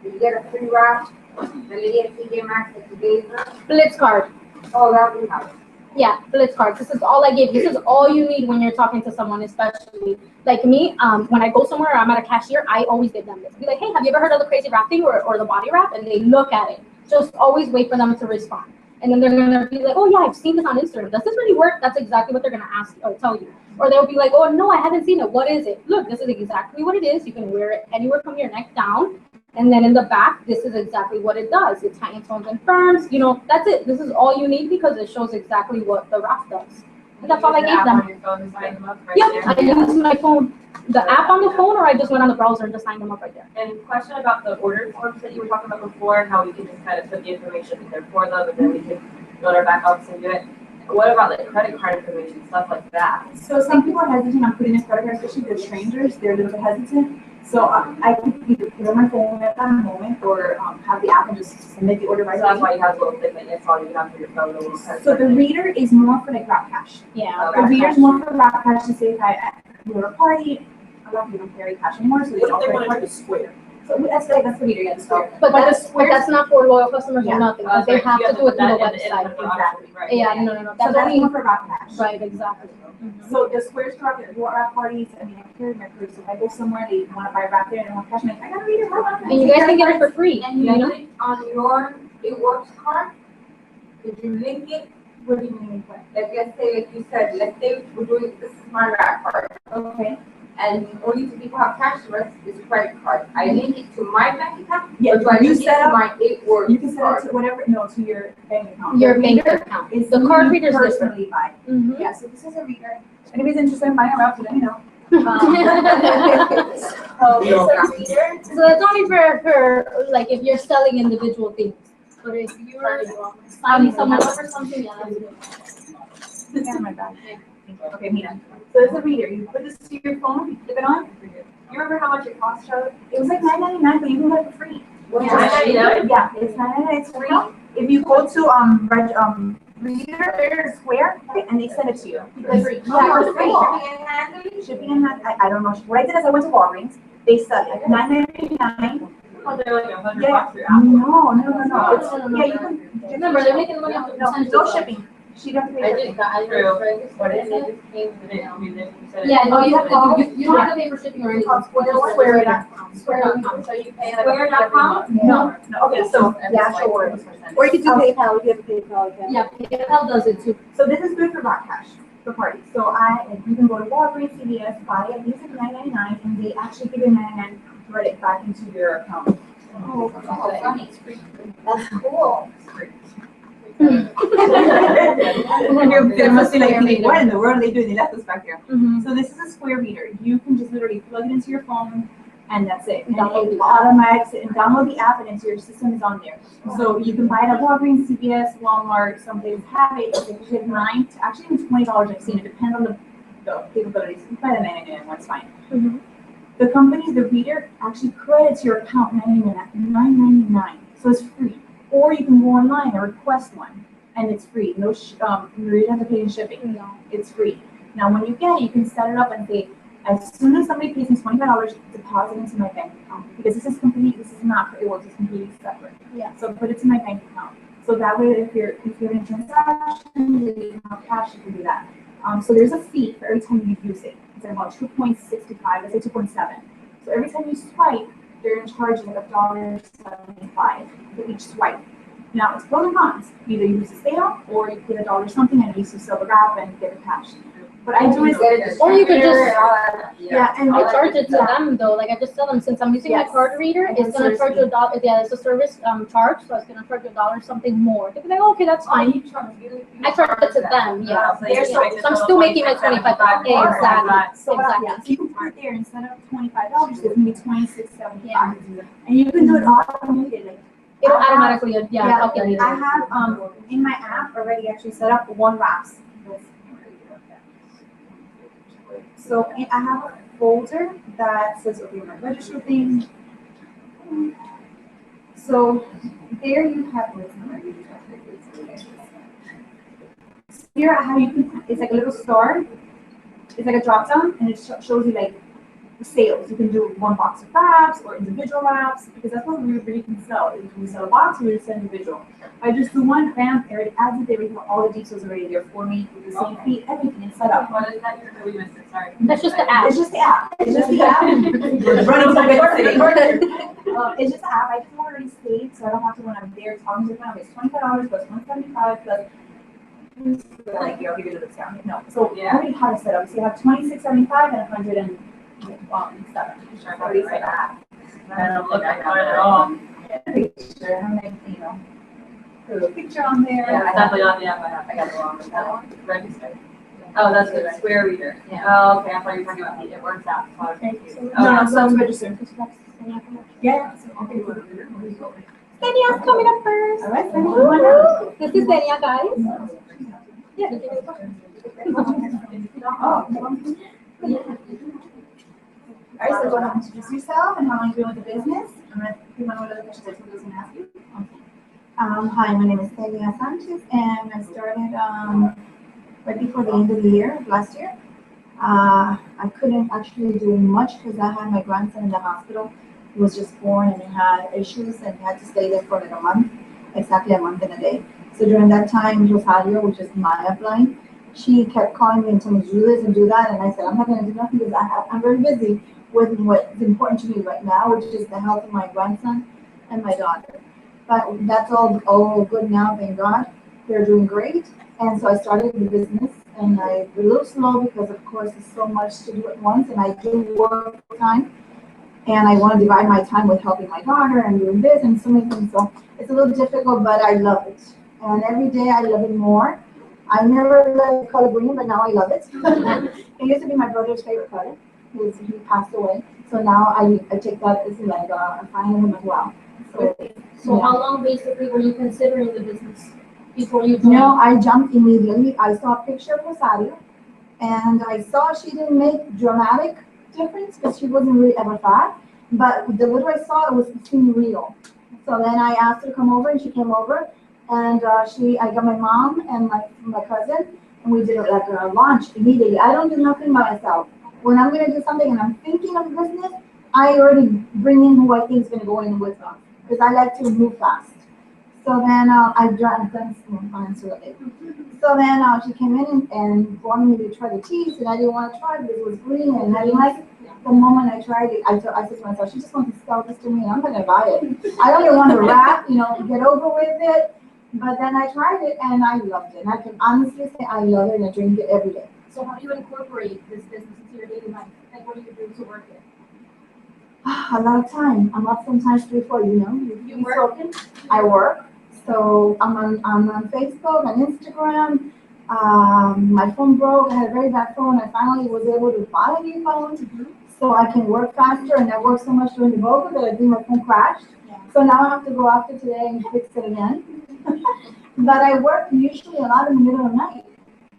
You get a free wrap. The lady at TJ Maxx that you gave her. Blitz card. Oh, that would be nice. Yeah, Blitz card. This is all I give. This is all you need when you're talking to someone, especially like me. When I go somewhere, I'm at a cashier, I always give them this. Be like, hey, have you ever heard of the crazy wrap thing or the body wrap? And they look at it. Just always wait for them to respond. And then they're gonna be like, oh yeah, I've seen this on Instagram. Does this really work? That's exactly what they're gonna ask or tell you. Or they'll be like, oh no, I haven't seen it. What is it? Look, this is exactly what it is. You can wear it anywhere from your neck down. And then in the back, this is exactly what it does. It tightens, tones, and firms. You know, that's it. This is all you need because it shows exactly what the wrap does. And that's all I gave them. On your phone and sign them up right Yep, I there. used my phone, the app on the phone, or I just went on the browser and just signed them up right there. And question about the order forms that you were talking about before, and how we can just kind of put the information in there for them, and then we can go to our back office and do it. What about like credit card information, stuff like that? So some people are hesitant on putting in credit cards, especially the strangers. They're a little bit hesitant. So I could either put on my phone at that moment or have the app and just submit the order right So that's away. why you have a little thing that it's all you have for your phone. A little So the reader is more for like wrap cash. Yeah. The reader's more for wrap cash to say if I go to a party. A lot of people don't carry cash anymore, so they What all if they credit wanted cards. to square? So that's the reader, yeah, the square. But the that's, but that's not for loyal customers Yeah. or nothing, because they have to do it through the website. Exactly. Right. Yeah, no, So that's that's only, more for Rock Cash. right, exactly. So the squares for wrap parties, I mean, I carry my purse. If I go somewhere, they want to buy wrap there and I want cash, I'm like, I gotta read it. Hold on. And you guys can get it for free, And you you know? put it on your It Works card? Did you link it? What do you mean? What? Like, let's say, like you said, let's say we're doing, this is my wrap card. Okay. And only two people have cash, the rest is credit card. I link it to my bank account? Yeah, Or do I you link it set to up, my It Works you can set it card? to whatever, no, to your bank account. Your The bank reader account. is The who card you reader's different. personally buy. Mhm. Yeah, so this is a reader. If anybody's interested in buying a wrap, let me know. So it's a reader. So that's only for, like, if you're selling individual things, but if you're signing someone up for something, yeah, that's good. Yeah, my bag. Okay, Mina. So it's a reader. You put this to your phone, you flip it on. You remember how much it cost, Charlotte? It was like $9.99, but you can get it for free. Yeah, it's $9.99, it's free. If you go to Reader Square, and they send it to you. It's free. Yeah, it's free. Shipping and I don't know. What I did is I went to Walgreens. They sell it $9.99. Oh, they're like $100 Yeah. through Apple. No. It's, yeah, you can. Remember, they're making money off the No, percentage. no shipping. She doesn't pay shipping. What is it? Yeah, no, you don't have to pay for shipping or anything. Square.com. Square.com. So you pay Square.com? No. Okay, so the actual word. Or you can do PayPal if you have PayPal. Yeah, PayPal does it too. So this is good for Rock Cash, for parties. So you can go to Walgreens, CVS, buy it, use it for $9.99, and they actually give you $9.99 credit back into your account. Oh, funny. That's cool. Mhm. They must be like, what in the world are they doing? They left us back here. Mhm. So this is a Square reader. You can just literally plug it into your phone, and that's it. And Download it the app. automatic and download the app, and into your system is on there. So you can buy it at Walgreens, CVS, Walmart. Some places have it. It's usually $9 to actually even $20. I've seen it. Depends on the capabilities. You can buy the $9.99 one's fine. Mhm. The company, the reader, actually credits your account $9.99. So it's free. Or you can go online and request one, and it's free. No, you don't have to pay in shipping. No. It's free. Now, when you get it, you can set it up and say, as soon as somebody pays me $25, deposit into my bank account, because this is not for It Works, it's completely separate. Yeah. So put it to my bank account. So that way, if you're in a transaction, you have cash, you can do that. So there's a fee for every time you use it. It's about 2.65, let's say 2.7. So every time you swipe, they're in charge of like $1.75 for each swipe. Now, it's pros and cons. Either you use a sale or you get $1 something and you use to sell the wrap and get the cash. But I do it. Or you could just, Yeah, and I charge it to them though, like I just tell them, since I'm using my Yes. card reader, it's gonna charge you $1, yeah, it's a service, charge, so it's gonna charge you $1 something more. They'll be like, okay, that's fine. I charge it to them, yeah. They're So I'm still making my $25. Exactly. So Exactly. you can put it there instead of $25, it's gonna be $26.75. And you can do it automated. Like, It'll I have- automatically, yeah, calculate it. I have in my app already actually set up one wraps. So I have a folder that says, okay, my register thing. So there you have, here I have, it's like a little star. It's like a drop down and it shows you like the sales. You can do one box of wraps or individual wraps because that's what we really can sell. You can sell a box or you sell individual. I just do one, bam, it already adds it, they already have all the details already there for me with the same fee, everything is set up. What is that? We missed it, sorry. That's just the app. It's just the app. It's just the app. It's just the app. I just want already saved, so I don't have to when I'm there talking to them. It's $25 plus $175 plus. Like, I'll give you the discount. No. So I already have it set up. So you have $26.75 and $107. Sure, I already set that. I don't look like that at all. Picture. I'm like, put a picture on there. Yeah, it's definitely not the app I have. I got the wrong one. Register. Oh, that's the Square Reader. Oh, okay, I thought you were talking about the It Works app. So I was confused. No, so it's registered. Yeah. Dania's coming up first. All right. Woo-hoo. This is Dania, guys. Yeah. All right, so go ahead and introduce yourself and how long you've been with the business. And then if you want to know what other questions I was going to ask you. Hi, my name is Celia Sanchez, and I started right before the end of the year, of last year. I couldn't actually do much because I had my grandson in the hospital. was just born and it had issues and had to stay there for like a month, exactly a month and a day. So during that time, Rosario, which is my upline, she kept calling me and telling me to do this and do that, and I said, I'm not gonna do nothing because I'm very busy with what's important to me right now, which is the health of my grandson and my daughter. But that's all good now, thank God. They're doing great. And so I started the business, and I a little slow because of course there's so much to do at once, and I do work full time. And I want to divide my time with helping my daughter and doing this and so many things. So it's a little difficult, but I love it. And every day I love it more. I never loved color green, but now I love it. It used to be my brother's favorite color. He passed away. So now I take that as like a fine him as well. So Yeah. how long basically were you considering the business before you joined? No, I jumped immediately. I saw a picture of Rosario, and I saw she didn't make dramatic difference because she wasn't really ever fat. But the little I saw, it seemed real. So then I asked her to come over, and she came over, and I got my mom and my cousin, and we did it like a launch immediately. I don't do nothing by myself. When I'm gonna do something and I'm thinking of business, I already bring in who I think is gonna go in with them because I like to move fast. So then I've done some plans with it. So then she came in and wanted me to try the cheese, and I didn't want to try it because it was green and I didn't like it. The moment I tried it, I said to myself, she just wants to sell this to me, and I'm gonna buy it. I only want to wrap, get over with it. But then I tried it and I loved it. And I can honestly say I love it and I drink it every day. So how do you incorporate this business into your daily life? Like what do you do to work it? A lot of time. I'm up sometimes 3, 4, You work? I work. So I'm on Facebook, on Instagram. My phone broke. I had a very bad phone. I finally was able to buy a new phone so I can work faster. And I worked so much during the vocal that I think my phone crashed. So now I have to go after today and fix it again. But I work usually a lot in the middle of the night.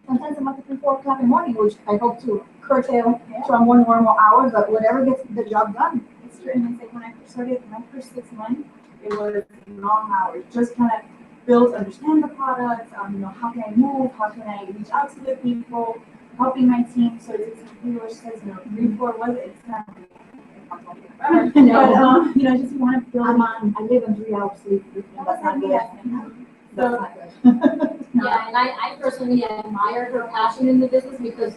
Sometimes I'm up to 3, 4 o'clock in the morning, which I hope to curtail to a more normal hours, but whatever gets the job done. It's true, and I think when I first started, my first 6 months, it was long hours, just kind of understand the products, how can I move, how can I reach out to the people, helping my team. So it's exactly what she says, 3, 4 was it? It's not forever. No. But, just want to build I live on 3 hours sleep. That's not good. That's not good. Yeah, and I personally admire her passion in the business because,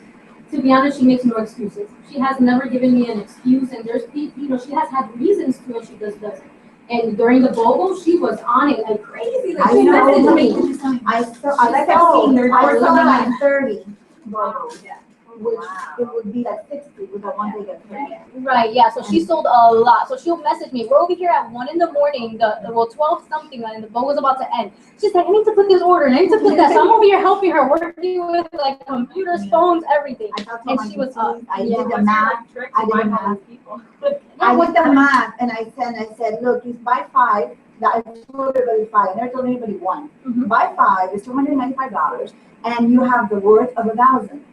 to be honest, she makes no excuses. She has never given me an excuse, and there's people, she has had reasons to when she doesn't. And during the BOGO, she was on it like crazy. Like, I she know. messaged me. I like I've seen there are like 30 bottles, which it would be like 60 with that one day at 30. Right, yeah, so she sold a lot. So she'll message me. We're over here at 1 in the morning, 12 something, and the BOGO was about to end. She's like, I need to put this order, and I need to put that. So I'm over here helping her, working with like computers, phones, everything. And she was I did the math. I did the math. Yeah, I did the math, and I said, look, if buy 5, I told everybody 5. I never told anybody 1. Mhm. Buy 5 is $295, and you have the worth of 1,000.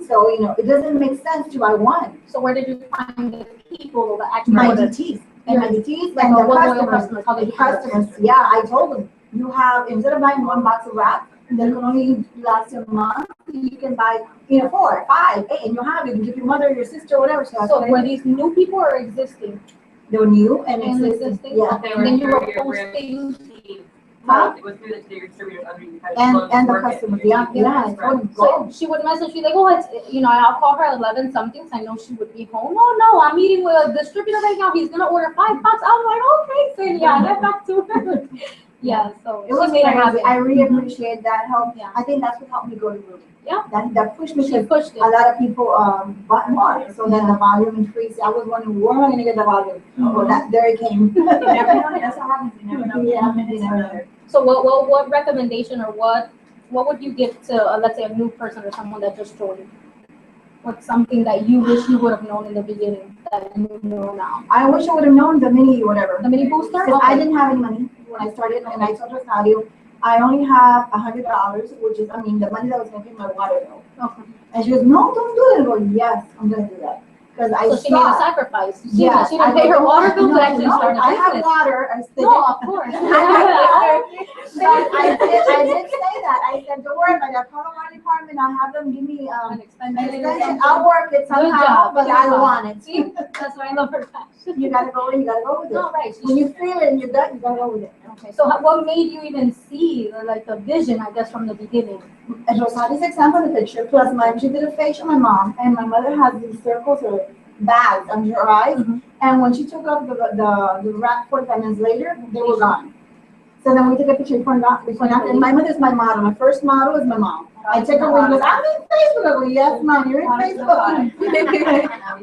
So it doesn't make sense to buy 1. So where did you find the people that actually My ordered? DTs and my DTs Like and what the loyal customers. how they The customers, yeah, I told them, you have, instead of buying 1 box of wrap, that can only last a month, you can buy, 4, 5, 8, and you have it, you give your mother, your sister, whatever. So So were these new people or existing? they were new and And existing, existing? yeah. They And then you were through your brand posting. team. Huh? It was through the distributors under you. And the customers, yeah, I told them, So go. she would message me like, oh, it's, I'll call her at 11 something, so I know she would be home. Oh, no, I'm meeting with a distributor right now. He's going to order 5 boxes. I'm like, okay, so yeah, get back to her. Yeah, so It was she made it happen. crazy. I really appreciate that help. Yeah. I think that's what helped me go to Ruby. Yeah. That pushed me She because pushed a it. lot of people bought more, so then the volume increased. I was wondering where am I gonna get the volume? Well, there it came. You never know, that's what happens, you never know. Yeah, Minutes you or never another. So what recommendation or what would you give to, let's say, a new person or someone that just joined? What's something that you wish you would have known in the beginning that you know now? I wish I would have known the mini whatever. The mini booster? Because I didn't have any money when I started, and I told Rosario, I only have $100, which is, the money that was gonna pay my water bill. Okay. And she goes, no, don't do it. I go, yes, I'm gonna do that. because I So she made a saw. sacrifice. Yeah, She didn't pay her water bill to actually No, start a I have business. water, I said. No, of course. But I did say that, I said, don't worry about that, call the water department, I'll have them give me, An an extension. extension, I'll work it somehow, job, but good I job. want it. See, that's why I love her passion. You gotta go in, you gotta go with it. No, right. When you feel it in your gut, you gotta go with it. Okay, so what made you even see the vision, I guess, from the beginning? And Rosali's example in the picture, plus she did a facial, my mom, and my mother has these circles or bags under her eyes. Mhm. And when she took off the wrap 45 minutes later, they were gone. So then we took a picture before and after. And my mother's my model. My first model is my mom. I took her when she goes, I'm in Facebook. I go, yes, mom, you're in Facebook.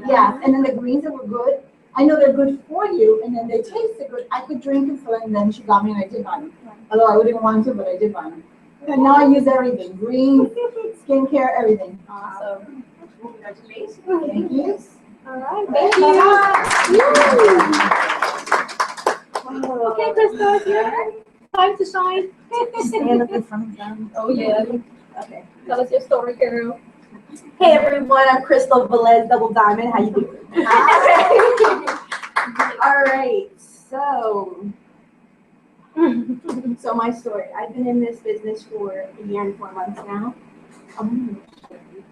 Yeah, and then the greens that were good. I know they're good for you, and then they tasted good. I could drink it, so and then she got me, and I did buy them. Although I wouldn't want to, but I did buy them. And now I use everything: greens, skincare, everything. Awesome. Congratulations. Thank you. All right, thank you. Okay, Krista, it's your turn. Time to shine. Stand up in front of them. Oh, yeah. Okay. Tell us your story, girl. Hey everyone, I'm Crystal Velez, Double Diamond. How you doing? All right, so my story. I've been in this business for a year and 4 months now.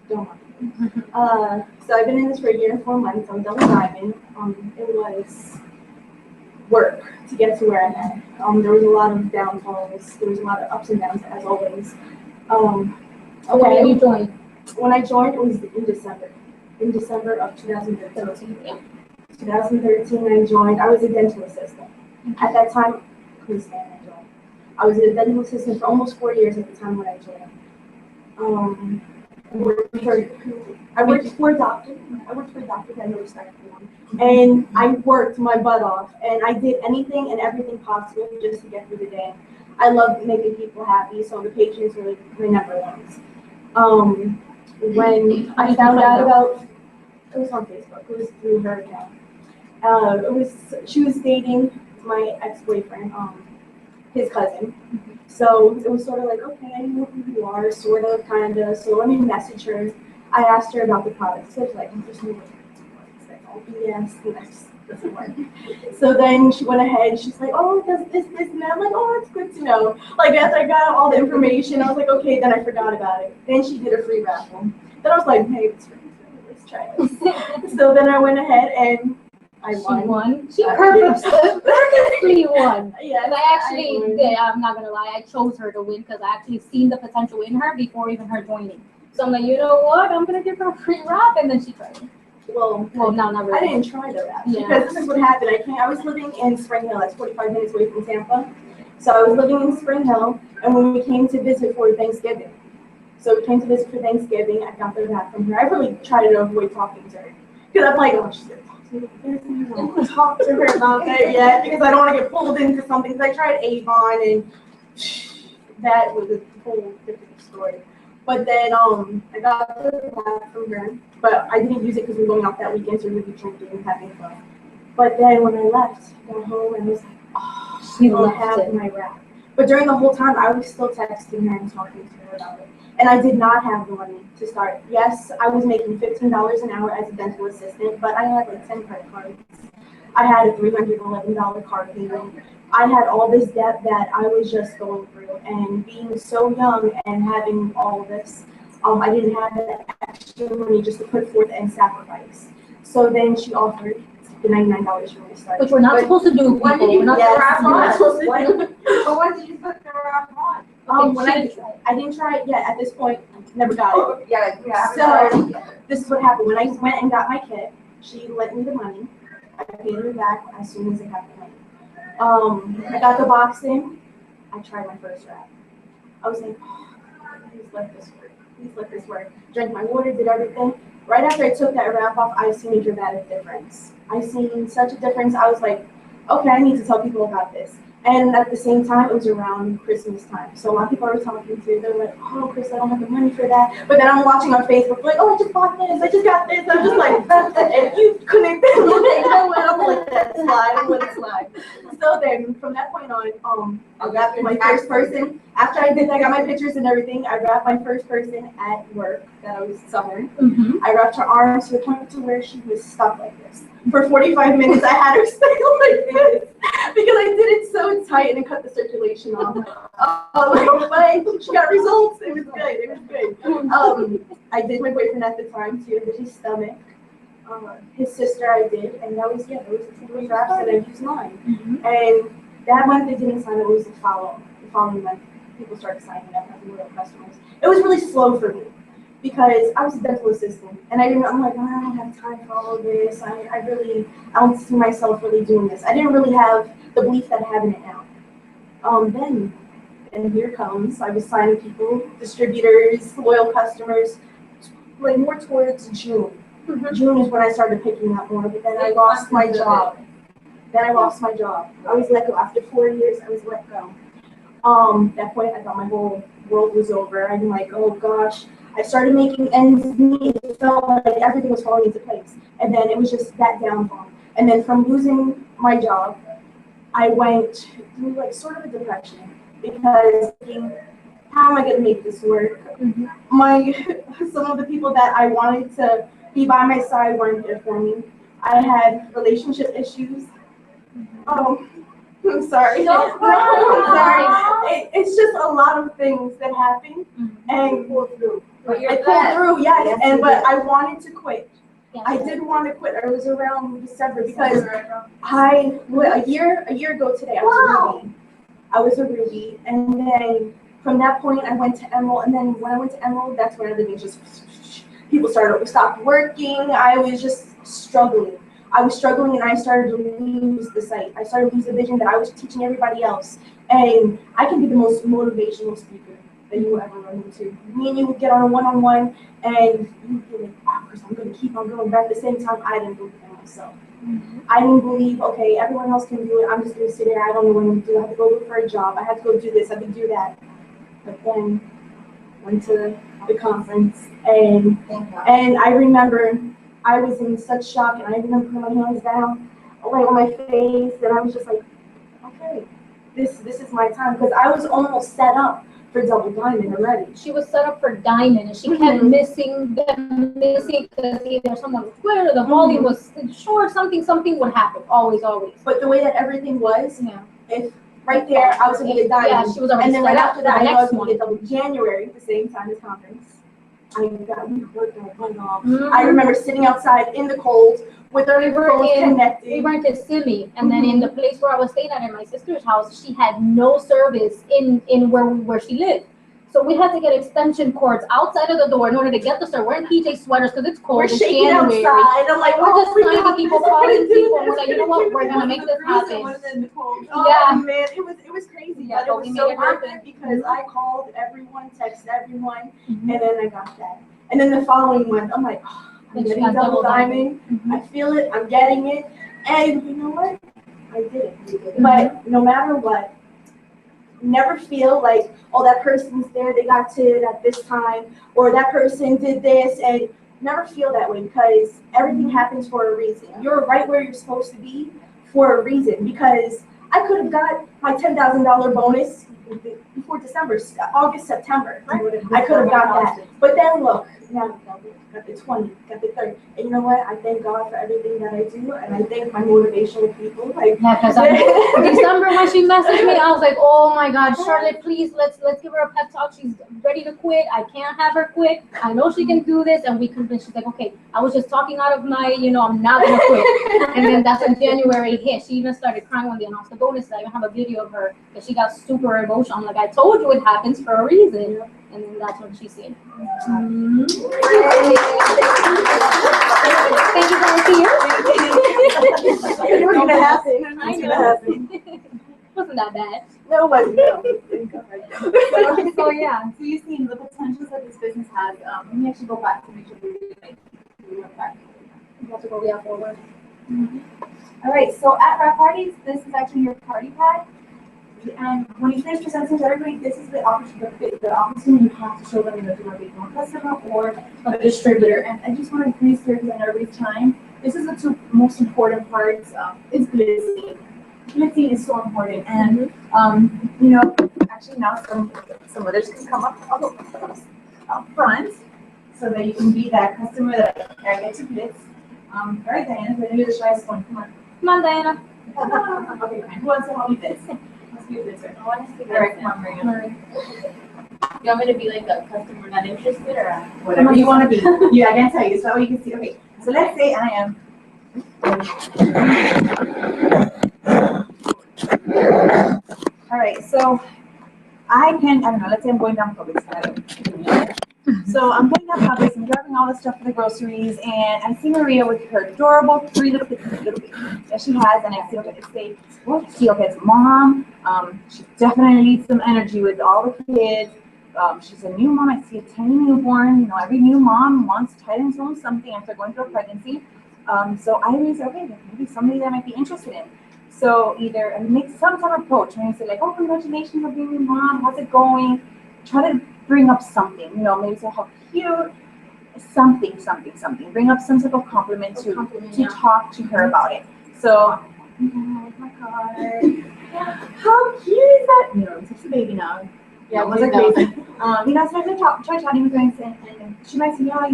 Don't mind. So I've been in this for a year and 4 months. I'm Double Diamond. It was work to get to where I'm at. There was a lot of downfalls. There was a lot of ups and downs, as always. When did you join? When I joined, it was in December. In December of 2013. Yeah. 2013, I joined. I was a dental assistant. At that time, I couldn't stand that job. I was a dental assistant for almost 4 years at the time when I joined. I worked for a doctor. I worked for a doctor that I no respect for him. And I worked my butt off. And I did anything and everything possible just to get through the day. I love making people happy, so the patients were my number ones. When I found out about, it was on Facebook, it was through her account. She was dating my ex-boyfriend, his cousin. So it was sort of like, okay, I know who you are, sort of, kind of. So let me message her. I asked her about the products. So I was like, there's no way. It's like, oh, yes, doesn't work. So then she went ahead, she's like, oh, does this, and that. I'm like, oh, that's good to know. Like, after I got all the information, I was like, okay, then I forgot about it. Then she did a free raffle. Then I was like, hey, it's free, let's try this. So then I went ahead and I won. She purposely won. Yeah, And I actually, I'm not gonna lie, I chose her to win because I actually seen the potential in her before even her joining. So I'm like, you know what? I'm gonna give her a free wrap, and then she tried it. Well, no, not really. I didn't try the wrap Yeah. because this is what happened. I was living in Spring Hill, that's 45 minutes away from Tampa. So I was living in Spring Hill, and when we came to visit for Thanksgiving, I got the wrap from her. I really tried to avoid talking to her because I'm like, oh, she's gonna talk to me. I don't want to talk to her about that yet because I don't want to get pulled into something. Because I tried Avon, and that was a whole different story. But then I got the wrap from her, but I didn't use it because we were going out that weekend, so we would be drinking and having fun. But then when I left, got home, and I was like, oh, she don't have my wrap. But during the whole time, I was still texting her and talking to her about it. And I did not have the money to start. Yes, I was making $15 an hour as a dental assistant, but I had like 10 credit cards. I had a $311 car payment. I had all this debt that I was just going through, and being so young and having all of this, I didn't have the extra money just to put forth and sacrifice. So then she offered the $99 for me to start. Which we're not supposed to do. When did We're not supposed to When did you put the wrap on? when I didn't try it yet. At this point, never got it. Oh, yeah. So this is what happened. When I went and got my kit, she lent me the money. I paid her back as soon as I got the money. I got the box in. I tried my first wrap. I was like, oh, please let this work. Please let this work. Drank my water, did everything. Right after I took that wrap off, I seen a dramatic difference. I seen such a difference. I was like, okay, I need to tell people about this. And at the same time, it was around Christmas time. So a lot of people I was talking to, they were like, oh, Chris, I don't have the money for that. But then I'm watching on Facebook, like, oh, I just bought this. I just got this. I'm just like, and you couldn't. I'm like, let it slide. still there. And from that point on, I grabbed my first person. After I got my pictures and everything, I grabbed my first person at work that I was summer. I wrapped her arms to the point to where she was stuck like this. For 45 minutes, I had her stay like this because I did it so tight and it cut the circulation off. But she got results. It was good. It was good. I did my boyfriend at the time too. Did his stomach. His sister I did, and that was the 2 wraps that I used mine. And that month they didn't sign up. It was the following month people started signing up as loyal customers. It was really slow for me because I was a dental assistant, and I'm like, I don't have time for all of this. I don't see myself really doing this. I didn't really have the belief that I have in it now. And here comes, I was signing people, distributors, loyal customers, like more towards June. June is when I started picking up more, but then I lost my job. I was let go. After 4 years, I was let go. At that point, I thought my whole world was over. I'm like, oh gosh. I started making ends meet. It felt like everything was falling into place. And then it was just that downfall. And then from losing my job, I went through like sort of a depression because how am I going to make this work? Some of the people that I wanted to be by my side weren't there for me. I had relationship issues. I'm sorry. No, I'm sorry. It's just a lot of things that happened and pulled through. I pulled through, yes, but I wanted to quit. I did want to quit. I was around December because a year ago today I was a Ruby, and then from that point I went to Emerald, and then when I went to Emerald, that's when everything just people stopped working. I was just struggling. And I started to lose the sight. I started to lose the vision that I was teaching everybody else. And I can be the most motivational speaker that you will ever run into. Me and you would get on a one-on-one, and you'd be like, wow, I'm going to keep on going. But at the same time, I didn't believe in myself. I didn't believe, okay, everyone else can do it. I'm just going to sit there. I don't know what I'm going to do. I have to go look for a job. I have to go do this. I have to do that. But then went to the conference, and I remember I was in such shock, and I remember putting my hands down, like on my face, and I was just like, okay, this is my time, because I was almost set up for Double Diamond already. She was set up for Diamond, and she kept missing because either someone would quit or the volume was short, something would happen, always. But the way that everything was, if right there, I was going to get Diamond. Yeah, she was already and then right after that, I know I was one. going to get Double January, at the same time as conference. We worked our butt off. I remember sitting outside in the cold with our phones connected. We went to Simi, and then in the place where I was staying at in my sister's house, she had no service in where she lived. So we had to get extension cords outside of the door in order to get the service. We're in PJ sweaters because it's cold. We're shaking January. outside. I'm like, we're just finding people, calling people. We're like, you know what? We're gonna make this happen. Oh man, it was crazy, but it was so worth it because I called everyone, texted everyone, and then I got that. And then the following month, I'm like, oh, I'm getting Double Diamond. I feel it. I'm getting it. And you know what? I did it. But no matter what, never feel like, oh, that person's there, they got to it at this time, or that person did this, and never feel that way because everything happens for a reason. You're right where you're supposed to be for a reason, because I could have got my $10,000 bonus before December, August, September. I could have got that. But then look, now got the 20, got the 30. And you know what? I thank God for everything that I do, and I thank my motivational people. Like, yeah, because December when she messaged me, I was like, oh my God, Charlotte, please, let's give her a pep talk. She's ready to quit. I can't have her quit. I know she can do this. And we convinced, she's like, okay, I was just talking out of my, I'm not going to quit. And then that's when January hit. She even started crying when they announced the bonus. I even have a video of her because she got super emotional. I'm like, I told you it happens for a reason. And then that's when she said, thank you for here. It was going to happen. It wasn't that bad. No, it wasn't. So you've seen the potentials that this business has. Let me actually go back to make sure we went back. You have to go forward. All right, so at wrap parties, this is actually your party pad. And when you finish presenting to everybody, this is the opportunity you have to show them that you're a customer or a distributor. And I just want to reiterate everybody's time. This is the two most important parts. It's busy. flexibility is so important, and actually now some others can come up front, so that you can be that customer that I get to blitz. All right, Diana, we're gonna do the shyest one. Come on. Come on, Diana. Okay, fine. Who wants to help me blitz? Let's be a blitzer. I want to see All right, that. come on, Maria. You want me to be like a customer not interested or? Whatever you want to be. Yeah, I can tell you. So you can see. Okay, so let's say I am. All right, so I don't know, let's say I'm going down Publix. So I'm going down Publix, I'm grabbing all the stuff for the groceries, and I see Maria with her adorable 3 little babies that she has, and I see, okay, it's mom. She definitely needs some energy with all the kids. She's a new mom. I see a tiny newborn. You know, every new mom wants to try and own something after going through a pregnancy. So I really say, okay, maybe somebody that I might be interested in. So either make some sort of approach. Maybe say like, oh, congratulations on being a mom. How's it going? Try to bring up something. You know, maybe say how cute. Something. Bring up some type of compliment to talk to her about it. So, my card. How cute is that? You know, it's just a baby now. Yeah, it wasn't crazy. So I try chatting with her, and she might say, yeah,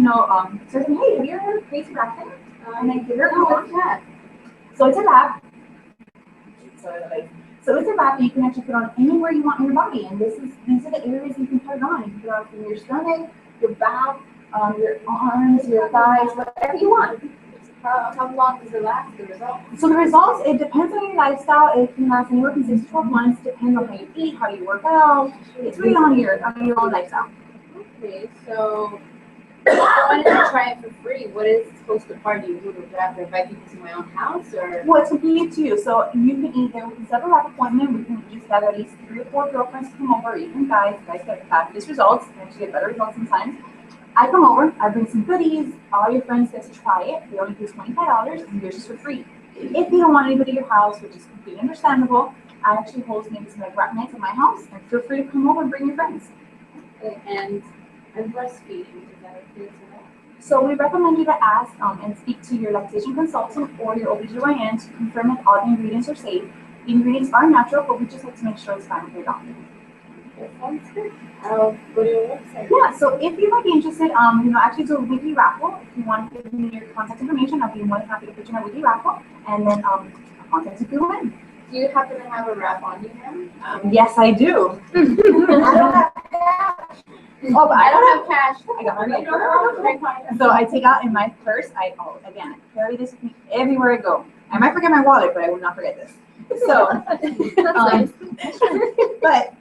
so I say, hey, have you ever heard of Crazy Raccoon? And I give her a call. So it's a wrap. So it's a wrap that you can actually put on anywhere you want in your body, and these are the areas you can put it on. You can put it on from your stomach, your back, your arms, your thighs, whatever you want. How long does it last, the results? So the results, it depends on your lifestyle. It can last anywhere from 6 to 12 months. Depends on how you eat, how you work out. It's really on your own lifestyle. Okay, so if I wanted to try it for free, what is supposed to part? Do you have to invite people to my own house, or? Well, it's completely to you. So you can either, we can set a wrap appointment. We can each have at least 3 or 4 girlfriends come over, even guys. Guys get fabulous results. They actually get better results sometimes. I come over, I bring some goodies, all your friends get to try it. They only pay $25, and yours is for free. If you don't want anybody at your house, which is completely understandable, I actually host maybe some like wrap nights at my house, and feel free to come over and bring your friends. And breastfeeding, is that okay as well? So we recommend you to ask and speak to your lactation consultant or your OBGYN to confirm if all the ingredients are safe. The ingredients are natural, but we just have to make sure it's fine with your doctor. That sounds good. I'll go to your website. Yeah, so if you might be interested, actually do a weekly raffle. If you want to give me your contact information, I'll be more than happy to put you in a weekly raffle, and then contact if you win. Do you happen to have a wrap on you now? Yes, I do. I don't have cash. Oh, but I don't have cash. I got my So I take out in my purse. I carry this with me everywhere I go. I might forget my wallet, but I will not forget this. So, but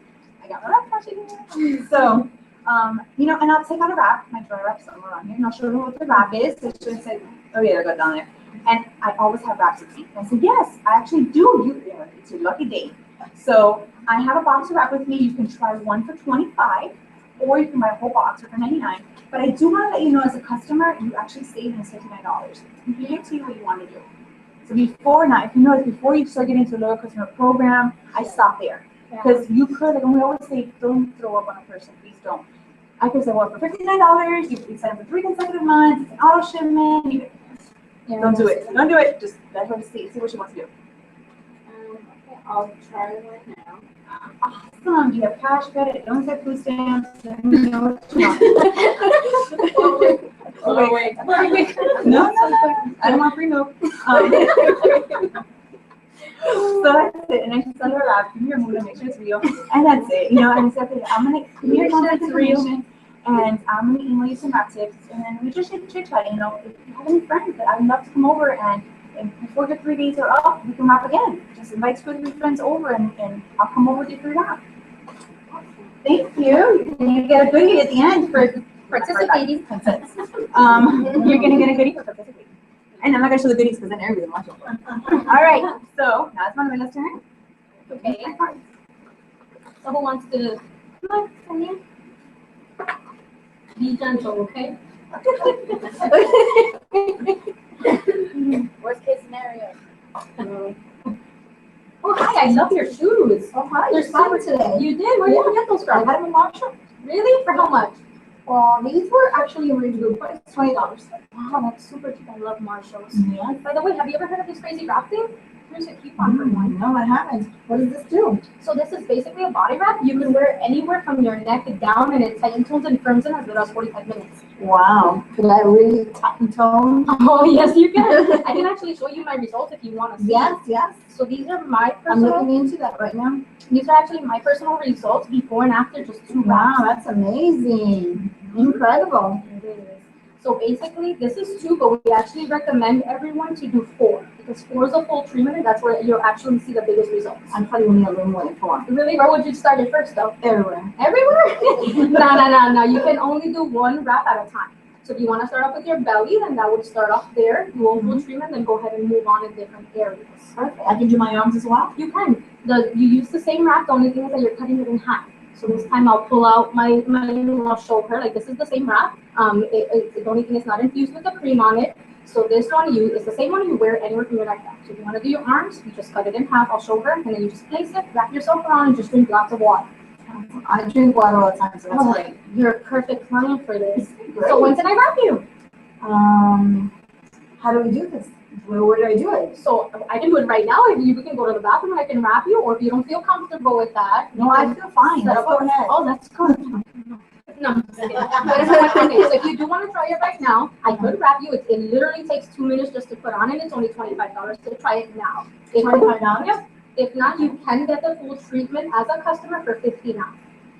I got my wrap cash in here. So, and I'll take out a wrap, my dry wrap somewhere around here, and I'll show you what the wrap is. So she said, oh yeah, they'll go down there. And I always have wraps with me. And I said, yes, I actually do. It's your lucky day. So I have a box of wrap with me. You can try one for $25, or you can buy a whole box for $99. But I do want to let you know, as a customer, you actually save in $59. It's completely up to you what you want to do. So before you start getting into a loyal customer program, I stop there. Because you could, like we always say, don't throw up on a person. Please don't. I could say, well, for $59, you can sign up for 3 consecutive months. It's an auto shipment. Don't do it. Don't do it. Just let her see what she wants to do. Okay, I'll try one now. Awesome. Do you have cash, credit? Don't say food stamps. Let me know what you want. Wait. No. I don't want free milk. So that's it. And I just send her a wrap, give me your mood, make sure it's real. And that's it. And I said, okay, I'm going to give you your contact information, and I'm going to email you some wrap tips. And then we just chit chat. If you have any friends that I'd love to come over, and before your 3 days are up, we can wrap again. Just invite 2 or 3 friends over, and I'll come over with you for your wrap. Thank you. You get a goodie at the end for participating. You're going to get a goodie for participating. And I'm not going to show the goodies because then everybody's watching. All right. So now it's Manuela's turn. Okay. So who wants to? Come on, come here. Be gentle, okay? Worst case scenario. Oh, hi, I love your shoes. Oh, hi, They're you're super super today. You did? Where did you get those I from? got them in Marshall. Really? For how much? Well, these were actually a really good price, $20. Wow, that's super cheap. I love Marshalls. Yeah. By the way, have you ever heard of this crazy wrap thing? Here's a coupon for one. No, I haven't. What does this do? So this is basically a body wrap. You can wear it anywhere from your neck down, and it tightens, tones, and firms in as little as 45 minutes. Wow. Could I really tighten tone? Oh, yes, you can. I can actually show you my results if you want to see. Yes, yes. So these are my I'm personal, looking into that right now. these are actually my personal results before and after just 2 Wow, wraps. that's amazing. Incredible. It is. So basically, this is 2, but we actually recommend everyone to do 4 because 4 is a full treatment, and that's where you'll actually see the biggest results. I'm probably only a little more than 4. Really, where would you start it first, though? Everywhere. Everywhere? No. You can only do 1 wrap at a time. So if you want to start off with your belly, then that would start off there, do a full treatment, then go ahead and move on in different areas. Perfect. I can do my arms as well. You can. You use the same wrap. The only thing is that you're cutting it in half. So this time I'll pull out I'll show her, like this is the same wrap. The only thing is not infused with the cream on it. So this one is the same one you wear anywhere from your neck down. So if you want to do your arms, you just cut it in half. I'll show her, and then you just place it, wrap yourself around, and just drink lots of water. I drink water all the time, so that's great. You're a perfect client for this. So when can I wrap you? How do we do this? Where do I do it? So I can do it right now. If you can go to the bathroom and I can wrap you, or if you don't feel comfortable with that. No, I feel fine. Let's go ahead. Oh, that's good. No, I'm just kidding. Okay, so if you do want to try it right now, I could wrap you. It literally takes 2 minutes just to put on, and it's only $25 to try it now. $25? Yep. If not, you can get the full treatment as a customer for $59.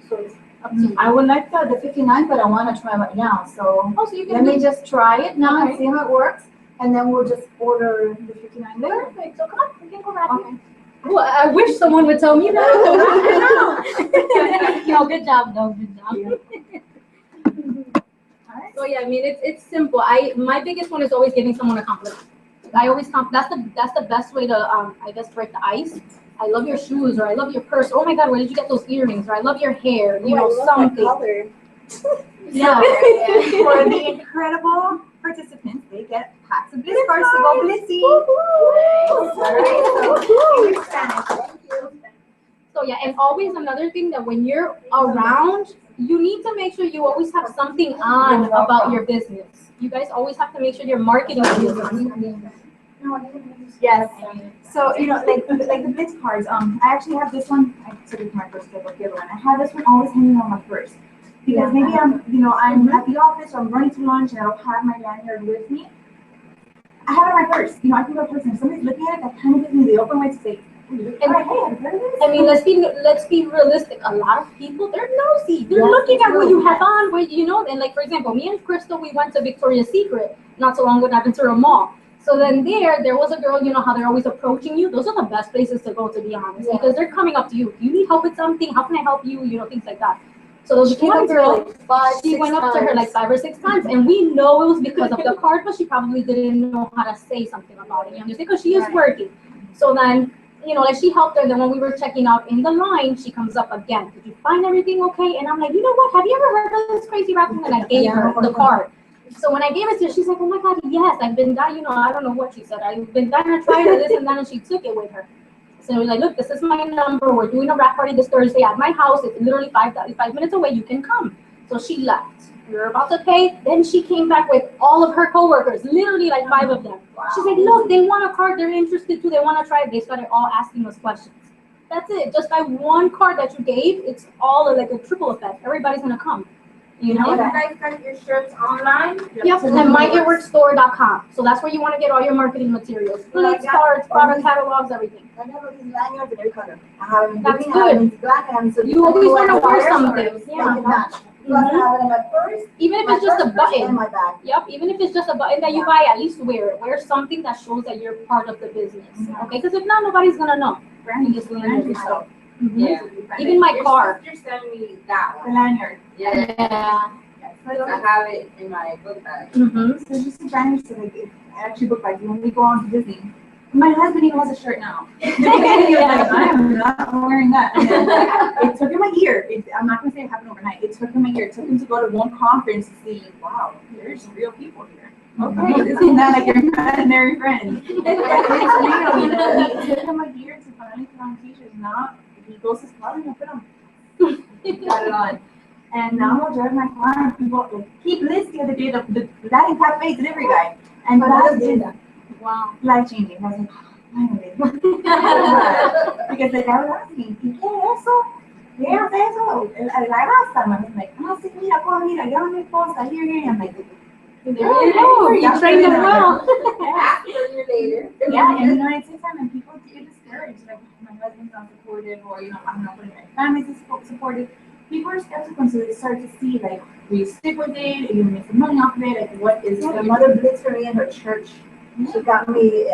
So it's up to you. I would like the 59, but I want to try right now. So Oh, so you let can me just try it now and Okay. see how it works. And then we'll just order the 59 later. Perfect. So come on, we can go wrap you. Well, I wish someone would tell me that. No, good job, though. Good job. So yeah, I mean it's simple. My biggest one is always giving someone a compliment. I always that's the best way to I guess break the ice. I love your shoes, or I love your purse. Oh my God, where did you get those earrings? Or I love your hair. You know, something. Yeah. For the incredible participants, they get packs of Bliss cards to go Blissy. So yeah, and always another thing that when you're around, you need to make sure you always have something on about your business. You guys always have to make sure you're marketing your business. Yes. So, you know, like the Blitz cards, I actually have this one. I took it to my first table, the other one. I have this one always hanging on my purse. Because maybe I'm at the office, or I'm running to lunch, and I don't have my lanyard with me. I have it in my purse. You know, I think that person, if somebody's looking at it, that kind of gives me the open way to say, I mean, let's be realistic. A lot of people, they're nosy. They're looking at what you have on, where and like for example, me and Crystal, we went to Victoria's Secret not so long ago at Ventura Mall. So then there was a girl, you know how they're always approaching you? Those are the best places to go, to be honest, because they're coming up to you. Do you need help with something? How can I help you? You know, things like that. So those one girl, she went up to her like 5 or 6 times, and we know it was because of the card, but she probably didn't know how to say something about it. You understand? Because she is working. So then, you know, like she helped her. Then when we were checking out in the line, she comes up again. Did you find everything okay? And I'm like, you know what? Have you ever heard of this crazy wrapping? And I gave her the card. So when I gave it to her, she's like, oh my God, yes, I've been dying, you know, I don't know what she said. I've been dying to try this and that, and she took it with her. So we're like, look, this is my number. We're doing a wrap party this Thursday at my house. It's literally 5 minutes away. You can come. So she left. We were about to pay. Then she came back with all of her coworkers, literally like 5 of them. Wow. She's like, look, they want a card. They're interested too. They want to try it. They started all asking us questions. That's it. Just by one card that you gave, it's all like a triple effect. Everybody's going to come. You know? You guys got your shirts online? Yep, and myearworkstore.com. So that's where you want to get all your marketing materials. Flips, cards, product catalogs, everything. I have these lanyards in every color. I have them That's green, I have good. them black, I have them You always want to wear something. Yeah. Yeah. Plus I have it in my purse, Even if my it's just a purse, and button. my bag. Yep, even if it's just a button that you buy, at least wear it. Wear something that shows that you're part of the business. Okay, because if not, nobody's going to know. You just learn yourself. Yeah. Even my car. Your sister sent me that The one. lanyard. Yeah. I have it in my book bag. Mm-hmm. So just to try to like, I actually book bags when we go on to Disney. My husband even has a shirt now. Like, I am not wearing that. And then, it took him a year. I'm not gonna say it happened overnight. It took him a year. It took him to go to one conference to see, wow, there's real people here. Okay, this is not like your imaginary friend. It's real. You know? It took him a year to finally put on t-shirts. Now he goes to Scotland and put them. He got it on. And now I'll drive my car and people like keep Liz the other day, the Latin Cafe delivery guy. And But that I is did that. Wow. life changing. I was like, finally. Because the guy was asking, ¿y qué es eso? ¿Qué hace eso? La grasa. And I was like, sí, mira, mira, yo mi esposa, here. I'm like, You trained them well. Later. yeah, and it takes time, and people get discouraged. Like, my husband's not supportive, or I'm not putting my family's supportive. People are skeptical, so they start to see, like, will you stick with it? Are you gonna make some money off of it? Like, what is My it? mother blitz for me in her church. She got me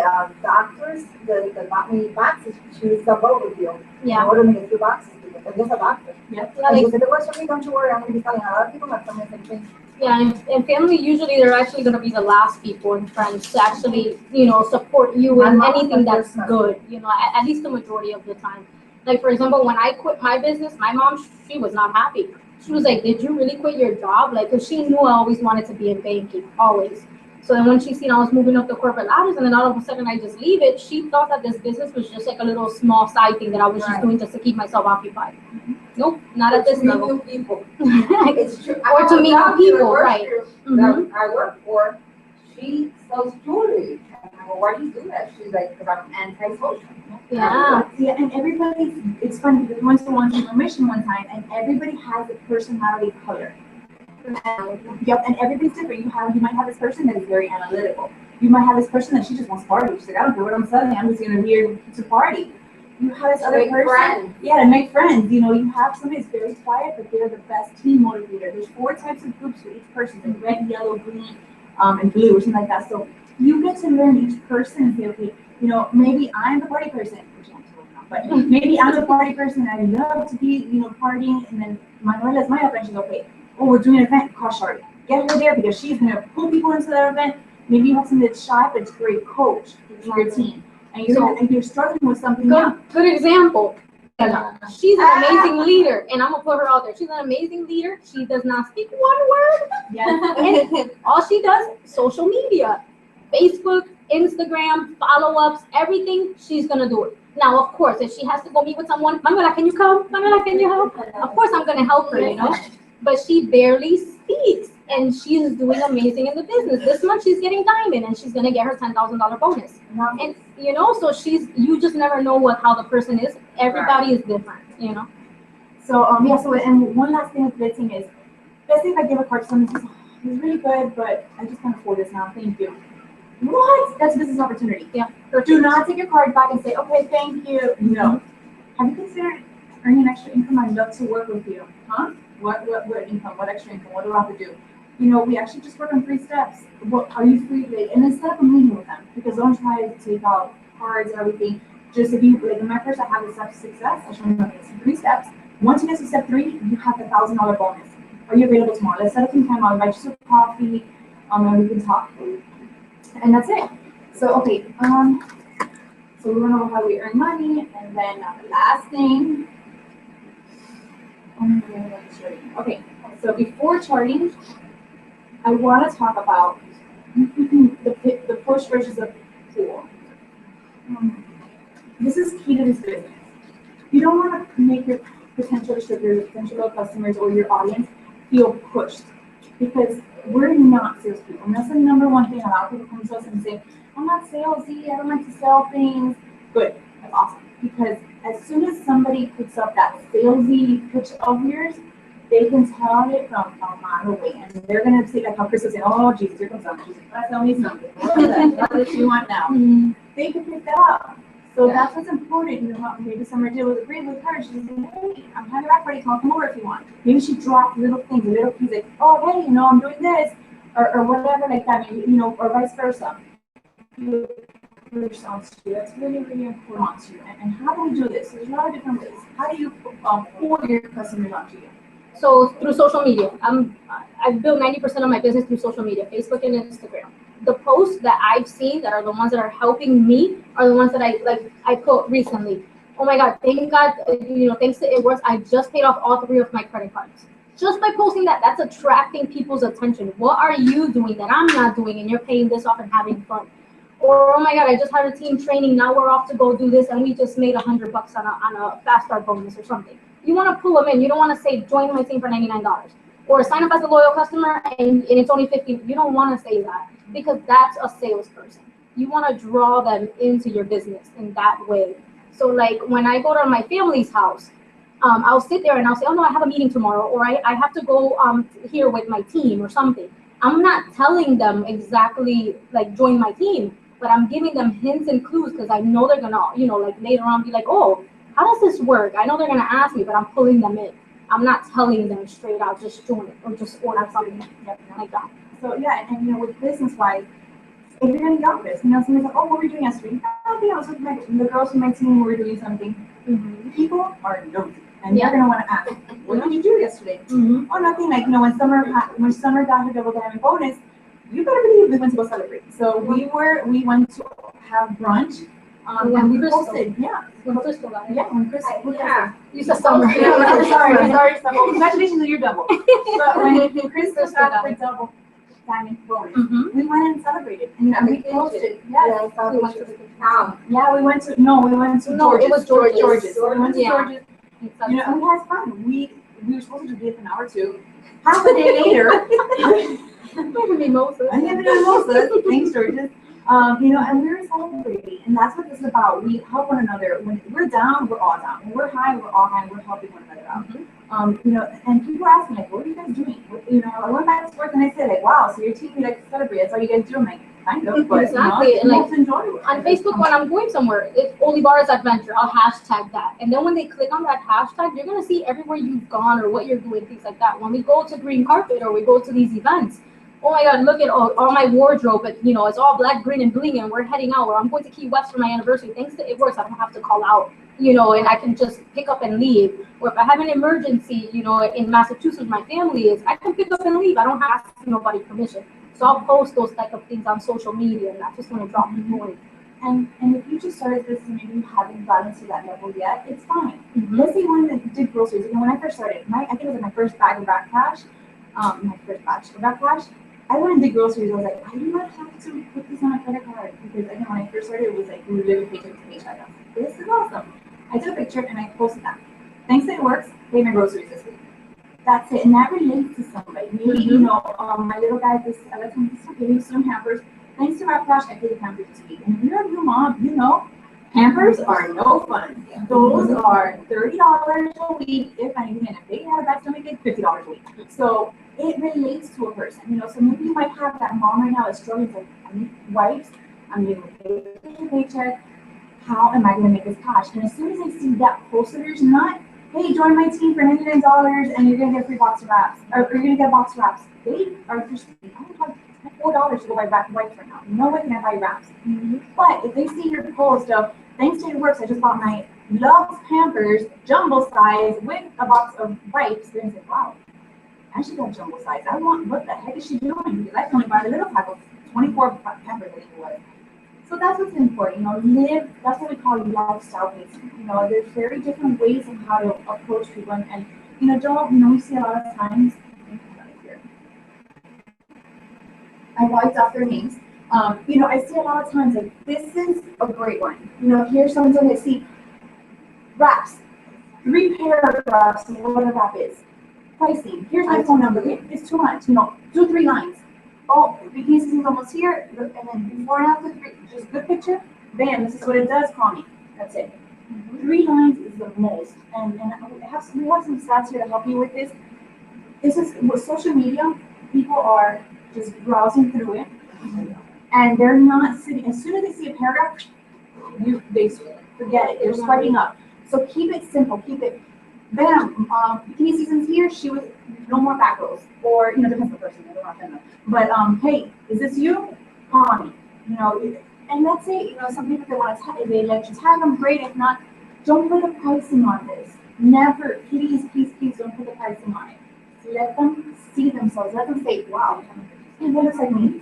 doctors that got me boxes. She was double with you. Yeah. Ordered me a few boxes because I'm just a doctor. Yeah. Yeah, And like, she said, it works for me, don't you worry, I'm gonna be telling a lot of people not telling the same thing. yeah, and family, usually they're actually gonna be the last people and friends to actually, support you My in mom was anything the that's first one. good, at least the majority of the time. Like, for example, when I quit my business, my mom, she was not happy. She was like, did you really quit your job? Like, cause she knew I always wanted to be in banking, always. So then when she seen I was moving up the corporate ladders and then all of a sudden I just leave it, she thought that this business was just like a little small side thing that I was just Right. doing just to keep myself occupied. Nope, not at this level. New people. It's true. Or to meet new people, right. That Mhm. I work for, she sells jewelry. And I go, why do you do that? She's like, because I'm antisocial. Yeah. Yeah, and everybody, it's funny because we went to one information one time, and everybody has a personality color. Yep, and everybody's different. You might have this person that is very analytical. You might have this person that she just wants to party. She's like, I don't care what I'm selling, I'm just gonna be here to party. You have this other Make person. friends. Yeah, to make friends. You have somebody that's very quiet, but they're the best team motivator. There's 4 types of groups for each person: like red, yellow, green, and blue, or something like that. So you get to learn each person and say, okay, maybe I'm the party person, which I'm totally not, but maybe I'm the party person. I love to be, partying, and then Manuela's my friend. She's okay. Oh, we're doing an event, call Shari. Get her there because she's gonna pull people into that event. Maybe you have somebody that's shy, but it's a great coach in your team, and you're struggling with something now. Good example. She's an amazing leader, and I'm gonna put her out there. She's an amazing leader. She does not speak one word. Yes. And all she does, social media, Facebook, Instagram, follow-ups, everything, she's gonna do it. Now, of course, if she has to go meet with someone, Manuela, can you come? Manuela, can you help? Of course, I'm gonna help her, But she barely speaks, and she is doing amazing in the business. This month, she's getting diamond, and she's gonna get her $10,000 bonus. And so you just never know how the person is. Everybody is different, So and one last thing with blitzing is, let's say if I give a card to someone and says, oh, it's really good, but I just can't afford this now, thank you. What? That's a business opportunity. Yeah. Do not take your card back and say, okay, thank you. No. Have you considered earning extra income? I'd love to work with you. Huh? What income? What extra income? What do I have to do? We actually just work on 3 steps. What are you free today? And then set up a meeting with them, because don't try to take out cards and everything. Just if you, like in my first, I have the steps to success. I show you it's 3 steps. Once you get to step 3, you have the $1,000 bonus. Are you available tomorrow? Let's set up some time. I'll invite you to coffee, and we can talk. And that's it. So okay, so we went over how we earn money, and then the last thing. Okay, so before charting, I want to talk about the push versus the pull. This is key to this business. You don't want to make your potential distributors, potential customers, or your audience feel pushed, because we're not salespeople. And that's the #1 thing. A lot of people come to us and say, I'm not salesy, I don't like to sell things. Good, that's awesome. Because as soon as somebody picks up that salesy pitch of yours, they can tell it from a mile away. And they're going to say, like how Chris was saying, oh, Jesus, here comes something. She's like, tell me something. What does she want now? They can pick that up. So that's what's important. Maybe Summer did was agreed with her. She's like, hey, I'm having a rack party, come over if you want. Maybe she dropped little things, a little piece like, oh, hey, I'm doing this, or whatever like that, maybe, or vice versa. That's really, really important to you. And how do we do this? There's a lot of different ways. How do you pull your customers onto you? So through social media, I've built 90% of my business through social media, Facebook and Instagram. The posts that I've seen that are the ones that are helping me are the ones that I put recently. Oh my God, thank God, thanks to It Works, I just paid off all 3 of my credit cards. Just by posting that, that's attracting people's attention. What are you doing that I'm not doing and you're paying this off and having fun? Or, oh my God, I just had a team training, now we're off to go do this and we just made $100 on a fast start bonus or something. You want to pull them in. You don't want to say, join my team for $99. Or sign up as a loyal customer and it's only $50. You don't want to say that, because that's a salesperson. You want to draw them into your business in that way. So like when I go to my family's house, I'll sit there and I'll say, oh no, I have a meeting tomorrow, or I have to go here with my team or something. I'm not telling them exactly like join my team, but I'm giving them hints and clues because I know they're gonna, like later on be like, oh, how does this work? I know they're gonna ask me, but I'm pulling them in. I'm not telling them straight out, just join it or just order something like that. So yeah, and with business wise, if you're in the office, somebody's like, oh, what were you doing yesterday? I think I was with the girls from my team, we were doing something. Mm-hmm. People are nosy, and they're gonna want to ask, what did you do yesterday? Mm-hmm. Oh, nothing. Like when Summer got her double diamond bonus, you better believe we went to go celebrate. So we went to have brunch. And we posted, When Crystal got it. when Crystal, You said Summer. sorry. Well, congratulations on your double. But when Crystal got the double diamond bonus, Mm-hmm. we went and celebrated, and we posted. I saw pictures. Yeah, we went to George's. it was George's. So we went to Yeah. George's, and we had fun. We were supposed to do it for an hour or two. Half a day later, Mimosas. I have mimosas, thanks George's. And we were celebrating, and that's what this is about. We help one another. When we're down, we're all down. When we're high, we're all high. We're helping one another out. And people ask me like, "What are you guys doing?" I went back to work and I said like, "Wow, so your team you like to celebrate? That's all you guys do?" I'm like, kind of, but Exactly, it's and, like, most enjoyable. On Facebook, when I'm going somewhere, it's Olivares Adventure. I'll hashtag that. And then when they click on that hashtag, you're going to see everywhere you've gone or what you're doing, things like that. When we go to green carpet or we go to these events, oh my God, look at all my wardrobe. It's all black, green, and bling, and we're heading out. Or I'm going to Key West for my anniversary. Thanks to It Works, I don't have to call out, and I can just pick up and leave. Or if I have an emergency, in Massachusetts, my family is, I can pick up and leave. I don't have to ask nobody permission. So I'll post those type of things on social media, and I just want to drop people in. And if you just started this and maybe you haven't gotten to that level yet, it's fine. Mm-hmm. Let's say one that did groceries. When I first started, I think it was like my first bag of back cash, my first batch of back cash. I went and did groceries. I was like, I do not have to put this on a credit card because again, when I first started, it was like we were living paycheck to paycheck. I was like, this is awesome. I took a picture and I posted that. Thanks to It Works, paid my groceries this week. That's it, and that relates to somebody. Maybe my little guy, I let him get some hampers. Thanks to our cash, I paid the hampers this week. And if you're a new mom, hampers are no fun. Those are $30 a week, if anything, and if they had a bad stomach, it's $50 a week. So it relates to a person, So maybe you might have that mom right now that's struggling, like, I need wipes, I'm getting a paycheck. How am I going to make this cash? And as soon as I see that posted, there's not, hey, join my team for $99 and you're going to get a free box of wraps, or you're going to get a box of wraps. They are just, I have $4 to go buy wipes right now. No way can I buy wraps. Mm-hmm. But if they see your post of, thanks to It Works, I just bought my Lux Pampers jumbo size with a box of wipes, they're going to say, wow, I should have jumbo size. What the heck is she doing? Because I can only buy a little pack of 24 Pampers, I think it was. So that's what's important, that's what we call lifestyle pacing. There's very different ways of how to approach people and we see a lot of times, I wiped off their names. I see a lot of times like, this is a great one. Here's something I see, wraps, 3 pair of wraps, what a wrap is. Pricing, here's my phone number, it's too much, 2-3 lines. Oh, bikini season's almost here, and then before and after, just good picture, bam, this is what it does, call me, that's it. 3 lines is the most, and we have some stats here to help you with this. This is, with social media, people are just browsing through it, and they're not sitting, as soon as they see a paragraph, they forget it, they're swiping up. So keep it simple, keep it, bam, bikini season's here, she was, no more back rolls. Or, depends on the person, I don't know them. But, hey, is this you? Call me. And let's say, some people, they want to tag, they let you tag them, great. If not, don't put the pricing on this. Never, please, don't put the pricing on it. Let them see themselves. Let them say, wow, it looks like me.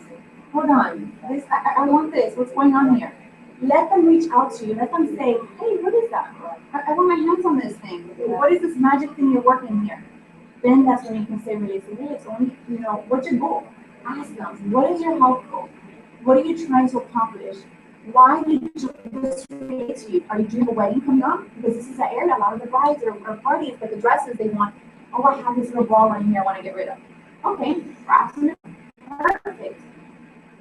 Hold on, I want this. What's going on here? Let them reach out to you. Let them say, hey, what is that? I want my hands on this thing. What is this magic thing you're working here? Then that's when you can say really, it's only, what's your goal? Ask them, what is your health goal? What are you trying to accomplish? Why did this relate to you? Are you doing a wedding coming on? Because this is the area, a lot of the brides or parties, but the dresses they want, oh, I have this little ball on here I want to get rid of. Okay, perfect.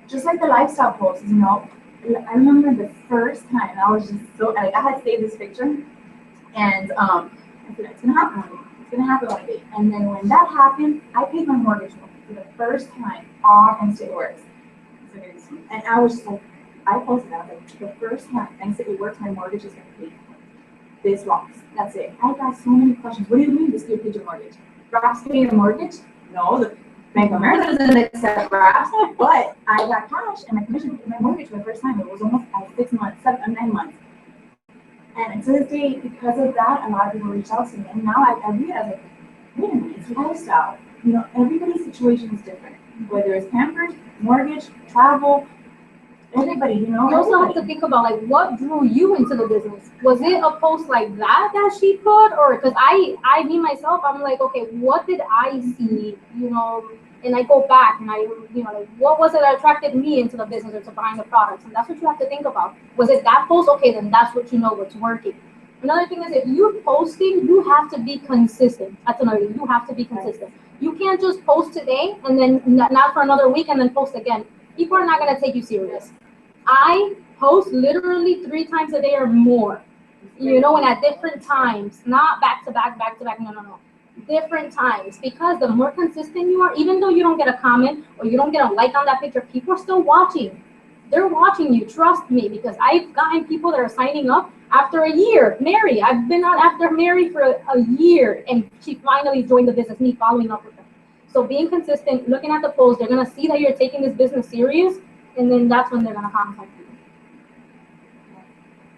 Just like the lifestyle posts, I remember the first time, I was just so, like, I had saved this picture, and I said, it's gonna happen one day. It's gonna happen one day. And then when that happened, I paid my mortgage for the first time on Instant Works. And I was just like, I posted that, like, the first time, thanks to It Works, my mortgage is gonna pay. This rocks. That's it. I got so many questions. What do you mean this kid paid your mortgage? Raps paying a mortgage? No, the Bank of America doesn't accept Raps, but I got cash and my commission paid my mortgage for the first time. It was almost at 6 months, 9 months. And to this day, because of that, a lot of people reach out to me. And now I realize, like, wait a minute, it's lifestyle. You know, everybody's situation is different. Whether it's pampered, mortgage, travel, everybody, you know. You also have to think about, like, what drew you into the business. Was it a post like that she put, or because I me myself, I'm like, okay, what did I see, you know? And I go back and I, you know, like, what was it that attracted me into the business or to buying the products? And that's what you have to think about. Was it that post? Okay, then that's what you know what's working. Another thing is, if you're posting, you have to be consistent. That's another thing. You have to be consistent. You can't just post today and then not for another week and then post again. People are not going to take you serious. I post literally 3 times a day or more, you know, and at different times, not back to back, no. Different times, because the more consistent you are, even though you don't get a comment or you don't get a like on that picture, people are still watching. They're watching you, trust me, because I've gotten people that are signing up after a year. Mary, I've been on after Mary for a year, and she finally joined the business, me following up with her. So being consistent, looking at the post, they're gonna see that you're taking this business serious, and then that's when they're gonna contact you.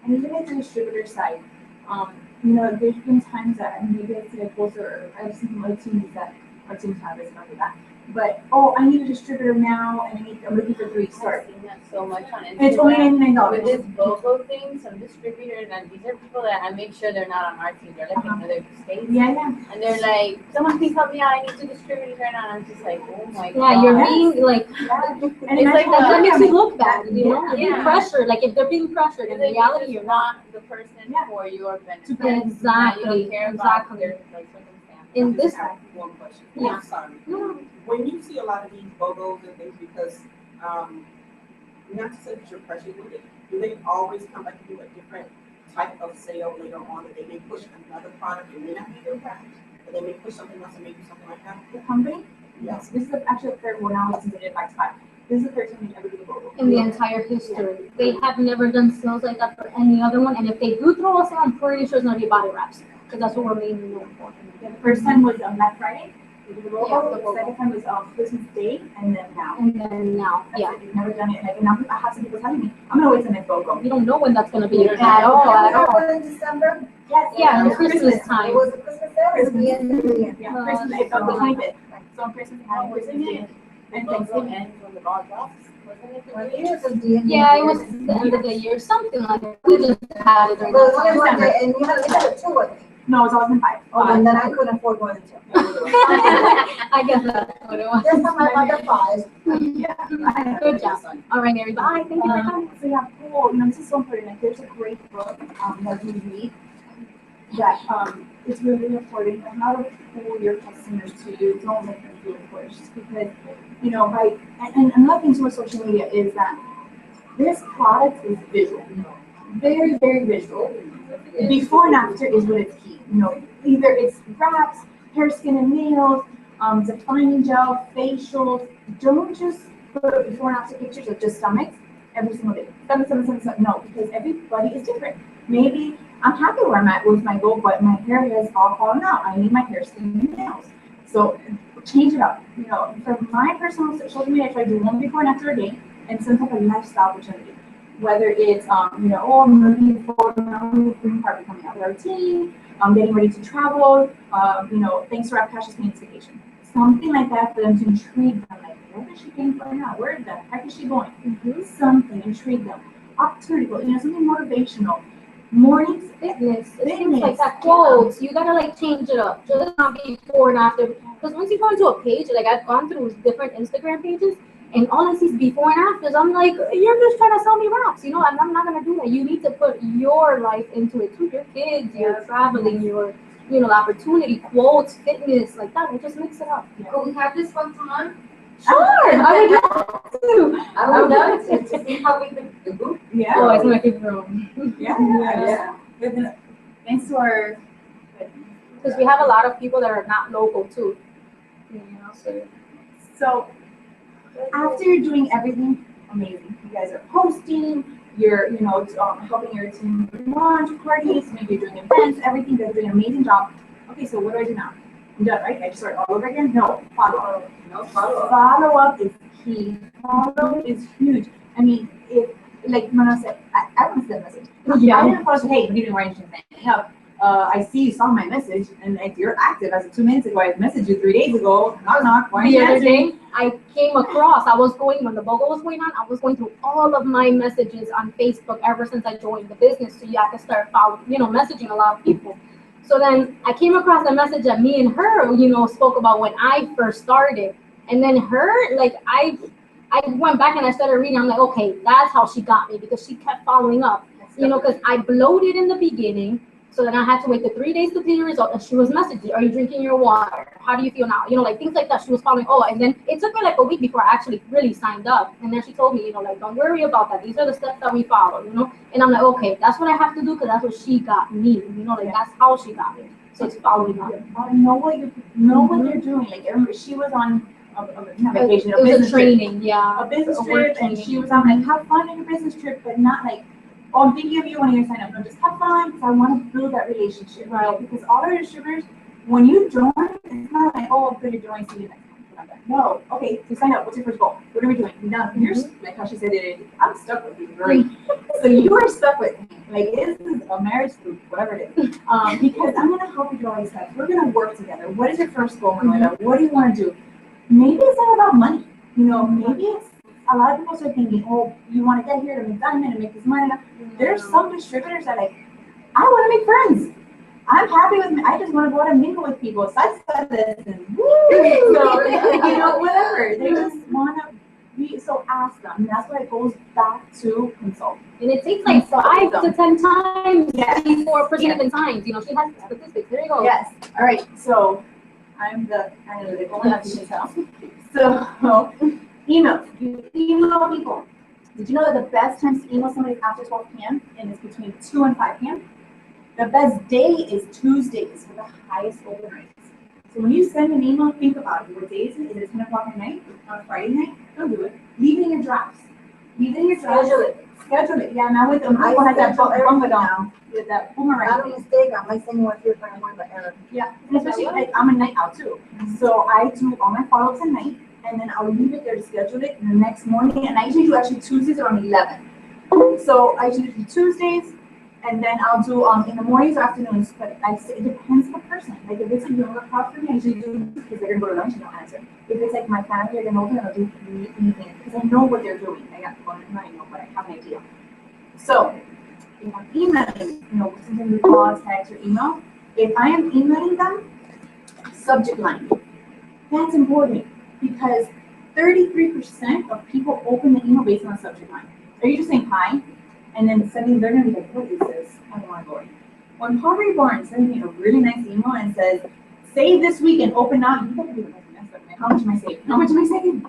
And even at the distributor side, you know, there's been times that maybe I see a poster, or I've seen some other teams that our teams have this, not that. But I need a distributor now, and I'm looking for 3 stars. I've seen that so much on Instagram. And it's only $99. With this BOGO thing, some distributors, and these are people that I make sure they're not on our team. They're like in other states. Yeah. And they're like, someone please help me out. I need 2 distributors right now. And I'm just like, oh my god. Yeah, you're being like, And It's like that makes you look bad, you know? You're being Yeah. pressured. Like, if they're being pressured, in reality, you're not. the person Yeah. for your benefit. Exactly, You don't care about exactly. their like circumstances. In this, One question. Yeah. I'm sorry. no, When you see a lot of these BOGOs and things, because, not to say that you're pressured with it, do they always come back to do a different type of sale later on, that they may push another product, it may not be their product, but they may push something else and maybe something like that? The company? Yes. This is actually the third one now since I did Max 5. This is the third time we ever did a BOGO. in the entire history, they have never done sales like that for any other one. And if they do throw us out, I'm pretty sure it's gonna be body wraps, because that's what we're mainly known for. Yeah, the first time was Black Friday. We did the Yeah, BOGO. the The BOGO. second time was Christmas Day, and then now. And then now, yeah, We've never done it. And now I have some people telling me, I'm gonna wait till next BOGO. we don't know when that's gonna be At at all, at all. Remember in December? Yes. Yeah, it's Christmas time. It was a Christmas sale, it was the end of the year. Yeah, Christmas, April the 25th. So on Christmas, and Christmas Day, and BOGO Thanksgiving. ends when the ball drops. Wasn't it? Well, it was the end of Yeah, the it was year. the end of the year, something like that. We just had it. It was only one day, and you had 2 of them. No, it's always been 5. And then I couldn't afford more than 2. I guess that's what it was. This time I bought the 5. Yeah. Good job. All right, Mary, bye. Thank you for coming. So yeah, cool. You know, this is so important. Like, there's a great book that we read that is really important. And how to pull your customers to you. Don't let them feel pushed, because you know, and another thing with social media is that this product is visual, very, very visual. Before and after is what is key. You know, either it's wraps, hair, skin, and nails, defining gel, facials. Don't just put before and after pictures of just stomachs every single day. Stomach. No, because everybody is different. Maybe I'm happy where I'm at with my goal, but my hair has all fallen out. I need my hair, skin, and nails. So change it up. You know, for my personal social media, I try to do one before and after a day, and some type of lifestyle opportunity. Whether it's, you know, I'm looking for my green card coming out with our team, I'm getting ready to travel, you know, thanks to our Cash's Paints vacation. Something like that for them to intrigue them. Like, what is she paying for now? Where is that? How is she going? Something, intrigue them. Opportunity, you know, something motivational. Mornings, Fitness, things like that. Quotes, you gotta like change it up. Just not before and after. Because once you go into a page, like I've gone through different Instagram pages, and all I see is before and afters. I'm like, you're just trying to sell me wraps, you know? I'm not gonna do that. You need to put your life into it too. Your kids, your traveling, your, you know, opportunity, quotes, fitness, like that. We just mix it up. Could we have this once a month? Sure, I would love to. I would love to see how we could do. Yeah. Oh, it's my favorite room. Yeah. Thanks to our. Because we have a lot of people that are not local too. You know, So after you're doing everything amazing, you guys are posting, you're, helping your team launch parties, maybe you're doing events, everything, you're doing an amazing job. Okay, so what do I do now? I'm done, right? I just start all over again? No, follow up. No follow-up. Follow up is key. Follow up is huge. I mean, if, like Mona said, I want to send a message. Yeah. I didn't post, hey, what are you doing? Why aren't you saying up? I see you saw my message, and if you're active as of 2 minutes ago, I messaged you 3 days ago. Knock, knock. Why aren't the you other answering? day, I came across, when the BOGO was going on, I was going through all of my messages on Facebook ever since I joined the business. So you have to start following, messaging a lot of people. So then I came across a message that me and her, spoke about when I first started. And then her, like, I went back and I started reading. I'm like, okay, that's how she got me, because she kept following up, because I bloated in the beginning. So then I had to wait the 3 days to see the result. And she was messaging, are you drinking your water? How do you feel now? Like things like that. She was following. Oh, and then it took me like a week before I actually really signed up. And then she told me, like, don't worry about that. These are the steps that we follow, And I'm like, okay, that's what I have to do, because that's what she got me. That's how she got me. So it's following up. Know what they're doing. Like, I remember she was on a vacation, It was business a training, yeah. a business A work trip, and training. she was on like, have fun in your business trip, but not like, oh, I'm thinking of you when you sign up. No, just have fun, because I want to build that relationship, right? Because all our distributors, when you join, it's not like, oh, good, you're joining, see you next time. No, okay, so sign up. What's your first goal? What are we doing? Now, you're like how she said it. I'm stuck with you, right? So you are stuck with me. Like, this is a marriage group, whatever it is. Because I'm gonna help you do all these steps. We're gonna work together. What is your first goal, Manuela? What do you want to do? Maybe it's not about money. Maybe it's, a lot of people start thinking, oh, you want to get here to make diamond and make this money. There's some distributors that like, I want to make friends. I'm happy with me. I just want to go out and mingle with people. So I said this and woo! So, whatever. They just want to be, so ask them. And that's why it goes back to consult. And it takes like 5 to 10 times before a person Yes. even signs. She has statistics. There you go. Yes. All right. So I'm the analytical one, as you can tell. So email. You email people. Did you know that the best times to email somebody is after 12 p.m. and it's between 2 and 5 p.m.? The best day is Tuesdays for the highest open rates. So when you send an email, think about it. What day is it? Is it 10 o'clock at night? On Friday night? Don't do it. Leave it in your drafts. Leave it in your drafts. Schedule it. Yeah, now with them, people have that bumper down. With that boomerang. Not a mistake, I might send you one here for one, but error. Yeah, and especially like, I'm a night owl too. So I do all my follow-ups at night, and then I'll leave it there to schedule it the next morning. And I usually do actually Tuesdays around 11. So I usually do Tuesdays, and then I'll do in the mornings or afternoons. But it depends on the person. Like if it's a younger crowd for me, I usually do because they're gonna go to lunch and they'll answer. If it's like my family, they're gonna open, I'll do evening because I know what they're doing. I got one, I know, but I have an idea. So if I'm emailing, something we call text or email. If I am emailing them, subject line. That's important because 33% of people open the email based on the subject line. Are you just saying hi? And then suddenly they're gonna be like, what is this? I don't wanna go in. When Pottery Barn sends me a really nice email and says, save this week and open now, you better be like, how much am I saving? How much am I saving?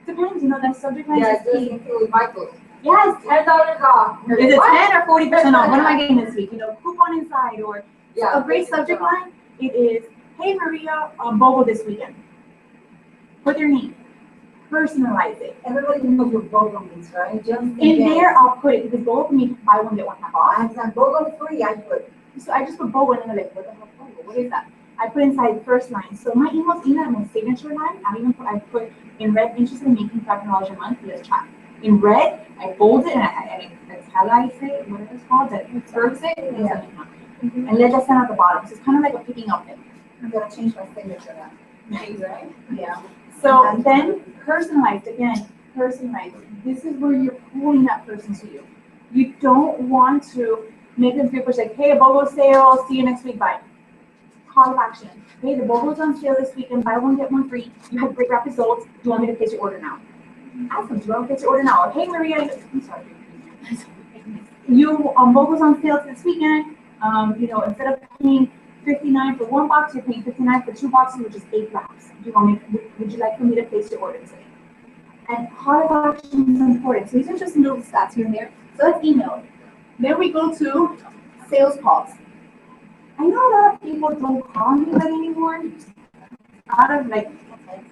Depends, that subject line is key. Include Michael's. Yes, $10 off. is it 10 or 40% off? What am I getting this week? Coupon inside or a great subject line. It is, hey Maria, BOGO this weekend. Put your name. Personalize it. Everybody knows what BOGO means, right? Just In there, I'll put it because BOGO means buy one get one half off. I have BOGO free, I put. So I just put BOGO and then they're like, what the hell BOGO? What is that? I put inside the first line. So my email's in my signature line. I put in red, interested in making $500 a month. Let's chat. In red, I bold it and I italize it, whatever it's called, that curves it, and let that stand at the bottom. So it's kind of like a picking up thing. I'm gonna change my signature now. Right? Yeah. So then personalized, again, personalized. This is where you're pulling that person to you. You don't want to make them feel like, hey, a BOGO sale, see you next week, bye. Call of action. Hey, the BOGO's on sale this weekend, buy one, get one free. You had great results. Do you want me to place your order now? Ask them, do you want me to place your order now? Or, hey, Maria, I'm sorry. BOGO's on sale this weekend. Instead of paying $59 for one box, you're paying $59 for 2 boxes, which is 8 wraps. Would you like for me to place your order today? And call to action is important. So these are just little stats here and there. So let's email. Then we go to sales calls. I know a lot of people don't call anybody anymore. Out of like,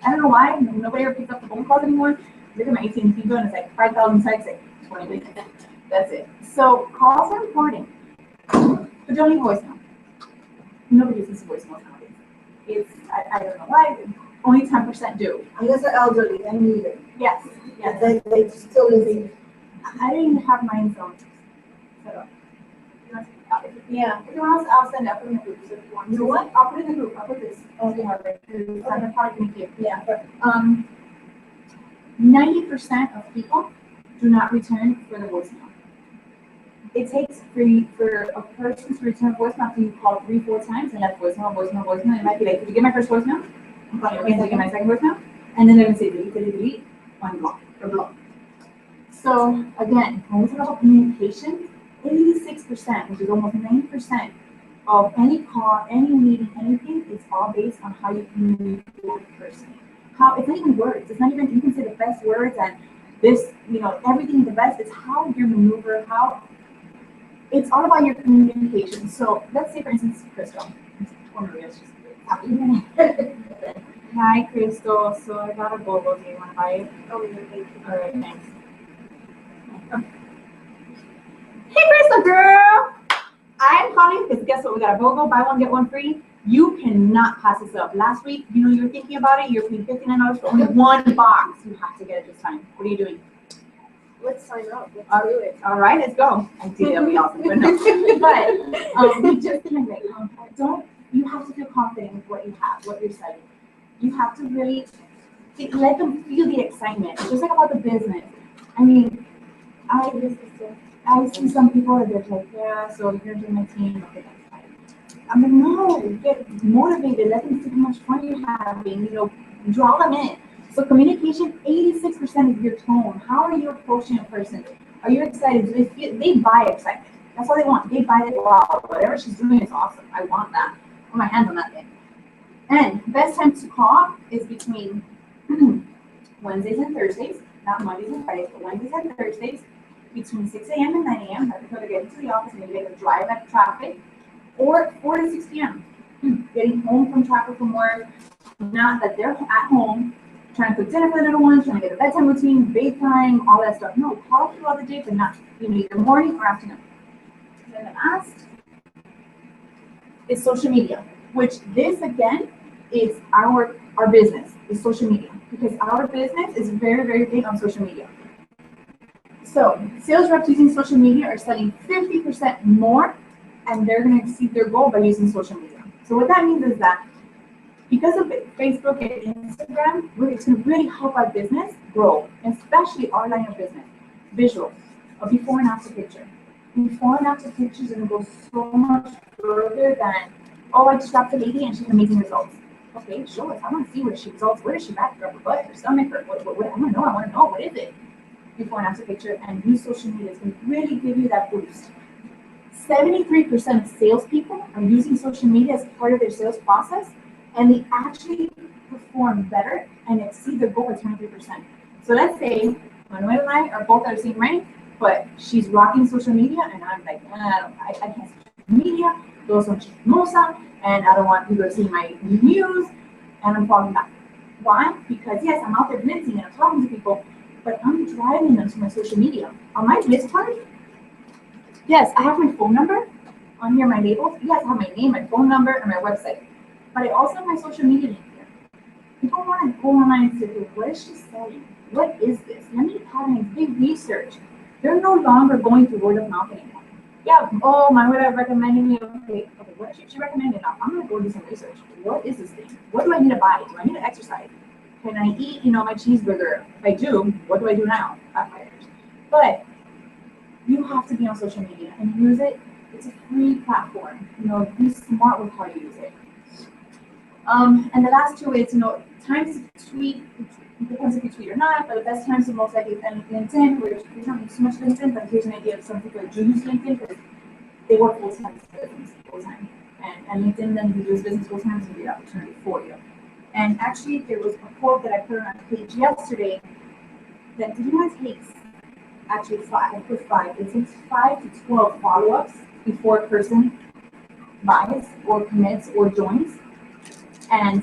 I don't know why, nobody ever picks up the phone calls anymore. Look at my AT&T bill and it's like 5,000 texts, like 20 minutes. That's it. So calls are important, but don't leave voicemail. Nobody uses voicemail nowadays. It's, I don't know why, only 10% do. Unless they're elderly, then need it. Yes, yes. They still listen. I didn't even have mine set up. Yeah, if you want, I'll send out in the group. So if you want to, what? I'll put it in the group. I'll put this. Oh, you have it. I'm probably gonna give. Yeah, but 90% of people do not return for the voicemail. It takes for a person to return a voicemail after you call 3-4 times and that's voicemail. It might be like, did you get my first voicemail? I'm calling again to get my second voicemail. And then they're gonna say delete, unblock, or block. So again, when we talk about communication, 86%, which is almost 90% of any call, any meeting, anything, it's all based on how you communicate with the person. How, it's not even words. It's not even, you can say the best words and this, everything the best. It's how you maneuver, it's all about your communication. So let's say, for instance, Crystal. Hi, Crystal. So I got a BOGO. Do you want to buy it? Oh, yeah, thank you. All right, thanks. Hey, Crystal girl. I'm calling because guess what? We got a BOGO, buy one, get one free. You cannot pass this up. Last week, you were thinking about it. You're paying $59 for only one box. You have to get it this time. What are you doing? Let's sign up. Let's do it. All right, let's go. I did that. We also but no. But we just kind of you have to feel confident with what you have, what you're selling. You have to really let them feel the excitement. Just like about the business. I mean, I see some people that they're like, yeah, so you're doing my team. Okay, that's fine. I'm like, no, get motivated. Let them see how much fun you're having. Draw them in. So communication, 86% is your tone. How are you approaching a person? Are you excited? They buy excitement. That's all they want. They buy it. Wow, whatever she's doing is awesome. I want that. Put my hands on that thing. And best time to call is between Wednesdays and Thursdays, not Mondays and Fridays, but Wednesdays and Thursdays, between 6 a.m. and 9 a.m. Right before they get into the office, maybe they can drive at traffic, or 4 to 6 p.m. Getting home from traffic from work, not that they're at home, trying to cook dinner for the little ones, trying to get a bedtime routine, bath time, all that stuff. No, call throughout the day, but not either morning or afternoon. Then the last is social media, which this again is our business, is social media, because our business is very, very big on social media. So sales reps using social media are selling 50% more, and they're going to exceed their goal by using social media. So what that means is that because of Facebook and Instagram, it's going to really help our business grow, especially our line of business. Visual, a before and after picture. Before and after pictures are going to go so much further than, oh, I just dropped a lady and she's amazing results. Okay, show us. I want to see what she results. Where is she back? Her butt, her stomach, what? I want to know. What is it? Before and after picture, and use social media is going to really give you that boost. 73% of salespeople are using social media as part of their sales process, and they actually perform better and exceed their goal by 23%. So let's say Manuel and I are both at the same rank, but she's rocking social media, and I'm like, I can't see social media, those are chismosa, and I don't want people to see my news, and I'm falling back. Why? Because yes, I'm out there blitzing and I'm talking to people, but I'm driving them to my social media. On my blitz card, yes, I have my phone number on here, my labels. Yes, I have my name, my phone number, and my website. But I also have my social media link here. People want to go online and say, what is she selling? What is this? Let me have a big research. They're no longer going through word of mouth anymore. Yeah, oh, my would have recommended me. Okay, what she recommended? Now I'm gonna go do some research. What is this thing? What do I need to buy? Do I need to exercise? Can I eat, my cheeseburger? If I do, what do I do now? But you have to be on social media and use it. It's a free platform. Be smart with how you use it. And the last two is, times to tweet. It depends if you tweet or not, but the best times are most likely is LinkedIn, where we don't use so much LinkedIn, but here's an idea of some people that do use LinkedIn because they work full time. and LinkedIn then reviews business goals and the opportunity for you. And actually, there was a quote that I put on a page yesterday that did not take actually 5. I put 5. It takes 5 to 12 follow-ups before a person buys or commits or joins. And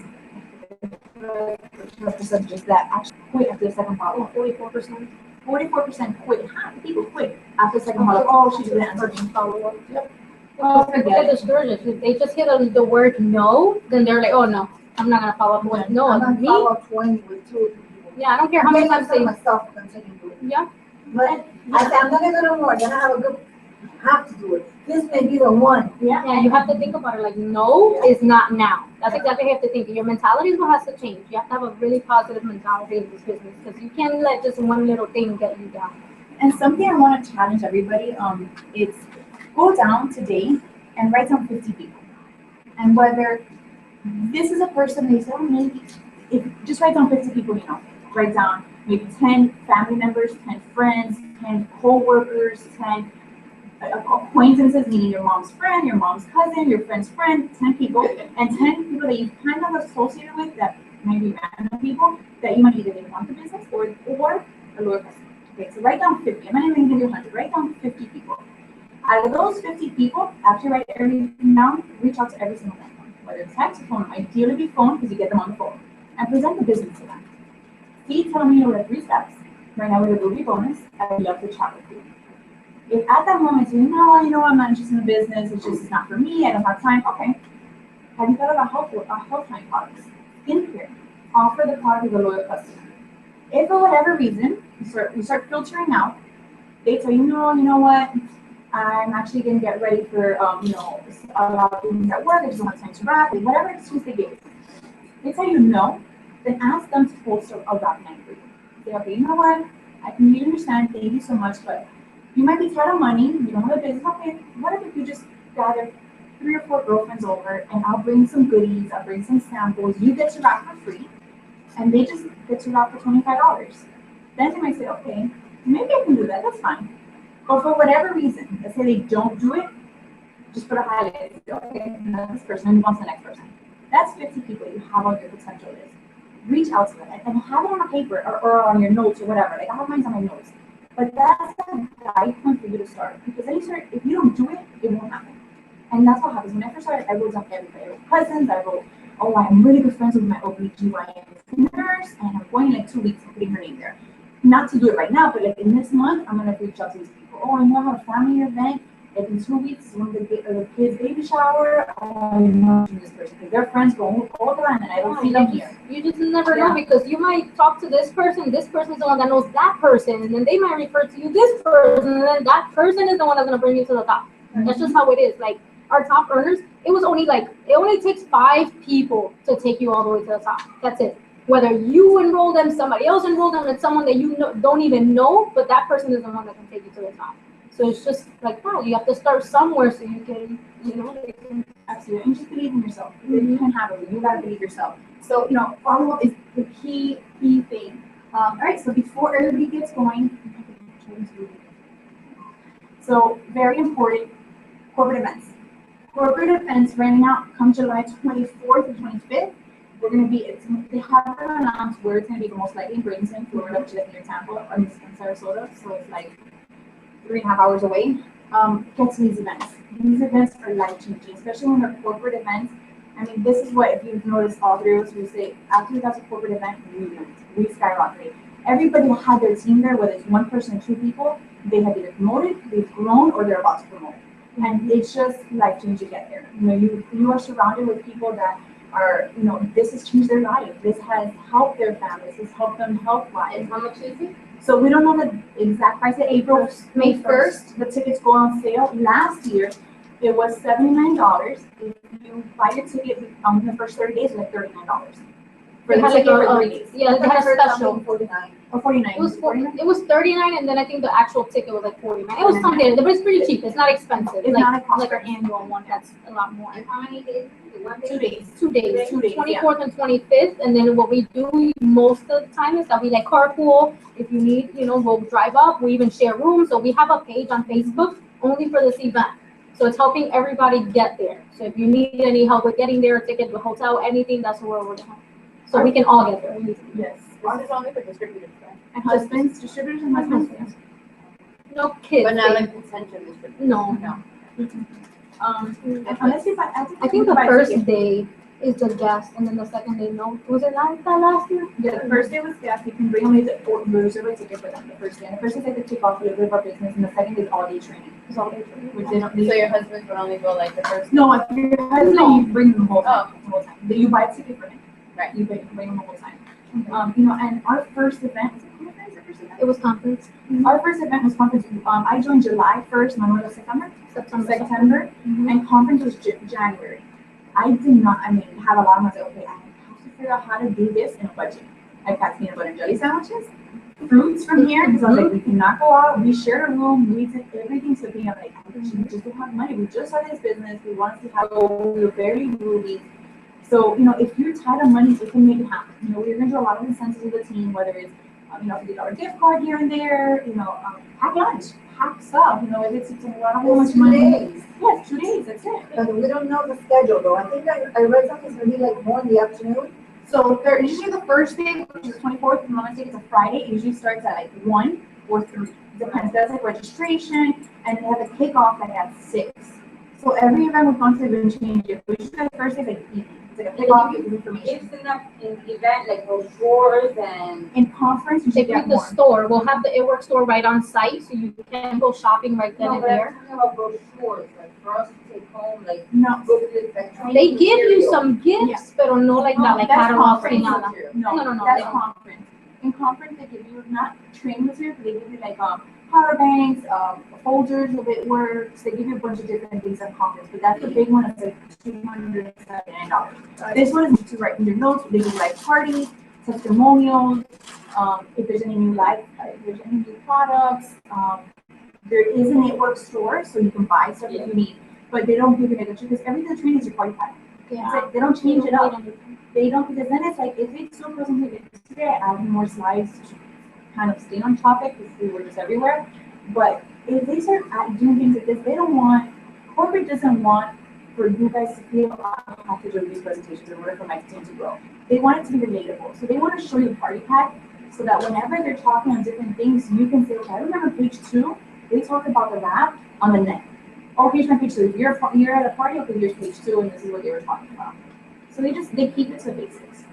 percentages that actually quit after the second follow-up. 44%. 44% quit. Half the people quit after the second follow-up. Oh, she didn't answer the follow-up. Yep. Well, forget discouraged. If they just hear the word no, then they're like, oh no, I'm not gonna follow up with no. I'm gonna Me? follow up 20 with 2 or 3 people. Yeah, I don't care how many times they. myself continue to do it. Yeah. But I said, I'm not gonna do more, then I have to do it. This may be the one. Yeah, you have to think about it like no is not now. That's exactly how you have to think. Your mentality is what has to change. You have to have a really positive mentality in this business because you can't let just one little thing get you down. And something I want to challenge everybody, it's go down today and write down 50 people. And whether this is a person that you say, oh, maybe, if just write down 50 people, you know, write down maybe 10 family members, 10 friends, 10 co-workers, 10 acquaintances, meaning your mom's friend, your mom's cousin, your friend's friend, 10 people, and 10 people that you kind of associated with that might be random people that you might either didn't want the business or a lower customer. Okay, so write down 50. I'm not even gonna do 100. Write down 50 people. Out of those 50 people, after you write everything down, reach out to every single one of them, whether it's text or phone, ideally be phone because you get them on the phone, and present the business to them. See, tell me the 3 steps. Right now, we're going to do bonus. I would love to chat with you. If at that moment you know, I'm not interested in the business, it's not for me, I don't have time, okay. Have you thought about health-line products? Skincare. Offer the product to the loyal customer. If for whatever reason, you start filtering out, they tell you, no, you know what, I'm actually going to get ready for, a lot of things at work, I just don't have time to wrap, whatever excuse they give you. They tell you no, then ask them to post a wrap line for you. Say, okay, you know what, I completely understand, thank you so much, but you might be tight on money, you don't have a business, okay, what if you just gather 3 or 4 girlfriends over and I'll bring some goodies, I'll bring some samples, you get to wrap for free, and they just get to wrap for $25. Then they might say, okay, maybe I can do that, that's fine. But for whatever reason, let's say they don't do it, just put a highlight, okay, this person move on to the next person. That's 50 people you have on your potential list. Reach out to them and have it on a paper or on your notes or whatever. Like I have mine on my notes. But that's a guide point for you to start. Because then you start, if you don't do it, it won't happen. And that's what happens. When I first started, I wrote down everybody. I wrote cousins, I wrote, oh, I'm really good friends with my OBGYN nurse, and I'm going in like 2 weeks and putting her name there. Not to do it right now, but like in this month, I'm gonna reach out to these people. Oh, I know I have a family event. Like in 2 weeks, when the kids' baby shower, I know this person because their friends go all the time, and I don't see them here. You just never know because you might talk to this person's the one that knows that person, and then they might refer to you this person, and then that person is the one that's gonna bring you to the top. Mm-hmm. That's just how it is. Like our top earners, it only takes 5 people to take you all the way to the top. That's it. Whether you enroll them, somebody else enroll them, and someone that you don't even know, but that person is the one that can take you to the top. So it's just like, wow, you have to start somewhere so you can, Absolutely. And just believe in yourself. Mm-hmm. You can have it. You gotta believe yourself. So, follow-up is the key thing. All right, so before everybody gets going, so very important, corporate events. Corporate events running out come July 24th and 25th. We're going to be, they haven't announced where it's going to be, but most likely in Bradenton, Florida, which is like near Tampa, or in Sarasota, so it's like 3.5 hours away. Get to these events. These events are life-changing, especially when they're corporate events. I mean, this is what, if you've noticed all through, so we say, after that's a corporate event, we skyrocketed. Everybody had their team there, whether it's 1 person or 2 people, they have either promoted, they've grown, or they're about to promote. And it's just life-changing to get there. You are surrounded with people that are, this has changed their life. This has helped their families. This has helped them health-wise. How much is it? So we don't know the exact price. May 1st, the tickets go on sale. Last year, it was $79. If you buy your ticket in the first 30 days, it's like $39. For the ticket for 3 days. Yeah, they had a special. 49 or 49. It was 39, and then I think the actual ticket was like 49. It was something, but it's pretty cheap. It's not expensive. It's not a cost like our annual one. That's a lot more. And how many days? 2 days. 2 days. 2 days. 24th and 25th, and then what we do most of the time is that we like carpool. If you need, we'll drive up. We even share rooms. So we have a page on Facebook only for this event. So it's helping everybody get there. So if you need any help with getting there, ticket to the hotel, anything, that's where we're going. So we can all get there. Yes. This is only for distributors, right? And husbands, distributors and husbands, yes. No kids. But not they- like contention distributors. No. And honestly, I think the first day is the guest, and then the second day, no. Was it like that last year? Yeah, the first day was gas, you can bring only the, or reserve a ticket for them the first day. And the first day is like the kickoff, a little bit of our business, and the second is all day training. It's all day training. Which they don't, So your husband would only go like the first. no, if your husband, you bring them the whole time, the whole time. But you buy a ticket for him. Right. You bring them the whole time. You know, and our first event, was it conference, our first event? It was conference. Our first event was conference, I joined July 1st, Manuel was September, and conference was January. I did not, have a lot of money, okay, I have to figure out how to do this in a budget. I packed peanut butter and jelly sandwiches, fruits from here, because I was like, we cannot go out, we shared a room, we did everything, so being like, we just don't have money, we just started this business, we want to see how, we were very moving. So, if you're tight on money, we can make it happen. We're gonna do a lot of incentives with the team, whether it's, $50 gift card here and there, pack lunch, pack stuff, if it's a lot of how much money. Yes, 2 days, that's it. But we don't know the schedule though. I think I read something, it's gonna be like more in the afternoon. So usually the first day, which is 24th, and Mother's Day is a Friday, it usually starts at like 1 or 3. Depends, that's like registration, and they have a kickoff like at 6. So every event we've gone to even change it. We usually the first day is like evening. It's like a kickoff with information. It's enough in the event, like brochures and. In conference, you should If you get the more. store, we'll have the It Works store right on site, so you can go shopping right then No, and but I'm there. talking about brochures, like for us to take home, like No, go to the, like. training They give you material. some gifts, but no like No, that, like that's catalogs conference ni nada. material. No, that's they don't. conference. In conference, they give you not training material, but they give you like power banks, folders of it works. They give you a bunch of different things at conference, but that's the big one. It's like $279. This one is to write in your notes. They do like parties, testimonials. If there's any new if there's any new products. There is an It Works store, so you can buy stuff if you need. But they don't give you like because everything training is your party pack. It's like they don't change it up. They don't, because then it's like, if it's so presented today, I have more slides to kind of stay on topic because we were just everywhere. But if they start doing things like this, they don't want, corporate doesn't want for you guys to feel, I have to do these presentations in order for my team to grow. They want it to be relatable. So they want to show you the party pack so that whenever they're talking on different things, you can say, okay, I remember page 2, they talk about the map on the net. Oh, here's my page 2. If you're at a party, okay, here's page 2, and this is what they were talking about. So they keep it to the basics.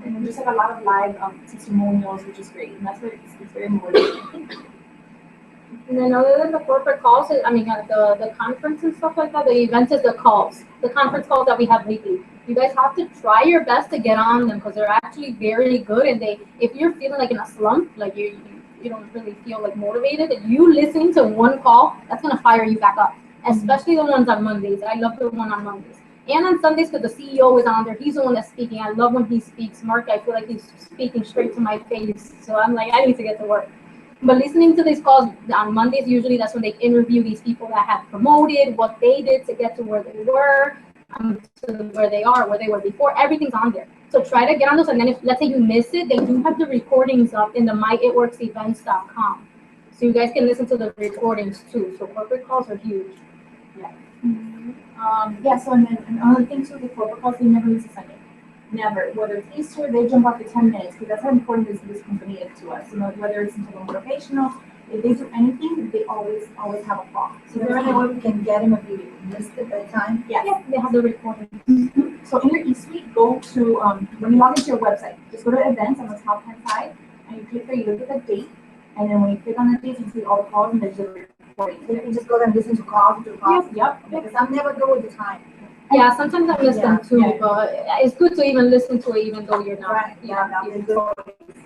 And then just like a lot of live testimonials, which is great. And that's what it's very motivating. And then other than the corporate calls, the conference and stuff like that, the event is the calls, the conference calls that we have weekly. You guys have to try your best to get on them because they're actually very good. And if you're feeling like in a slump, like you don't really feel like motivated, and you listening to one call, that's gonna fire you back up. Especially the ones on Mondays. I love the one on Mondays. And on Sundays, because the CEO is on there, he's the one that's speaking. I love when he speaks. Mark, I feel like he's speaking straight to my face. So I'm like, I need to get to work. But listening to these calls on Mondays, usually that's when they interview these people that have promoted, what they did to get to where they were, to where they are, where they were before. Everything's on there. So try to get on those. And then if, let's say you miss it, they do have the recordings up in the myitworksevents.com. So you guys can listen to the recordings too. So corporate calls are huge. Yeah. So and then another thing too, the corporate calls, they never miss a Sunday. Never. Whether it's Easter, they jump off the 10 minutes because that's how important this company is to us. Whether it's something motivational, if they do anything, they always have a call. So there's any way we can get them if we missed it by time? Yes. Yeah, they have the recordings. Mm-hmm. So in your eSuite, go to, when you log into your website, just go to events on the top hand side, and you click there, you look at the date, and then when you click on the date, you see all the calls, and there's a recording. So you can just go there and listen to calls, Yep. Because I'm never good with the time. Yeah, sometimes I miss them too, Yeah. but it's good to even listen to it even though you're not. Right, yeah, even that's though-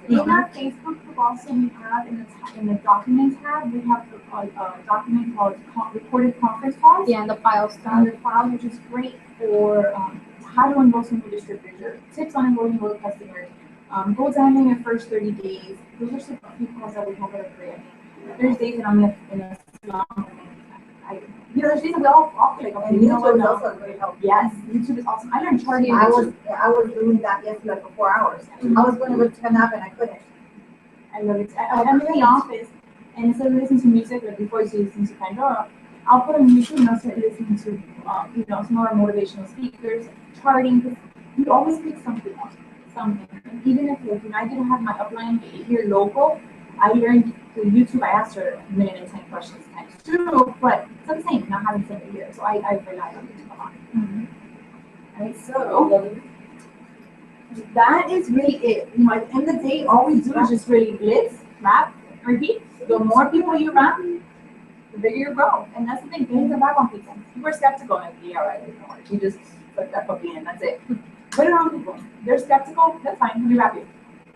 In our Facebook group also, we have in the documents tab, we have a document called recorded conference calls. Yeah, and the files On stuff. the file, which is great for how to enroll some new distributors, tips on enrolling new customers, go down in your first 30 days. Those are some few calls that we have that are great. There's days that I'm in a slump. There's days that we all feel like, okay, And you know what YouTube is now? also a great help. Yes, YouTube is awesome. I learned charting. I was doing that yesterday for 4 hours. I was going to go take a nap and I couldn't. I love it. I'm in the office, and instead of listening to music, like before you listen to Pandora, I'll put on YouTube and I'll start listening to, some more motivational speakers, charting, because you always pick something else, something. And even if, like, when I didn't have my upline here local, I learned through YouTube. I asked her 1,010 questions times 2, but it's the same, not having something here. So I rely on YouTube a lot. Right, so that is really it. At the end of the day, all we do is just really blitz, wrap, repeat. The more people you wrap, the bigger you grow. And that's the thing, things are back on people. You were skeptical, like, yeah, right, you just put that puppy in, that's it. Put it on people. They're skeptical, that's fine, let me wrap you.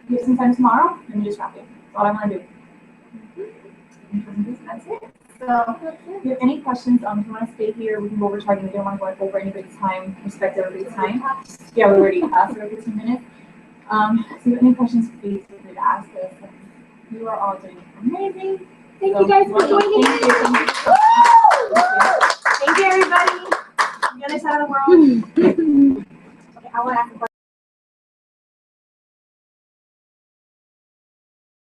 You have some time tomorrow, let me just wrap you. That's all I want to do. That's it. So, if you have any questions, if you want to stay here, we can go over charting. We don't want to go over anybody's time, respect everybody's time. Yeah, we already passed over 15 minutes. So if you have any questions, please feel free to ask us. You are all doing amazing. Thank you guys for joining. Thank you, everybody. The other side of the world. Okay, I want to ask a question.